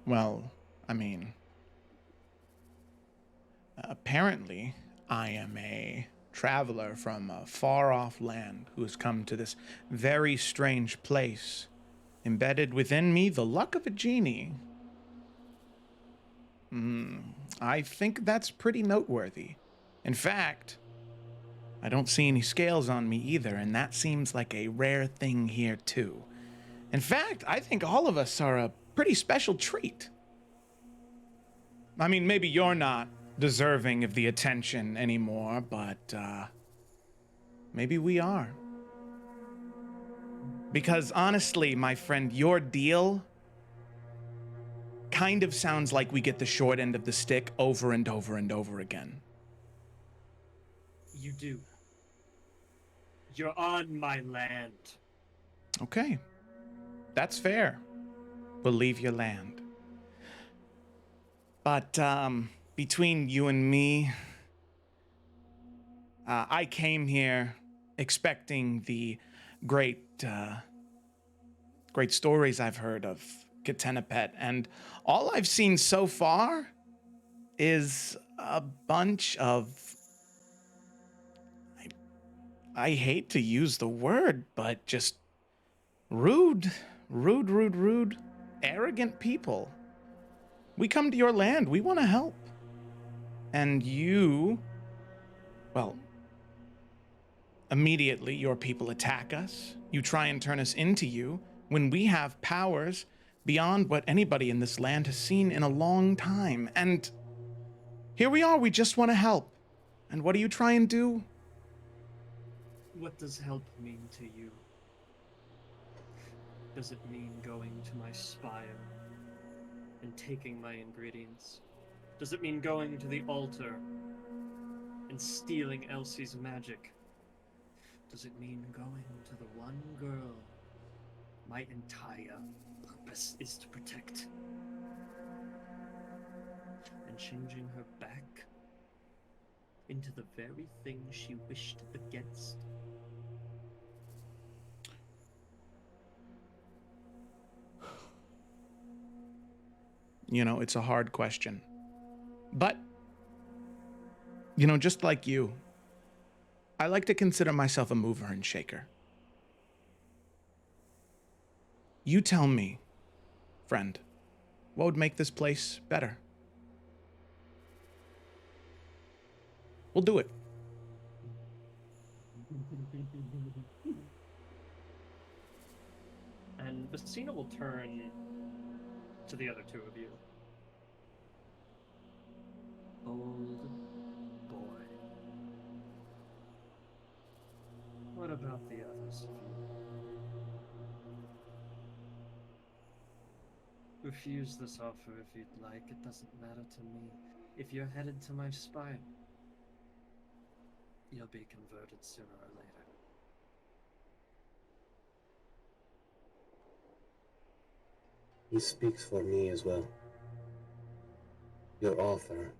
Well, I mean, apparently I am a traveler from a far-off land who has come to this very strange place. Embedded within me, the luck of a genie. I think that's pretty noteworthy. In fact, I don't see any scales on me either, and that seems like a rare thing here too. In fact, I think all of us are a pretty special treat. I mean, maybe you're not deserving of the attention anymore, but maybe we are. Because honestly, my friend, your deal kind of sounds like we get the short end of the stick over and over and over again. You do. You're on my land. Okay. That's fair. We'll leave your land. But, between you and me, I came here expecting the great stories I've heard of Katenapet, and all I've seen so far is a bunch of, I hate to use the word, but just rude, arrogant people. We come to your land, we want to help. And you, well, immediately your people attack us. You try and turn us into you when we have powers beyond what anybody in this land has seen in a long time. And here we are, we just want to help. And what do you try and do? What does help mean to you? Does it mean going to my spire and taking my ingredients? Does it mean going to the altar and stealing Elsie's magic? Does it mean going to the one girl my entire purpose is to protect? And changing her back into the very thing she wished against? You know, it's a hard question. But, just like you, I like to consider myself a mover and shaker. You tell me, friend, what would make this place better? We'll do it. And Messina will turn to the other two of you. Old boy. What about the others of you? Refuse this offer if you'd like. It doesn't matter to me. If you're headed to my spire, you'll be converted sooner or later. He speaks for me as well. Your offer,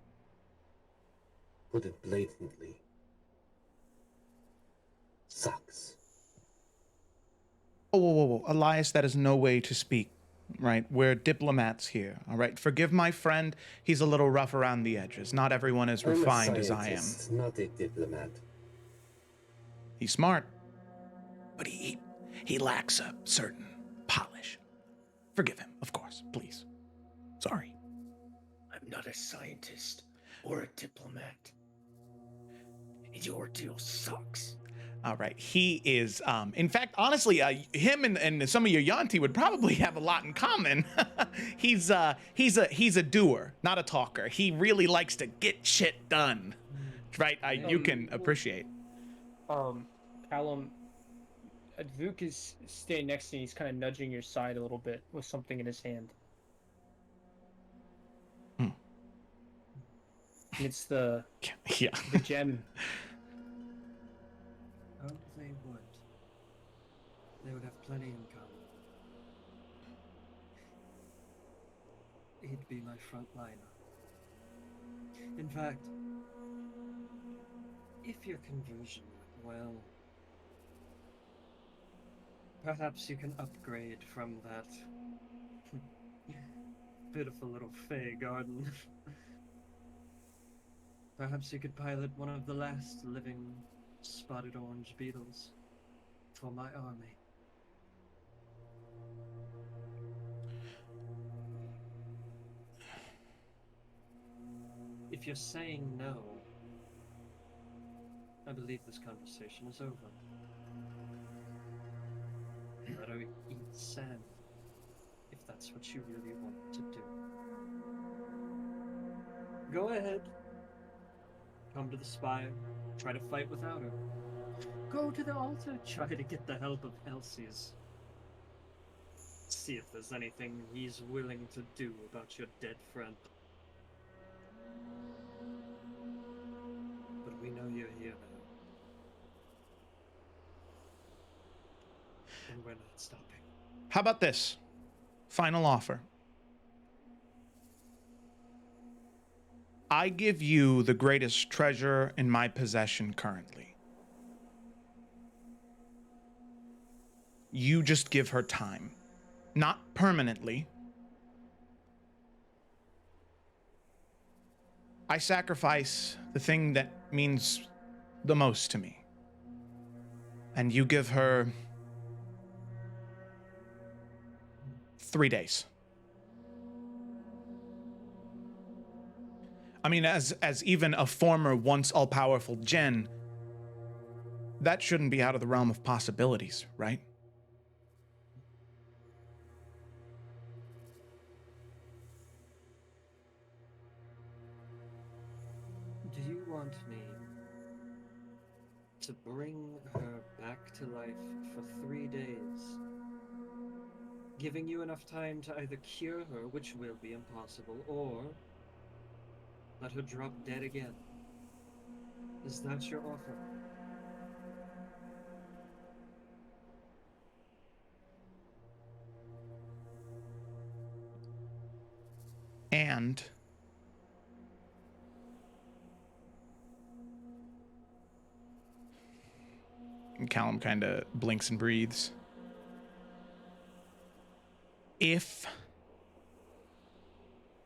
put it blatantly, sucks. Whoa, whoa, whoa, whoa. Elias, that is no way to speak, right? We're diplomats here, all right? Forgive my friend. He's a little rough around the edges. Not everyone is refined as I am. Not a diplomat. He's smart, but he lacks a certain polish. Forgive him, of course, please. Sorry. I'm not a scientist or a diplomat. Your deal sucks. All right, he is, in fact, honestly, him and some of your Yanti would probably have a lot in common. He's a doer, not a talker. He really likes to get shit done, right? You can appreciate. Callum, Vuk is standing next to you. He's kind of nudging your side a little bit with something in his hand. Hmm. It's the Yeah. the gem. Oh, they would. They would have plenty in common. He'd be my frontliner. In fact, if your conversion went well, perhaps you can upgrade from that pitiful little fey garden. Perhaps you could pilot one of the last living spotted orange beetles for my army. If you're saying no, I believe this conversation is over. Let her eat sand, if that's what you really want to do. Go ahead. Come to the spire. Try to fight without her. Go to the altar. Try to get the help of Elsie's See if there's anything he's willing to do about your dead friend. But we know you're here now. And we're not stopping. How about this? Final offer. I give you the greatest treasure in my possession currently. You just give her time. Not permanently. I sacrifice the thing that means the most to me. And you give her 3 days. I mean, as even a former once all-powerful Gen, that shouldn't be out of the realm of possibilities, right? Do you want me to bring her back to life for 3 days? Giving you enough time to either cure her, which will be impossible, or let her drop dead again. Is that your offer? And Callum kind of blinks and breathes. If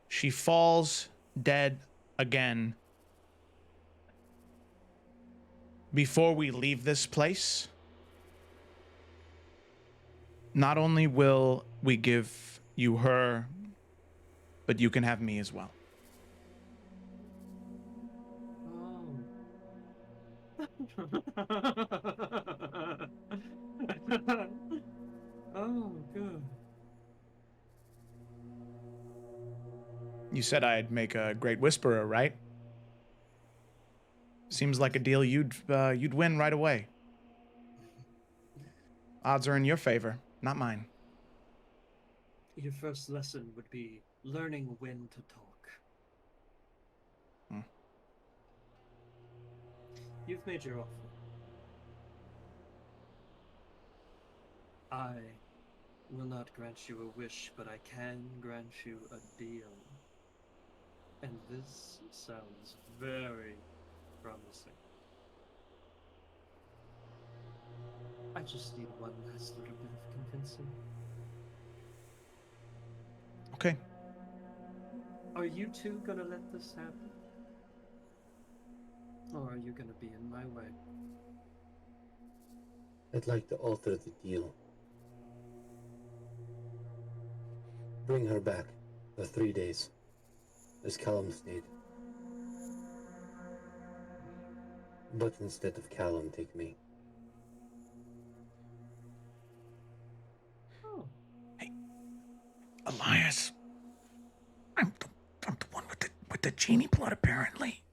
she falls dead again before we leave this place, not only will we give you her, but you can have me as well. Oh, good. You said I'd make a great whisperer, right? Seems like a deal you'd win right away. Odds are in your favor, not mine. Your first lesson would be learning when to talk. Hmm. You've made your offer. I will not grant you a wish, but I can grant you a deal. And this sounds very promising. I just need one last little bit of convincing. Okay. Are you two gonna let this happen? Or are you gonna be in my way? I'd like to alter the deal. Bring her back for 3 days, as Callum stated. But instead of Callum, take me. Oh. Hey, Elias. I'm the one with the genie blood, apparently.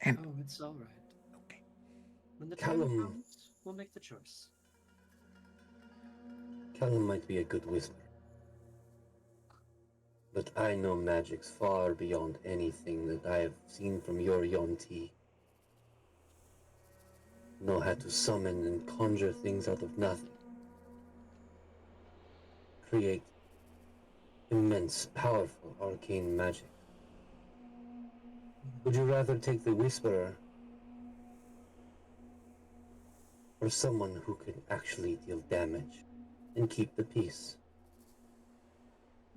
And Oh, it's alright. okay. When the time Callum. comes, we'll make the choice. Callum might be a good whisperer, but I know magics far beyond anything that I have seen from your Yonti. Know how to summon and conjure things out of nothing. Create immense, powerful arcane magic. Would you rather take the Whisperer or someone who can actually deal damage and keep the peace?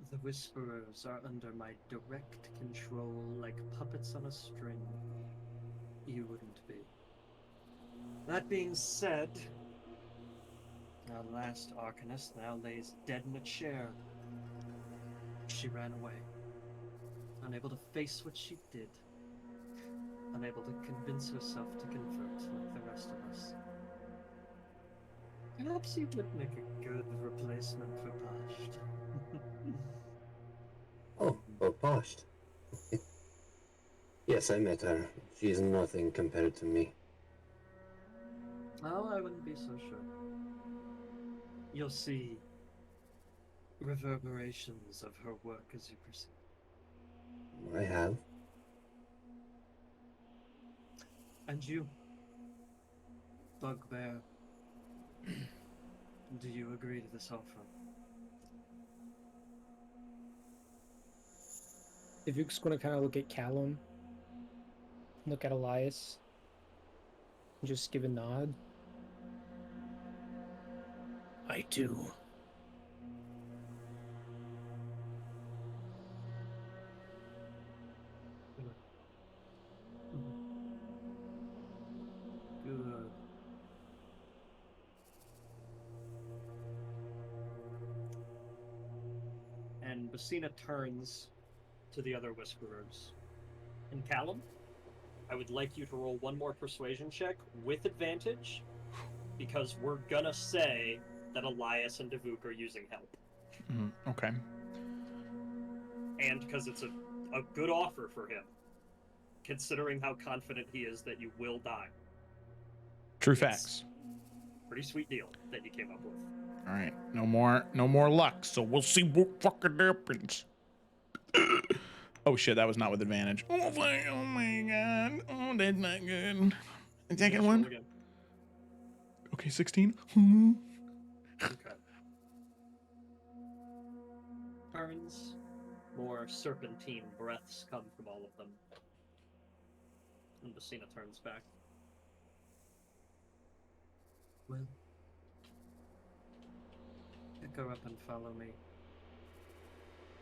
The Whisperers are under my direct control like puppets on a string. You wouldn't be. That being said, our last Arcanist now lays dead in a chair. She ran away, unable to face what she did, unable to convince herself to convert like the rest of us. Perhaps you would make a good replacement for Pasht. Oh, Bopasht. Yes, I met her. She is nothing compared to me. Oh, I wouldn't be so sure. you'll see reverberations of her work as you proceed. I have. And you, Bugbear, do you agree to this offer? Davuk's gonna kind of look at Callum, look at Elias, and just give a nod. I do. Good. And Basina turns to the other Whisperers. And Callum, I would like you to roll one more persuasion check with advantage, because we're gonna say that Elias and Davuk are using help. Okay. And because it's a good offer for him, considering how confident he is that you will die. True It's facts. Pretty sweet deal that you came up with. All right. No more luck. So we'll see what fucking happens. Oh shit, that was not with advantage. Oh my god. Oh, that's not good. The second Yes, roll one. again. Okay, 16. Okay. Turns, more serpentine breaths come from all of them. And Basina turns back. Well, pick her up and follow me.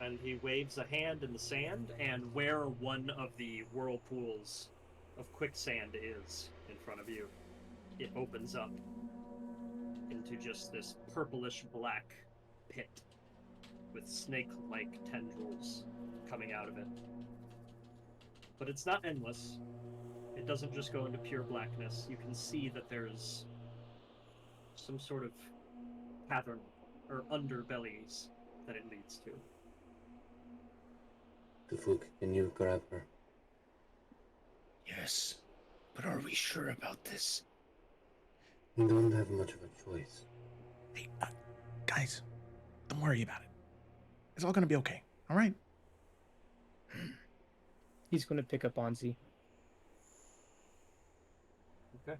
And he waves a hand in the sand, and where one of the whirlpools of quicksand is in front of you, it opens up into just this purplish black pit with snake-like tendrils coming out of it. But it's not endless. It doesn't just go into pure blackness. You can see that there's some sort of cavern or underbellies that it leads to. Tufuk, can you grab her? Yes, but are we sure about this? We don't have much of a choice. Hey, guys, don't worry about it. It's all gonna be okay. All right. He's gonna pick up Anzi. Okay.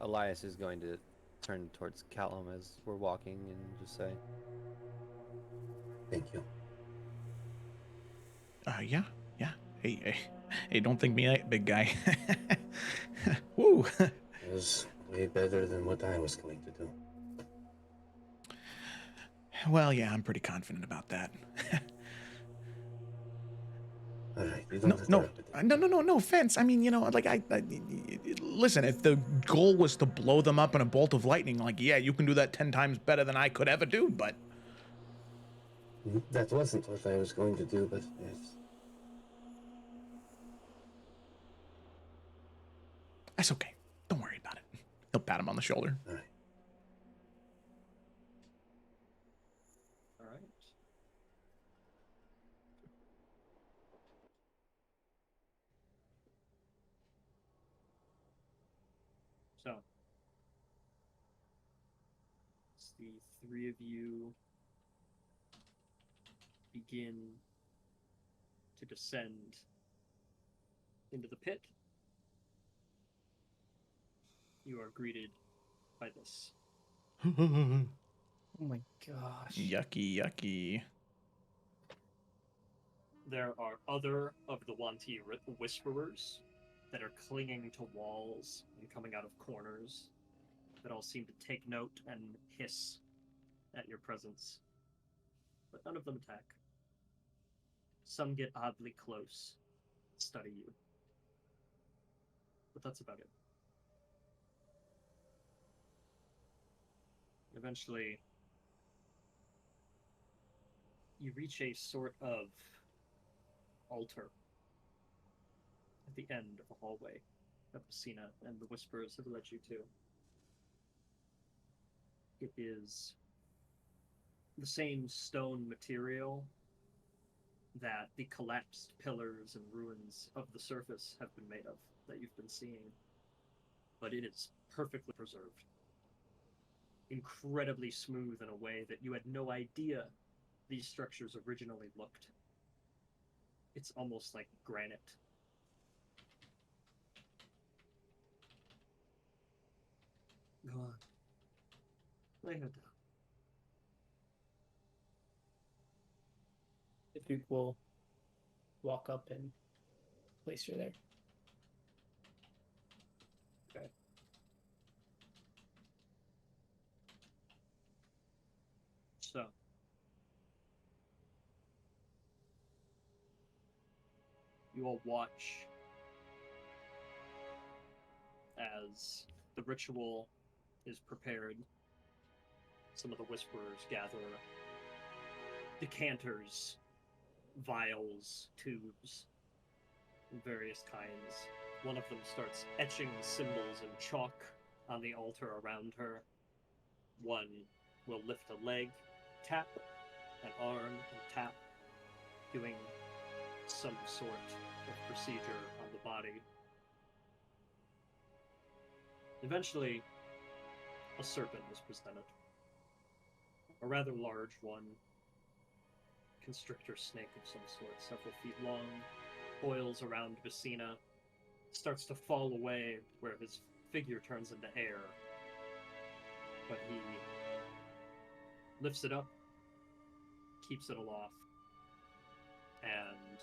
Elias is going to turn towards Callum as we're walking and just say, Thank you. Yeah. Hey, don't think me that big guy. Woo. It was way better than what I was going to do. Well, yeah, I'm pretty confident about that. All right, you don't have to wrap it. No offense. I mean, like listen, if the goal was to blow them up in a bolt of lightning, like, yeah, you can do that 10 times better than I could ever do, but That wasn't what I was going to do, but yes. that's okay. Don't worry about it. He'll pat him on the shoulder. All right. All right. So, it's the three of you begin to descend into the pit. You are greeted by this. Oh my gosh. Yucky. There are other of the Wanti Whisperers that are clinging to walls and coming out of corners that all seem to take note and hiss at your presence. But none of them attack. Some get oddly close, study you. But that's about it. Eventually, you reach a sort of altar at the end of a hallway that Basina and the Whisperers have led you to. It is the same stone material that the collapsed pillars and ruins of the surface have been made of, that you've been seeing. But it is perfectly preserved. incredibly smooth in a way that you had no idea these structures originally looked. It's almost like granite. Go on. Lay her down. The Duke will walk up and place her there. Okay. So, you all watch as the ritual is prepared. Some of the whisperers gather decanters, vials, tubes, various kinds. One of them starts etching symbols in chalk on the altar around her. One will lift a leg, tap, an arm, and tap, doing some sort of procedure on the body. Eventually, a serpent is presented. A rather large one, constrictor snake of some sort, several feet long, coils around Vicina, starts to fall away where his figure turns into air. But he lifts it up, keeps it aloft, and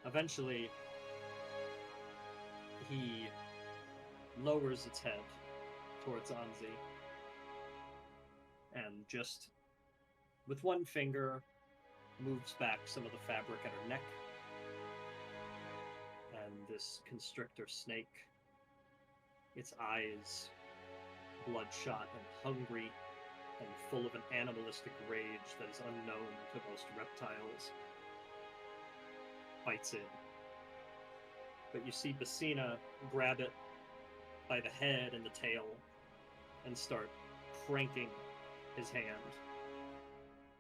eventually he lowers its head towards Anzi and just with one finger moves back some of the fabric at her neck, and this constrictor snake, its eyes bloodshot and hungry and full of an animalistic rage that is unknown to most reptiles, bites in. But you see Basina grab it by the head and the tail and start cranking his hand.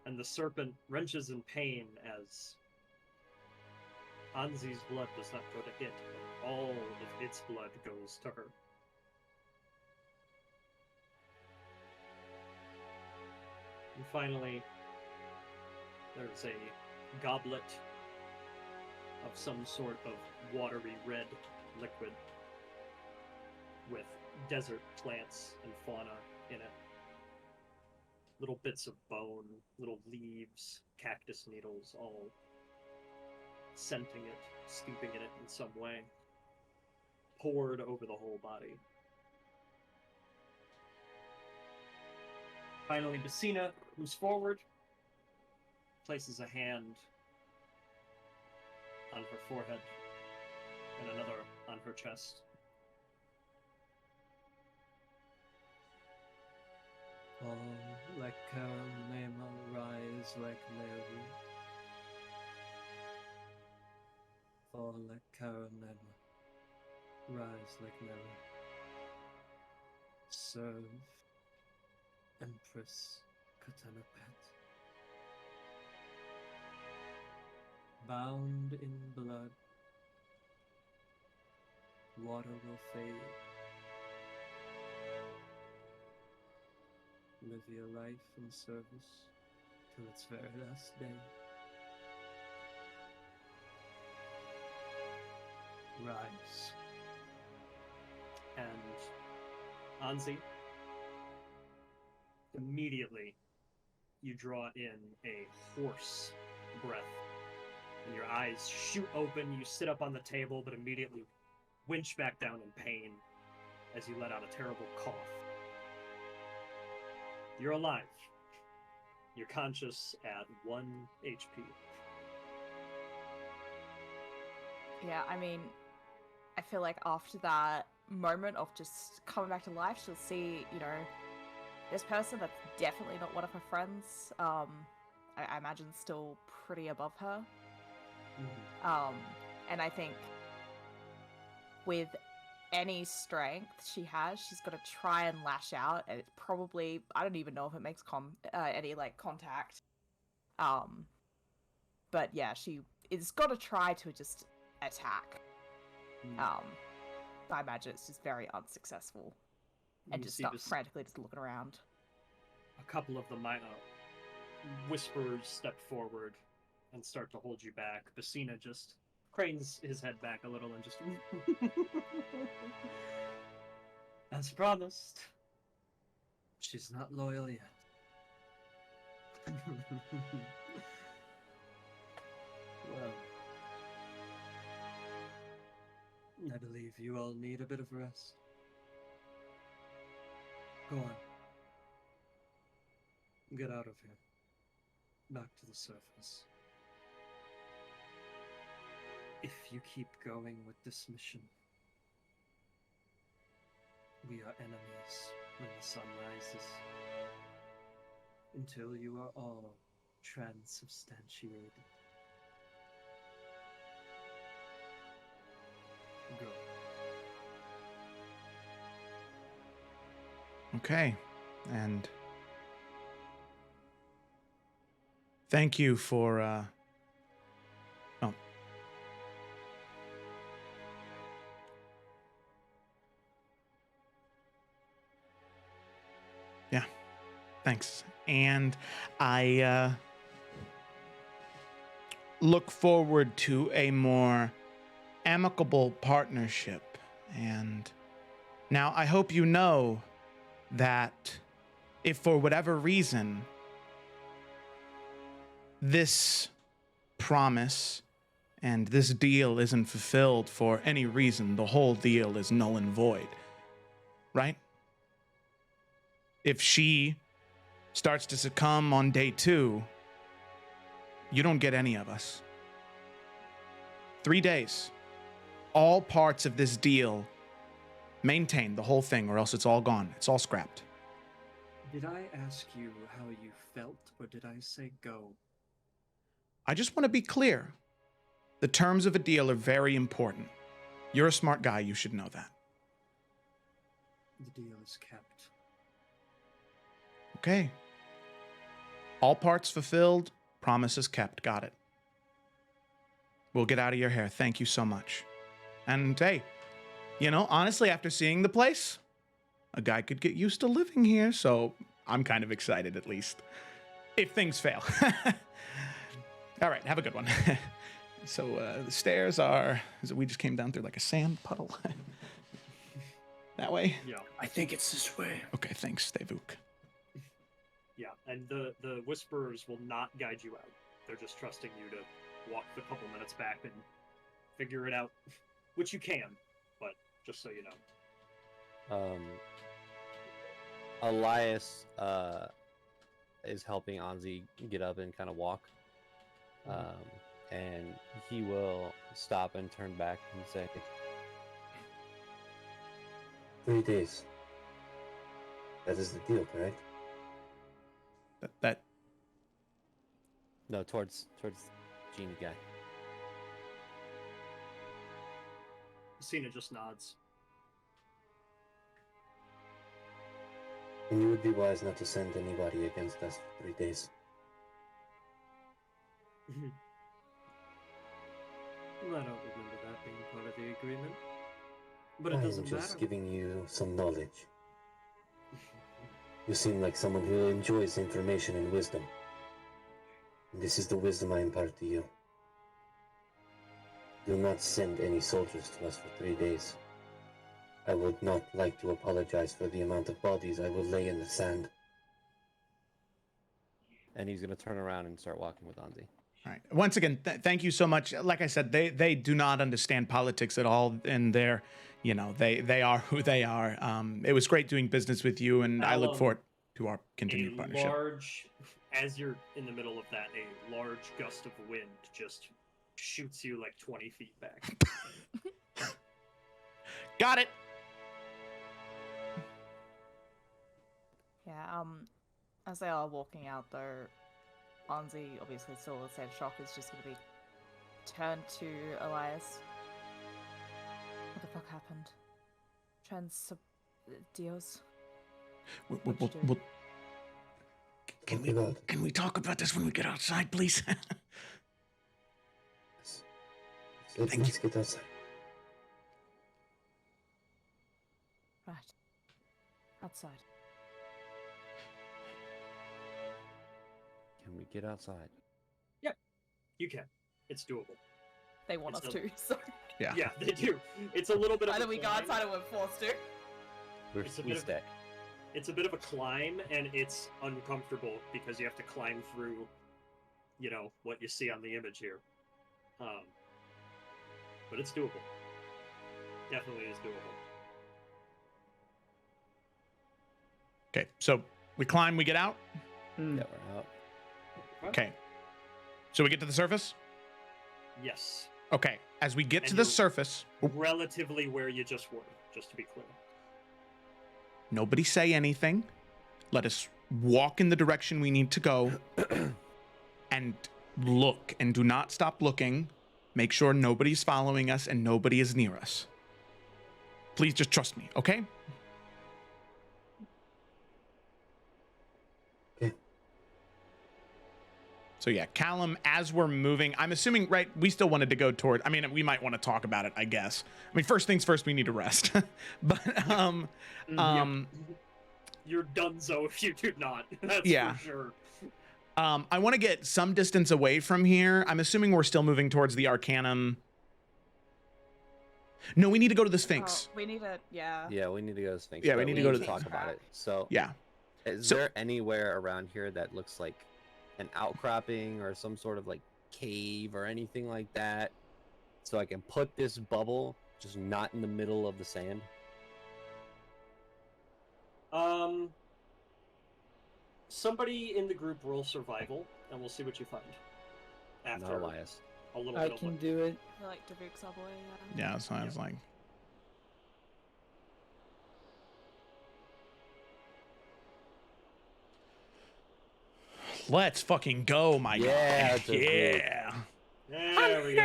And the serpent wrenches in pain as Anzi's blood does not go to it, but all of its blood goes to her. And finally, there's a goblet of some sort of watery red liquid with desert plants and fauna in it. Little bits of bone, little leaves, cactus needles, all scenting it, steeping in it in some way, poured over the whole body. Finally, Basina moves forward, places a hand on her forehead and another on her chest. Fall like Karamema, rise like Leru. Fall like Karamema, rise like Leru. Serve Empress Katanapat. Bound in blood, water will fade. Live your life in service till its very last day. Rise. And Anzi, immediately you draw in a hoarse breath, and your eyes shoot open. You sit up on the table, but immediately winch back down in pain as you let out a terrible cough. You're alive. You're conscious at 1 HP. Yeah, I mean, I feel like after that moment of just coming back to life, she'll see, you know, this person that's definitely not one of her friends, I imagine still pretty above her. Mm-hmm. And I think with any strength she has, she's got to try and lash out, and it's probably, I don't even know if it makes any like contact. But yeah, she is got to try to just attack. I imagine it's just very unsuccessful. and You just see start this- frantically just looking around. A couple of the whisperers step forward and start to hold you back. Basina just cranes his head back a little and just. As promised, she's not loyal yet. Well, I believe you all need a bit of rest. Go on. Get out of here. Back to the surface. If you keep going with this mission, we are enemies when the sun rises. Until you are all transubstantiated. Go. Okay, and thank you for, oh. Yeah, thanks. And I, look forward to a more amicable partnership. And now I hope you know that if for whatever reason this promise and this deal isn't fulfilled for any reason, the whole deal is null and void, right? If she starts to succumb on day 2, you don't get any of us. 3 days. All parts of this deal maintain the whole thing, or else it's all gone. It's all scrapped. Did I ask you how you felt, or did I say go? I just want to be clear. The terms of a deal are very important. You're a smart guy. You should know that. The deal is kept. Okay. All parts fulfilled. Promises kept. Got it. We'll get out of your hair. Thank you so much. And hey, you know, honestly, after seeing the place, a guy could get used to living here, so I'm kind of excited at least. If things fail. All right, have a good one. So the stairs are, we just came down through like a sand puddle. That way? Yeah. I think it's this way. Okay, thanks, Stevuk. Yeah, and the whisperers will not guide you out. They're just trusting you to walk the couple minutes back and figure it out, which you can, but just so you know. Elias is helping Anzi get up and kind of walk. And he will stop and turn back and say, 3 days. That is the deal, correct? That no, towards Genie guy. Cena just nods. And you would be wise not to send anybody against us for 3 days. I don't remember that being part of the agreement. But it I am doesn't just matter. giving you some knowledge. You seem like someone who enjoys information and wisdom. And this is the wisdom I impart to you. Do not send any soldiers to us for 3 days. I would not like to apologize for the amount of bodies I will lay in the sand. And he's going to turn around and start walking with Anzi. All right. Once again, thank you so much. Like I said, they do not understand politics at all, and they're, you know, they are who they are. It was great doing business with you, and I look forward to our continued partnership. As you're in the middle of that, a large gust of wind just shoots you like 20 feet back. Got it. Yeah, as they are walking out though, Anzi, obviously still in the same shock, is just gonna be turned to Elias. What the fuck happened? Dios? Can we talk about this when we get outside, please? Let's get outside. Right. outside. Can we get outside? You can. It's doable. They want It's us a- to, so Yeah. Yeah, they do. It's a little bit of either a we go climb. outside or we're forced to. It's a We bit of- stay. It's a bit of a climb, and it's uncomfortable because you have to climb through, what you see on the image here. But it's doable. Definitely is doable. Okay, so we climb, we get out. Hmm. Yeah, we're out. Okay. So we get to the surface? Yes. Okay. As we get And to the you're- surface, Relatively where you just were, just to be clear. nobody say anything. Let us walk in the direction we need to go and look and do not stop looking. Make sure nobody's following us and nobody is near us. Please just trust me, okay? Okay. So yeah, Callum, as we're moving, I'm assuming, right, we still wanted to go toward, I mean, we might want to talk about it, I guess. I mean, first things first, we need to rest. But, You're donezo if you do not. That's Yeah. for sure. I want to get some distance away from here. I'm assuming we're still moving towards the Arcanum. No, we need to go to the Sphinx. Oh, we need a Yeah, we need to go to Sphinx. Yeah, we but need to go to need the- talk about it. So, Yeah. is So- there anywhere around here that looks like an outcropping or some sort of like cave or anything like that, so I can put this bubble just not in the middle of the sand? Somebody in the group roll survival, and we'll see what you find. No, After Elias. a little I bit of can look. do it. I feel like Davuk's our boy. Yeah, that's what I was like. Let's fucking go, my Yeah, guy. Davuk. Yeah. There we go.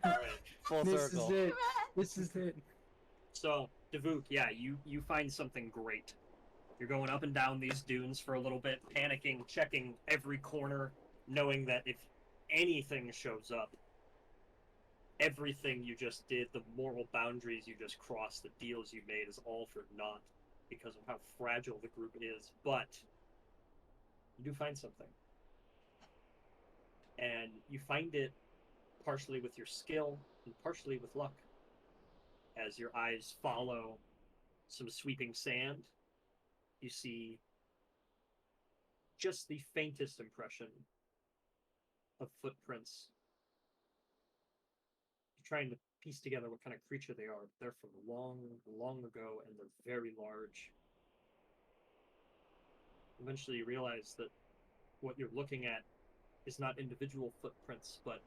Alright. Full This circle. is it. This is it. So, Davuk, yeah, you find something great. You're going up and down these dunes for a little bit, panicking, checking every corner, knowing that if anything shows up, everything you just did, the moral boundaries you just crossed, the deals you made, is all for naught because of how fragile the group is. But you do find something. And you find it partially with your skill and partially with luck. As your eyes follow some sweeping sand, you see just the faintest impression of footprints. You're trying to piece together what kind of creature they are. They're from long, long ago, and they're very large. Eventually, you realize that what you're looking at is not individual footprints, but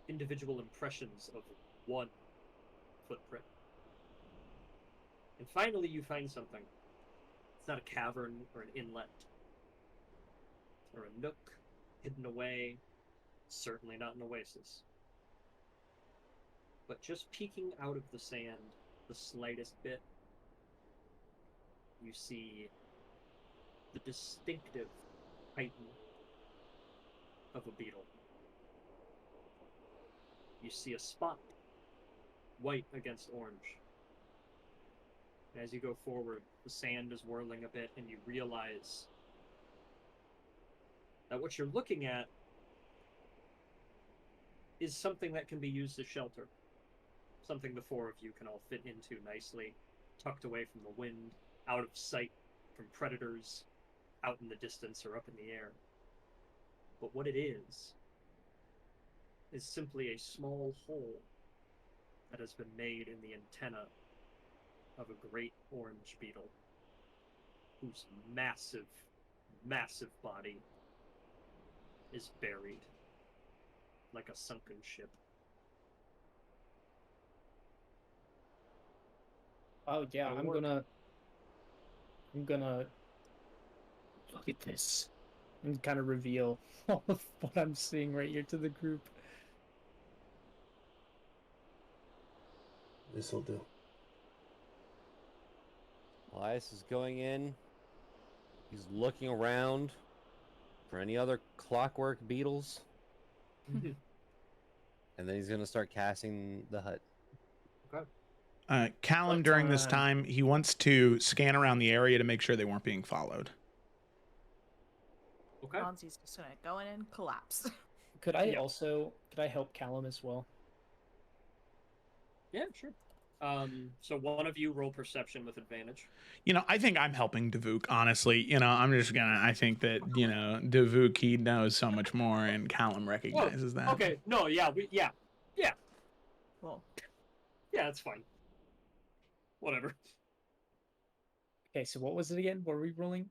individual impressions of one footprint. And finally, you find something. It's not a cavern or an inlet or a nook hidden away, certainly not an oasis. But just peeking out of the sand the slightest bit, you see the distinctive titan of a beetle. You see a spot, white against orange. And as you go forward, the sand is whirling a bit, and you realize that what you're looking at is something that can be used as shelter. Something the four of you can all fit into nicely, tucked away from the wind, out of sight from predators, out in the distance or up in the air. But what it is simply a small hole that has been made in the antenna of a great orange beetle, whose massive, massive body is buried like a sunken ship. Oh yeah, That'll I'm work. gonna Look at this. and kind of reveal all of what I'm seeing right here to the group. This'll do. Elias is going in. He's looking around for any other clockwork beetles, and then he's gonna start casting the hut. Callum, But, during this time, he wants to scan around the area to make sure they weren't being followed. Okay. Nancy's just gonna go in and collapse. Could I Yeah. could I help Callum as well? Yeah, sure. So one of you roll perception with advantage. I think I'm helping Davuk, honestly. I think that, Davuk, he knows so much more, and Callum recognizes that. Okay. No. Yeah. Yeah. Well, Yeah. It's fine. Whatever. Okay, so what was it again? What were we rolling?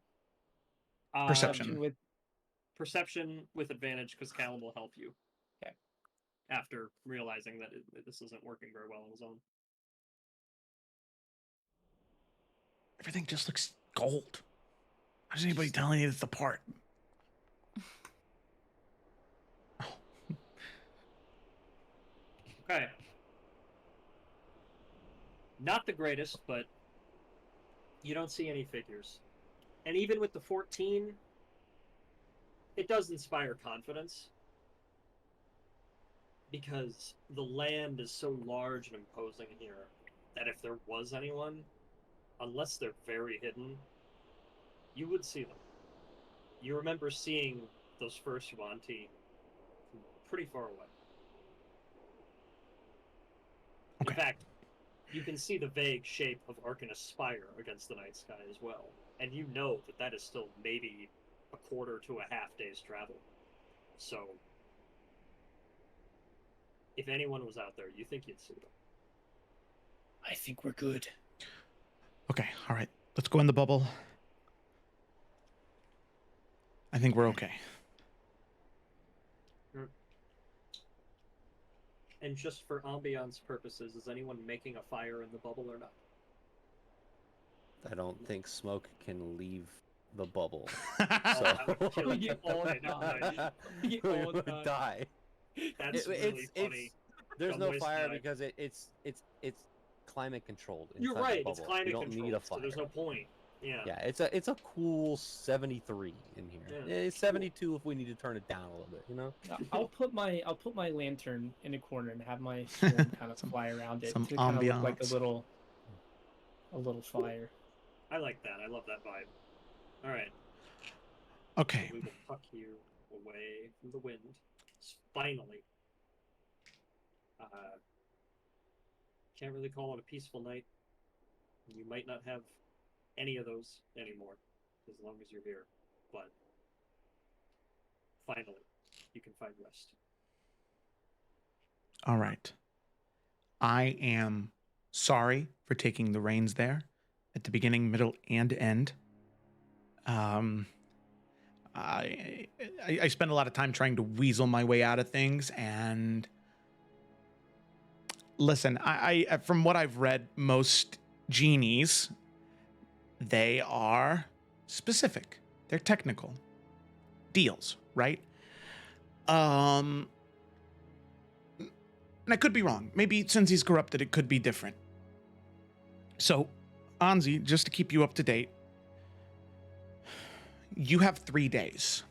Perception. With Perception with advantage because Callum will help you. Okay. After realizing that this isn't working very well on his own. Everything just looks gold. How's anybody telling you it's apart? Okay. Not the greatest, but you don't see any figures. And even with the 14, it does inspire confidence. Because the land is so large and imposing here that if there was anyone, unless they're very hidden, you would see them. You remember seeing those first Yuan-Ti from pretty far away. Okay. In fact, you can see the vague shape of Arcanus' spire against the night sky as well. And you know that that is still maybe a quarter to a half day's travel. So, if anyone was out there, you think you'd see them. I think we're good. Okay, all right. Let's go in the bubble. I think we're okay. And just for ambiance purposes, is anyone making a fire in the bubble or not? I don't think smoke can leave the bubble. That would So kill you all the time. We we all would die. die. That's really funny. There's Dumb no ways to fire die. because it's climate controlled. You're inside right. The It's bubble. climate You don't controlled, need a so fire. there's no point. Yeah. Yeah, it's a cool 73 in here. Yeah, It's 72 if we need to turn it down a little bit, you know. I'll put my lantern in a corner and have my sword kind of fly around it some to kind of look like ambiance. a little fire. I like that. I love that vibe. All right. Okay. We will tuck you away from the wind. Finally. Can't really call it a peaceful night. You might not have any of those anymore, as long as you're here. But finally, you can find rest. All right. I am sorry for taking the reins there at the beginning, middle, and end. I spend a lot of time trying to weasel my way out of things, and listen, I from what I've read, most genies, they are specific. They're technical deals, right? And I could be wrong. Maybe since he's corrupted, it could be different. So, Anzi, just to keep you up to date, you have 3 days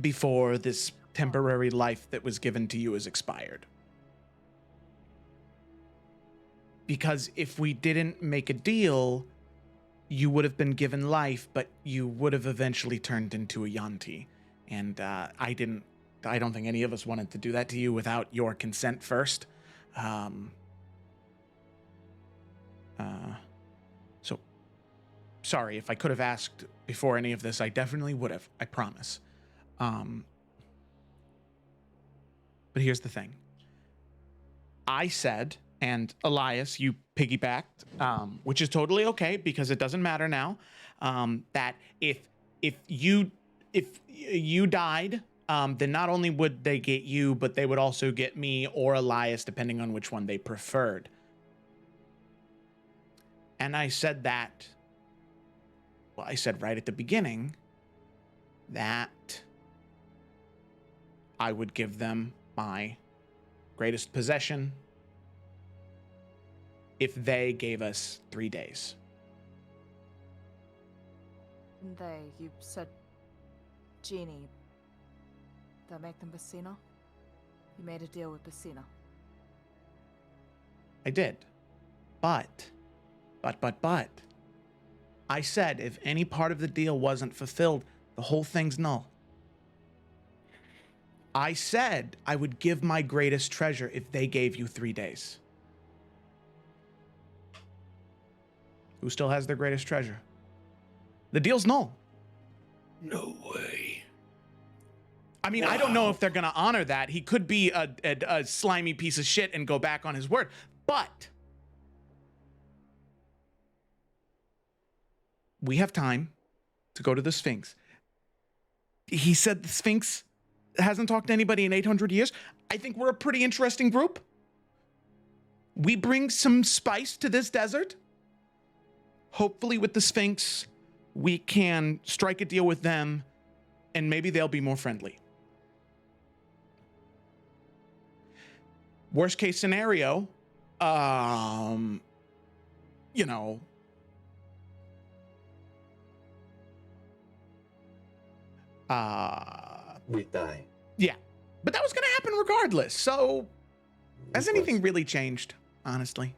before this temporary life that was given to you is expired. Because if we didn't make a deal, you would have been given life, but you would have eventually turned into a Yuan-Ti. And I don't think any of us wanted to do that to you without your consent first. So, sorry, if I could have asked before any of this, I definitely would have, I promise. But here's the thing. I said, and Elias, you piggybacked, which is totally okay because it doesn't matter now, that if you died, then not only would they get you, but they would also get me or Elias, depending on which one they preferred. And I said that, well, I said right at the beginning that I would give them my greatest possession if they gave us 3 days. And you said Genie. That make them Bassina? You made a deal with Bassina. I did. But, I said if any part of the deal wasn't fulfilled, the whole thing's null. I said I would give my greatest treasure if they gave you 3 days. Who still has their greatest treasure? The deal's null. No way. I mean, I don't know if they're going to honor that. He could be a slimy piece of shit and go back on his word. But we have time to go to the Sphinx. He said the Sphinx hasn't talked to anybody in 800 years. I think we're a pretty interesting group. We bring some spice to this desert. Hopefully with the Sphinx, we can strike a deal with them and maybe they'll be more friendly. Worst case scenario, you know, We die. yeah, but that was going to happen regardless. So has Of anything course. really changed, honestly?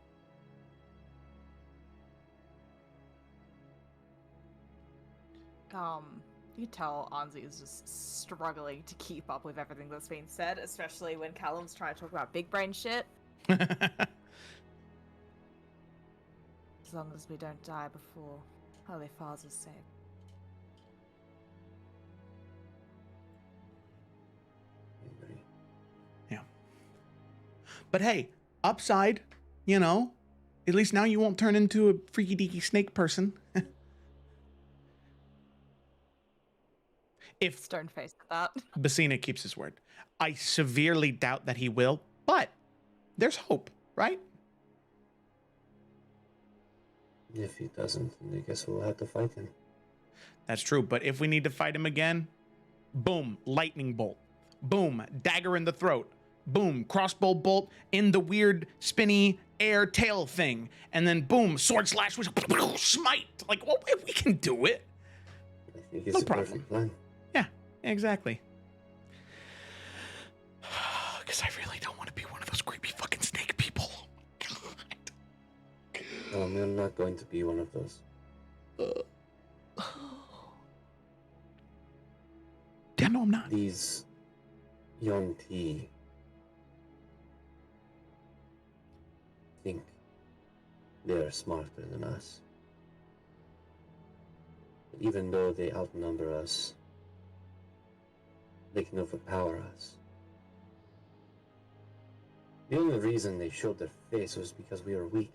You tell Anzi is just struggling to keep up with everything that's being said, especially when Callum's trying to talk about big brain shit. As long as we don't die before Holy Father's sake. I agree. But hey, upside, you know, at least now you won't turn into a freaky deaky snake person. If Stone faced at that. Bassina keeps his word. I severely doubt that he will, but there's hope, right? If he doesn't, then I guess we'll have to fight him. That's true, but if we need to fight him again, boom, lightning bolt. Boom, dagger in the throat. Boom, crossbow bolt in the weird spinny air tail thing. And then boom, sword slash, smite. Like, well, we can do it. I think it's No a problem. perfect plan. Yeah, exactly. Because I really don't want to be one of those creepy fucking snake people. God. You're not going to be one of those. Yeah, no, I'm not. These young T think they're smarter than us. But even though they outnumber us, they can overpower us. The only reason they showed their face was because we were weak.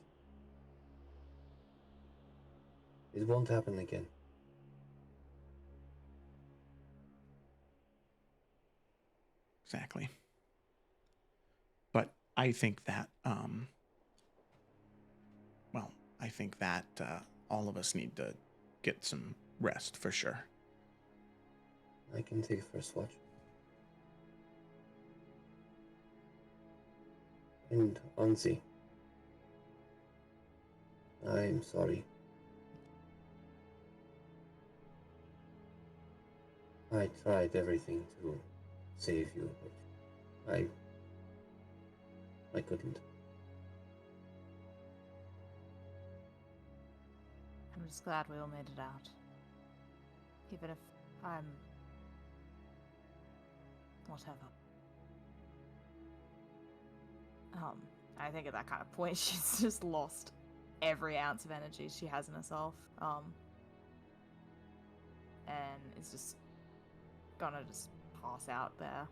It won't happen again. Exactly. But I think that, I think that all of us need to get some rest for sure. I can take first watch. And Anzi, I'm sorry. I tried everything to save you, but I couldn't. I'm just glad we all made it out. Even if I'm... whatever. I think at that kind of point, she's just lost every ounce of energy she has in herself. And is just gonna just pass out there.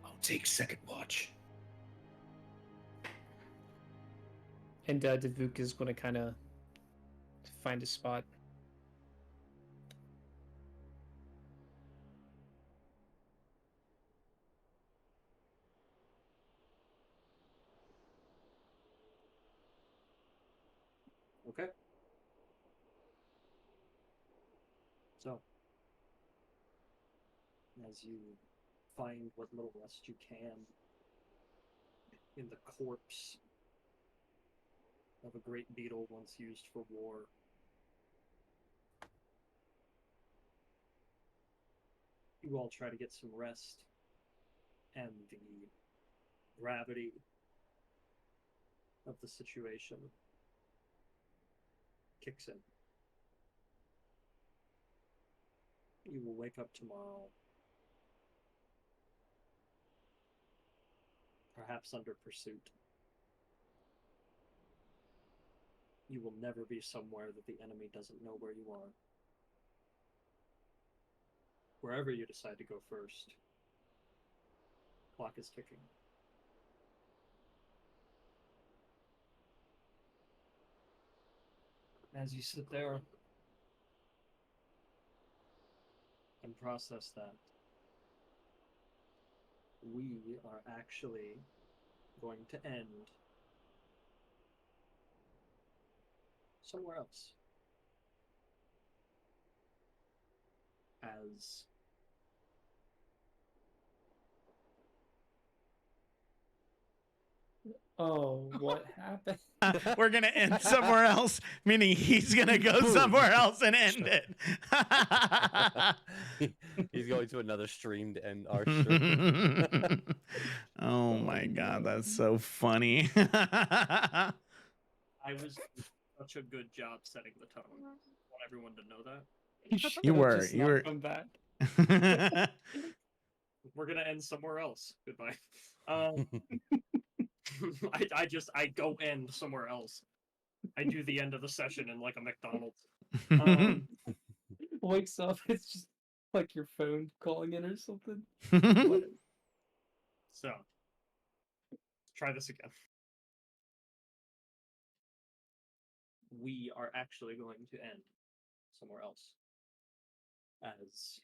I'll take second watch. And Devuk is going to kind of find a spot. Okay. So, as you find what little rest you can in the corpse of a great beetle once used for war, you all try to get some rest and the gravity of the situation kicks in. You will wake up tomorrow, perhaps under pursuit. You will never be somewhere that the enemy doesn't know where you are. Wherever you decide to go first, clock is ticking. As you sit there and process that, we are actually going to end somewhere else. As Oh, what happened? We're gonna end somewhere else, meaning he's gonna go somewhere else and end it. He's going to another stream to end our stream. Oh my god, that's so funny. I was doing such a good job setting the tone. I want everyone to know that. You were, Just you not were. come back. We're gonna end somewhere else. Goodbye. I go end somewhere else. I do the end of the session in like a McDonald's. Wakes up, it's just like your phone calling in or something. So, try this again. We are actually going to end somewhere else. As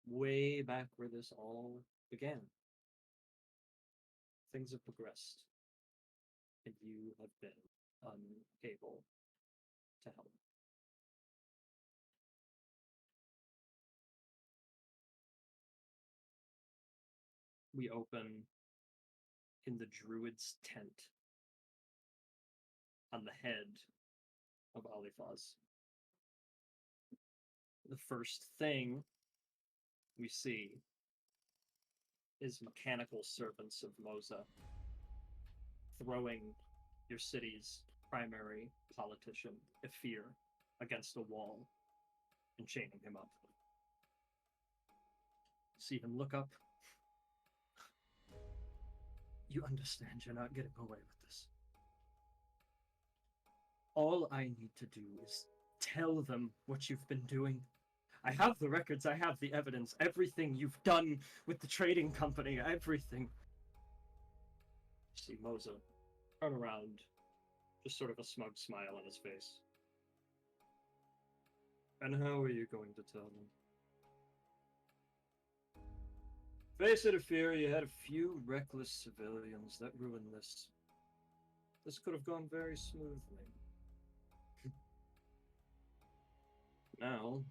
way back where this all began, things have progressed, and you have been unable to help. We open in the druid's tent on the head of Alifaz. The first thing we see is mechanical servants of Moza throwing your city's primary politician, Efir, against a wall and chaining him up. See him look up. You understand you're not getting away with this. All I need to do is tell them what you've been doing. I have the records, I have the evidence, everything you've done with the trading company, everything. See Moza turn around, just sort of a smug smile on his face. And how are you going to tell them? Face it, Efir, you had a few reckless civilians that ruined this. This could have gone very smoothly. Now,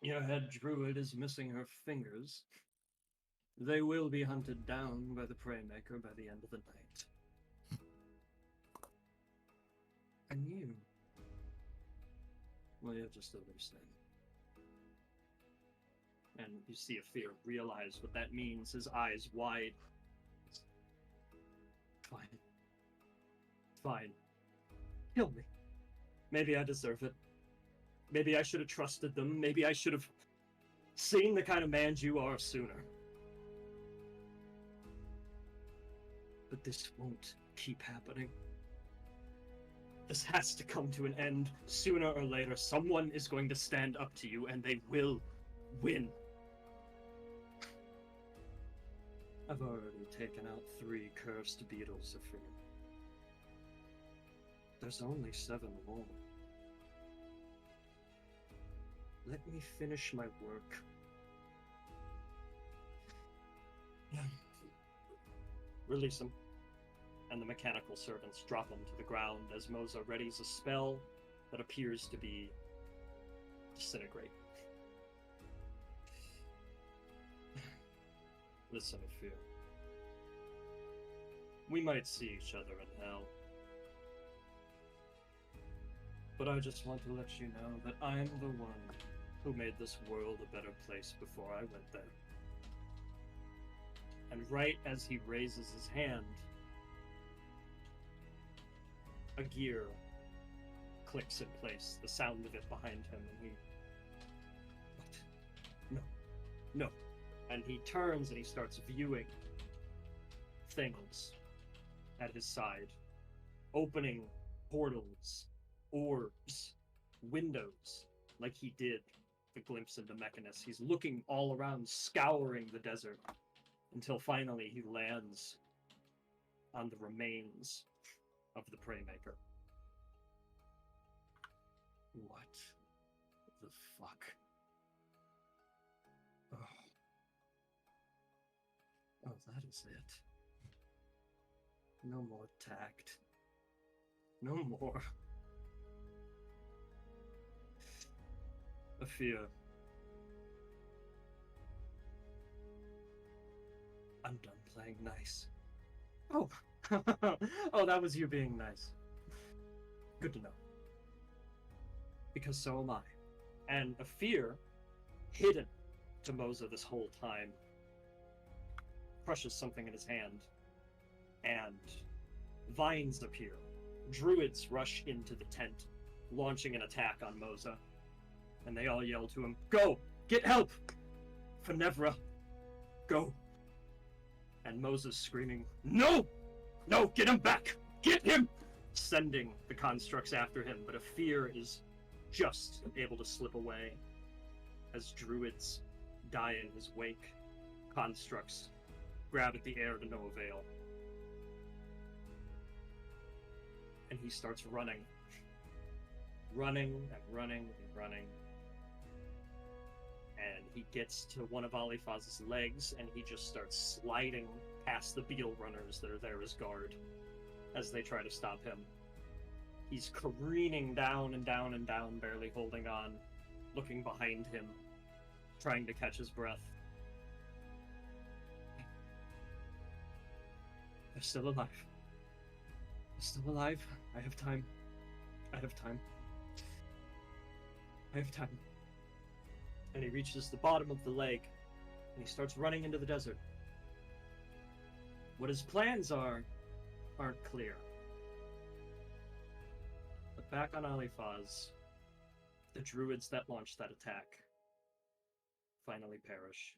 your head druid is missing her fingers. They will be hunted down by the Praymaker by the end of the night. And you? Well, you're just a loose end. And you see Efir realize what that means, his eyes wide. Fine. Fine. Kill me. Maybe I deserve it. Maybe I should have trusted them. Maybe I should have seen the kind of man you are sooner. But this won't keep happening. This has to come to an end. Sooner or later, someone is going to stand up to you, and they will win. I've already taken out 3 cursed beetles, Efir. There's only 7 more. Let me finish my work. Release him. And the mechanical servants drop him to the ground as Moza readies a spell that appears to be disintegrate. Listen, Efir. We might see each other in hell. But I just want to let you know that I'm the one who made this world a better place before I went there. And right as he raises his hand, a gear clicks in place, the sound of it behind him, and he... What? No. And he turns and he starts viewing things at his side, opening portals, orbs, windows, like he did the glimpse into Mechanus. He's looking all around, scouring the desert, until finally he lands on the remains of the Praymaker. What the fuck? Oh, that is it. No more tact. No more. A fear. I'm done playing nice. Oh. Oh, that was you being nice. Good to know. Because so am I. And a fear hidden to Moza this whole time crushes something in his hand, and vines appear. Druids rush into the tent, launching an attack on Moza, and they all yell to him, "Go! Get help! Funevra! Go!" And Moza's screaming, "No! No! Get him back! Get him!" Sending the constructs after him, but a fear is just able to slip away as druids die in his wake. Constructs grab at the air to no avail. And he starts running. Running and running and running. And he gets to one of Alifaz's legs, and he just starts sliding past the beetle runners that are there as guard as they try to stop him. He's careening down and down and down, barely holding on, looking behind him, trying to catch his breath. They're still alive. They're still alive. I have time. I have time. I have time. And he reaches the bottom of the leg, and he starts running into the desert. What his plans aren't clear. But back on Alifaz, the druids that launched that attack finally perish.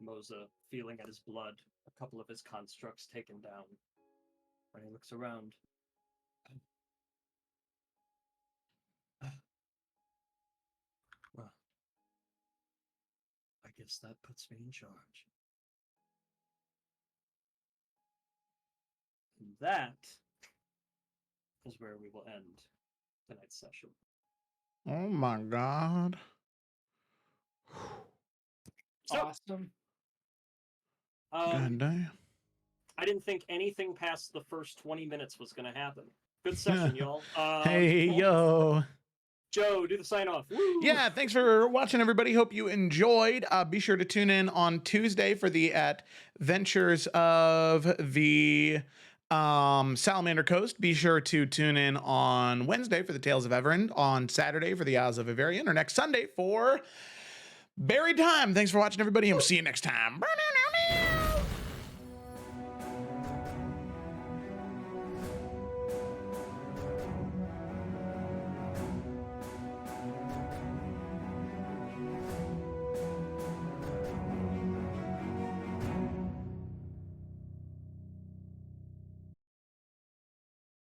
Moza, feeling at his blood, a couple of his constructs taken down. When he looks around, well, I guess that puts me in charge. And that is where we will end tonight's session. Oh my god. So, Awesome. God damn. I didn't think anything past the first 20 minutes was going to happen. Good session, y'all. Hey, yo. Joe, do the sign off. Woo! Yeah, thanks for watching, everybody. Hope you enjoyed. Be sure to tune in on Tuesday for the Adventures of the Salamander Coast. Be sure to tune in on Wednesday for the Tales of Everin, on Saturday for the Isles of Ivarian, or next Sunday for Buried Time. Thanks for watching, everybody, and we'll see you next time.